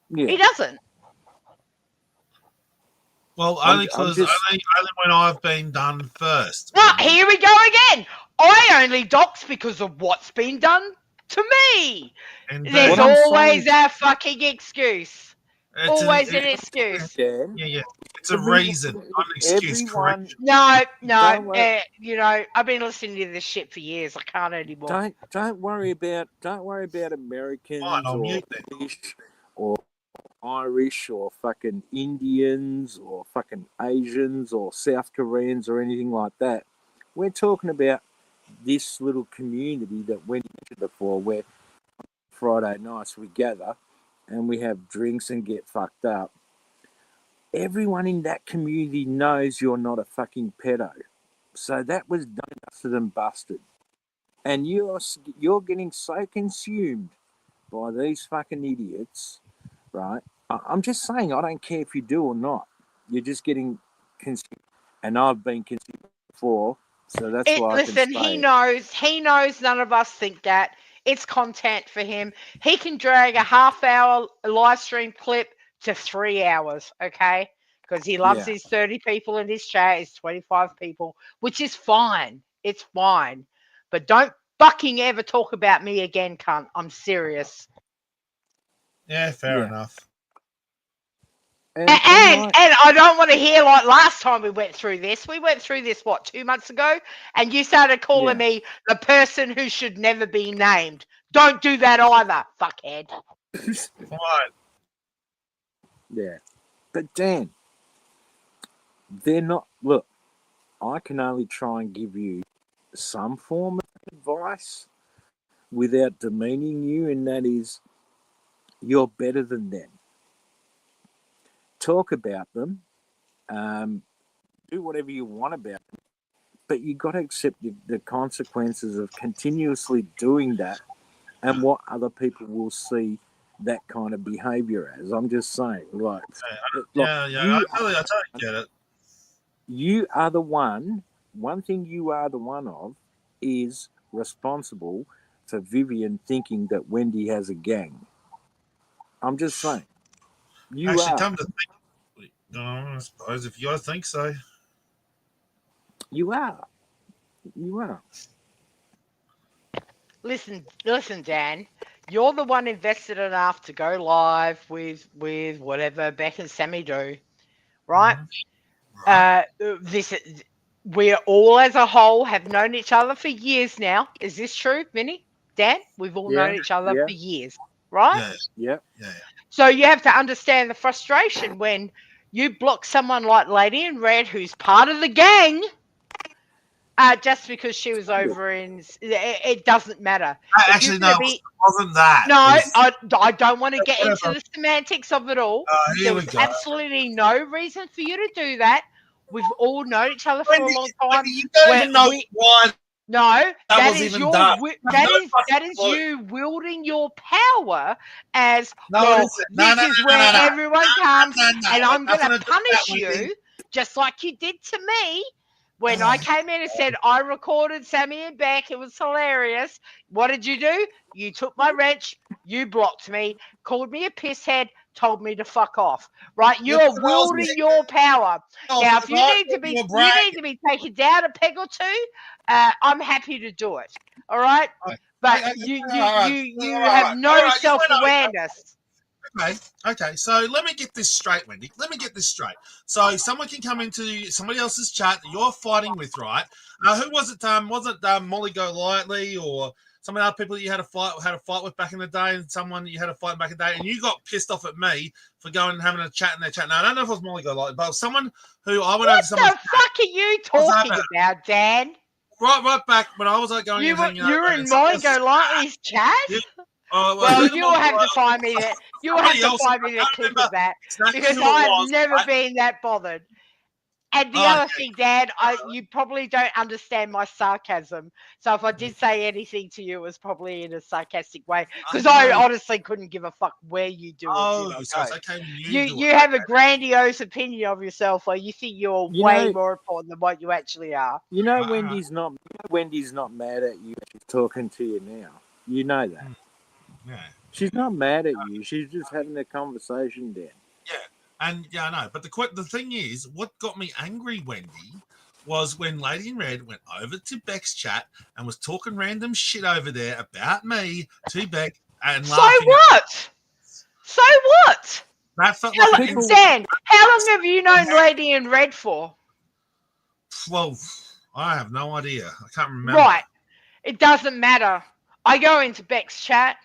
yeah, He doesn't. Well, I'm only because just- only when I've been done first. Well, here we go again. I only dox because of what's been done to me. And There's What I'm always saying- a fucking excuse. Always an excuse. Dan, Yeah. It's a reason, not an excuse. everyone, Correct. No, Don't worry. you know, I've been listening to this shit for years. I can't anymore. don't worry about Americans Fine, I'll or mute then. British or Irish or fucking Indians or fucking Asians or South Koreans or anything like that. We're talking about this little community that we mentioned before, where Friday nights we gather and we have drinks and get fucked up. Everyone in that community knows you're not a fucking pedo. So that was done, dusted and busted. And you're getting so consumed by these fucking idiots, right? I'm just saying, I don't care if you do or not. You're just getting consumed. And I've been consumed before, so that's why I can Listen, say he knows none of us think that. It's content for him. He can drag a half-hour live stream clip to 3 hours, okay? Because he loves Yeah. his 30 people in his chat, his 25 people, which is fine. It's fine. But don't fucking ever talk about me again, cunt. I'm serious. Yeah, fair Yeah. enough. And And like, I don't want to hear like last time we went through this. We went through this, what, 2 months ago? And you started calling Yeah. me the person who should never be named. Don't do that either, fuckhead. Fine. yeah. But Dan, they're not. Look, I can only try and give you some form of advice without demeaning you, and that is, you're better than them. Talk about them, do whatever you want about them, but you got to accept the consequences of continuously doing that, and what other people will see that kind of behaviour as. I'm just saying, like, Yeah. I totally get it. You are the one. One thing you are the one of is responsible for Vivian thinking that Wendy has a gang. I'm just saying. You Actually, are. come to think, I suppose if you guys think so. You are. You are. Listen, Dan. You're the one invested enough to go live with whatever Beck and Sammy do, right? Right. We all as a whole have known each other for years now. Is this true, Vinny? Dan? We've all known each other for years, right? Yeah. Yeah. So you have to understand the frustration when you block someone like Lady in Red, who's part of the gang, just because she was over in. It doesn't matter. Actually, no, it wasn't that. No, It was- I don't want to get into Whatever. the semantics of it all. Here There we was go. absolutely no reason for you to do that. We've all known each other for a long time. You don't even know why No, that was is even your done. that No is fucking clue. you wielding your power as No, well. it isn't. No, This no, is no, where no, no. everyone comes, No, and I'm going nothing to to do with that, punish Wendy. you just like you did to me when I came in and said I recorded Sammy and Beck. It was hilarious. What did you do? You took my wrench. You blocked me, called me a pisshead, told me to fuck off. Right? You Yeah, are wielding your power. Now, if you need to be, you need to be taken down a peg or two. I'm happy to do it. All right, but you have no self-awareness. Okay. So let me get this straight, Wendy. Let me get this straight. So someone can come into somebody else's chat that you're fighting with, right? Who was it? Was it Molly Golightly or some of the other people that you had a fight with back in the day, and someone you had a fight back in the day, and you got pissed off at me for going and having a chat in their chat. Now I don't know if it was Molly Golightly, but it was someone who I went over to someone's What the fuck are you talking about, Dan? right back when I was going You and hanging out. were in Molly Golightly's chat. Yeah. Well, you'll have to find me that. You'll have to find me the clip of that exactly because who it I've was, never right? been that bothered. And the Oh, other okay. thing, Dad, you probably don't understand my sarcasm. So if I did say anything to you, it was probably in a sarcastic way because I honestly couldn't give a fuck where you do it. Oh, You know, so it's okay when you do you it. have a grandiose opinion of yourself, or you think you're You way know- more important than what you actually are. You know, Right. Wendy's not mad at you. She's talking to you now. You know that. Yeah. She's not mad at you. She's just having a conversation, Dan. And yeah, I know. But the thing is, what got me angry, Wendy, was when Lady in Red went over to Beck's chat and was talking random shit over there about me to Beck and So laughing. what? So what? That felt like an insult. Dan, how long have you known Lady in Red for? Well, I have no idea. I can't remember. Right. It doesn't matter. I go into Beck's chat.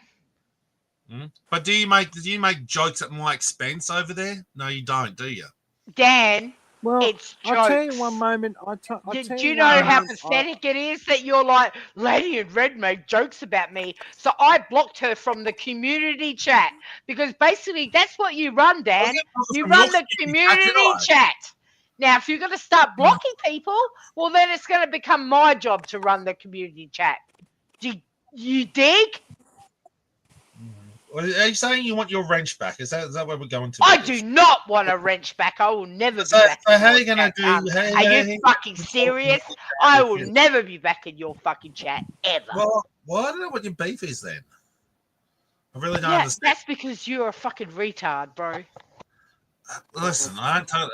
But do you make jokes at my expense over there? No, you don't, do you? Dan, Well, it's jokes. I'll tell you one moment. Do you know how pathetic it is that you're like, Lady in Red made jokes about me? So I blocked her from the community chat because basically that's what you run, Dan. You run the community chat. Now, if you're going to start blocking people, well, then it's going to become my job to run the community chat. Do you dig? Are you saying you want your wrench back? Is that where we're going to? I do not want a wrench back. I will never be back. So how are you going to do? Are you fucking serious? I will never be back in your fucking chat ever. Well, I don't know what your beef is then. I really don't understand. That's because you're a fucking retard, bro. Listen, I don't tell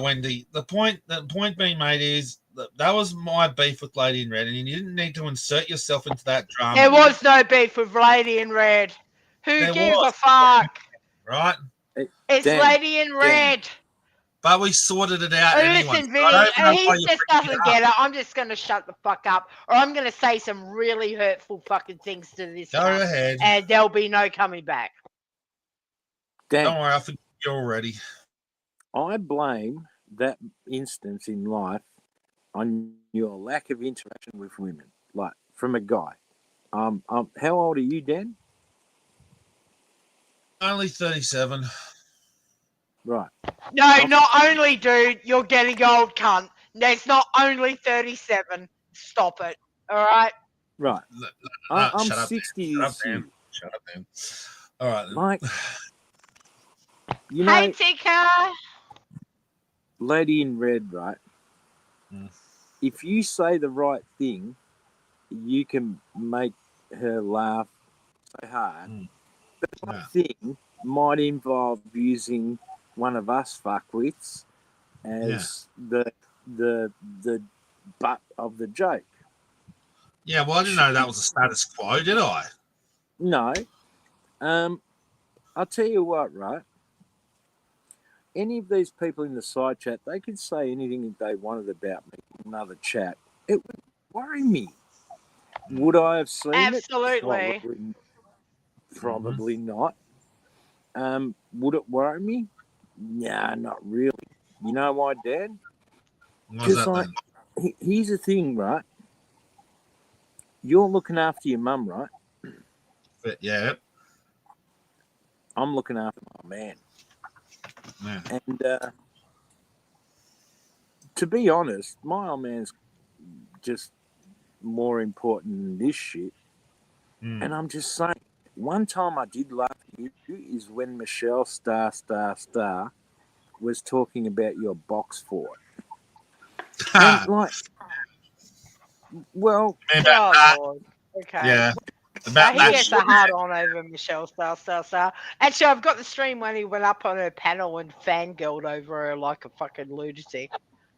Wendy. The point being made is that was my beef with Lady in Red, and you didn't need to insert yourself into that drama. There was no beef with Lady in Red. Who gives a fuck? Right? It's Lady in Red. But we sorted it out anyway. Listen, Vinny, he just doesn't get it. I'm just going to shut the fuck up, or I'm going to say some really hurtful fucking things to this Go guy, ahead. and there'll be no coming back. Dan, don't worry, I forgive you already. I blame that instance in life on your lack of interaction with women, like from a guy. How old are you, Dan? Only 37. Right. No, not only, dude, you're getting old, cunt. It's not only 37. Stop it. All right? Right. I'm 60 this year. Shut up, man. All right. Then. Like, you hey, know, Tika. Lady in Red, right? If you say the right thing, you can make her laugh so hard. But that thing might involve using one of us fuckwits as the butt of the joke. Yeah, well, I didn't know that was a status quo, did I? No. I'll tell you what, right? Any of these people in the side chat, they could say anything that they wanted about me in another chat. It would worry me. Would I have seen Absolutely. it? Probably not. Would it worry me? Nah, not really. You know why, Dad? Because here's the thing, right? You're looking after your mum, right? Yeah. I'm looking after my man. Yeah. And to be honest, my old man's just more important than this shit. Mm. And I'm just saying, one time I did laugh at you is when Michelle Star was talking about your box fort. And like, well, Remember Oh that? Lord. Okay. Yeah. About He that gets shit. a hard on over Michelle Star. Actually, I've got the stream when he went up on her panel and fangirled over her like a fucking lunatic.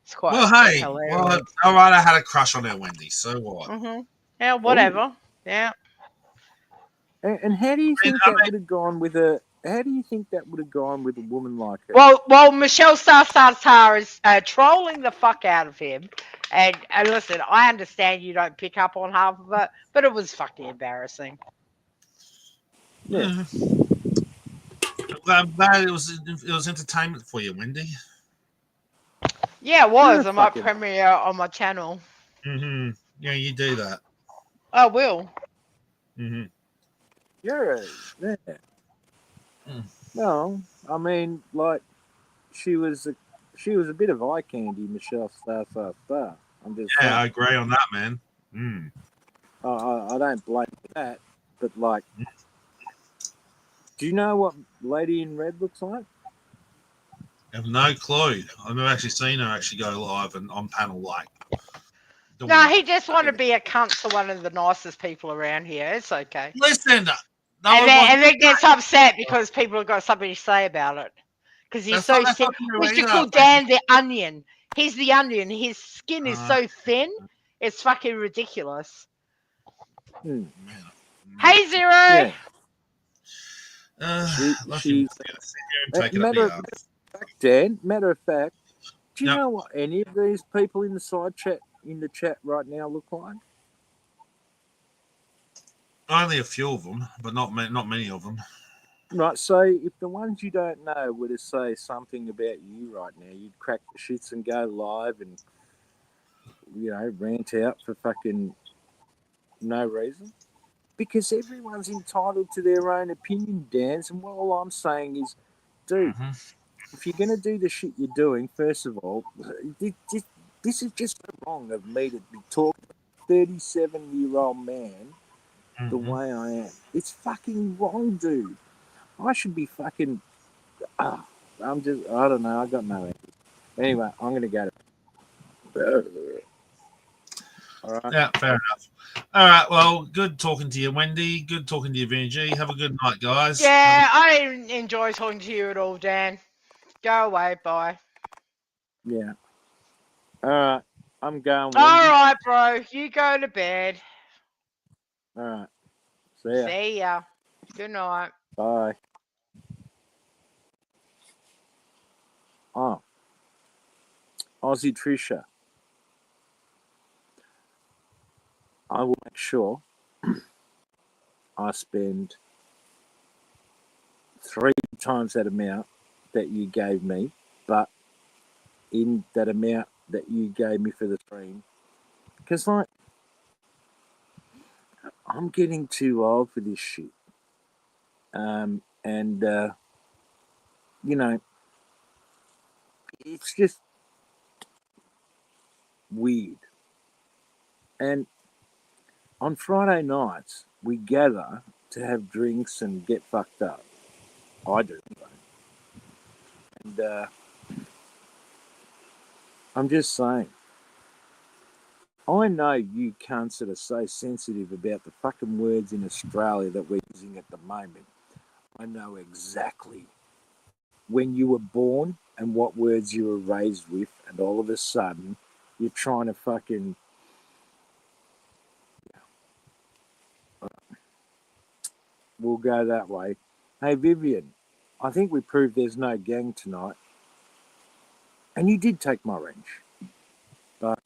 It's quite Well, hey, hilarious. all right, I had a crush on her, Wendy. So what? Yeah, whatever. Yeah. and how do you think I that would have gone with a? How do you think that would have gone with a woman like her? Well, Michelle Star is trolling the fuck out of him. And listen, I understand you don't pick up on half of it, but it was fucking embarrassing. Yeah. I'm glad it was entertainment for you, Wendy. Yeah, it You're was. a I might fucking. premiere on my channel. Mm-hmm. Yeah, you do that. I will. Mm-hmm. You're a. Yeah. Mm. No, I mean, like, she was a bit of eye candy, Michelle Star. I'm just Yeah, I saying. agree on that, man. Mm. I don't blame that, but like, do you know what Lady in Red looks like? I have no clue. I've never actually seen her actually go live and on panel like. No, he just wanted to be a cunt to one of the nicest people around here. It's okay. Listen, no And one wants. then gets upset because people have got something to say about it. Because he's so That's thin. not true We should either. call Dan the onion. He's the onion. His skin is Uh, so thin, it's fucking ridiculous. Hmm. Hey, Zero. Yeah. lucky me. She's Sit here and take it up matter the of ass. fact, Dan. Matter of fact, do you Yep. know what any of these people in the chat right now look like? Only a few of them, but not many of them. Right, so if the ones you don't know were to say something about you right now, you'd crack the shits and go live and, rant out for fucking no reason. Because everyone's entitled to their own opinion, Dan. And what all I'm saying is, dude, if you're going to do the shit you're doing, first of all, this is just wrong of me to be talking to a 37-year-old man the way I am. It's fucking wrong, dude. I should be fucking. I don't know. I got no answer. Anyway, I'm going to go to. All right. Yeah, fair enough. All right, well, good talking to you, Wendy. Good talking to you, VG. Have a good night, guys. Yeah, I didn't enjoy talking to you at all, Dan. Go away, bye. Yeah. All right. I'm going, Wendy. All right, bro. You go to bed. All right. See ya. See ya. Good night. Bye. Oh. Aussie Trisha. I will make sure I spend 3 times that amount that you gave me, but in that amount that you gave me for the stream. Because, like, I'm getting too old for this shit. It's just weird. And on Friday nights, we gather to have drinks and get fucked up. I do. And I'm just saying, I know you cunts that are so sensitive about the fucking words in Australia that we're using at the moment. I know exactly when you were born and what words you were raised with, and all of a sudden you're trying to fucking. We'll go that way. Hey, Vivian, I think we proved there's no gang tonight. And you did take my wrench. But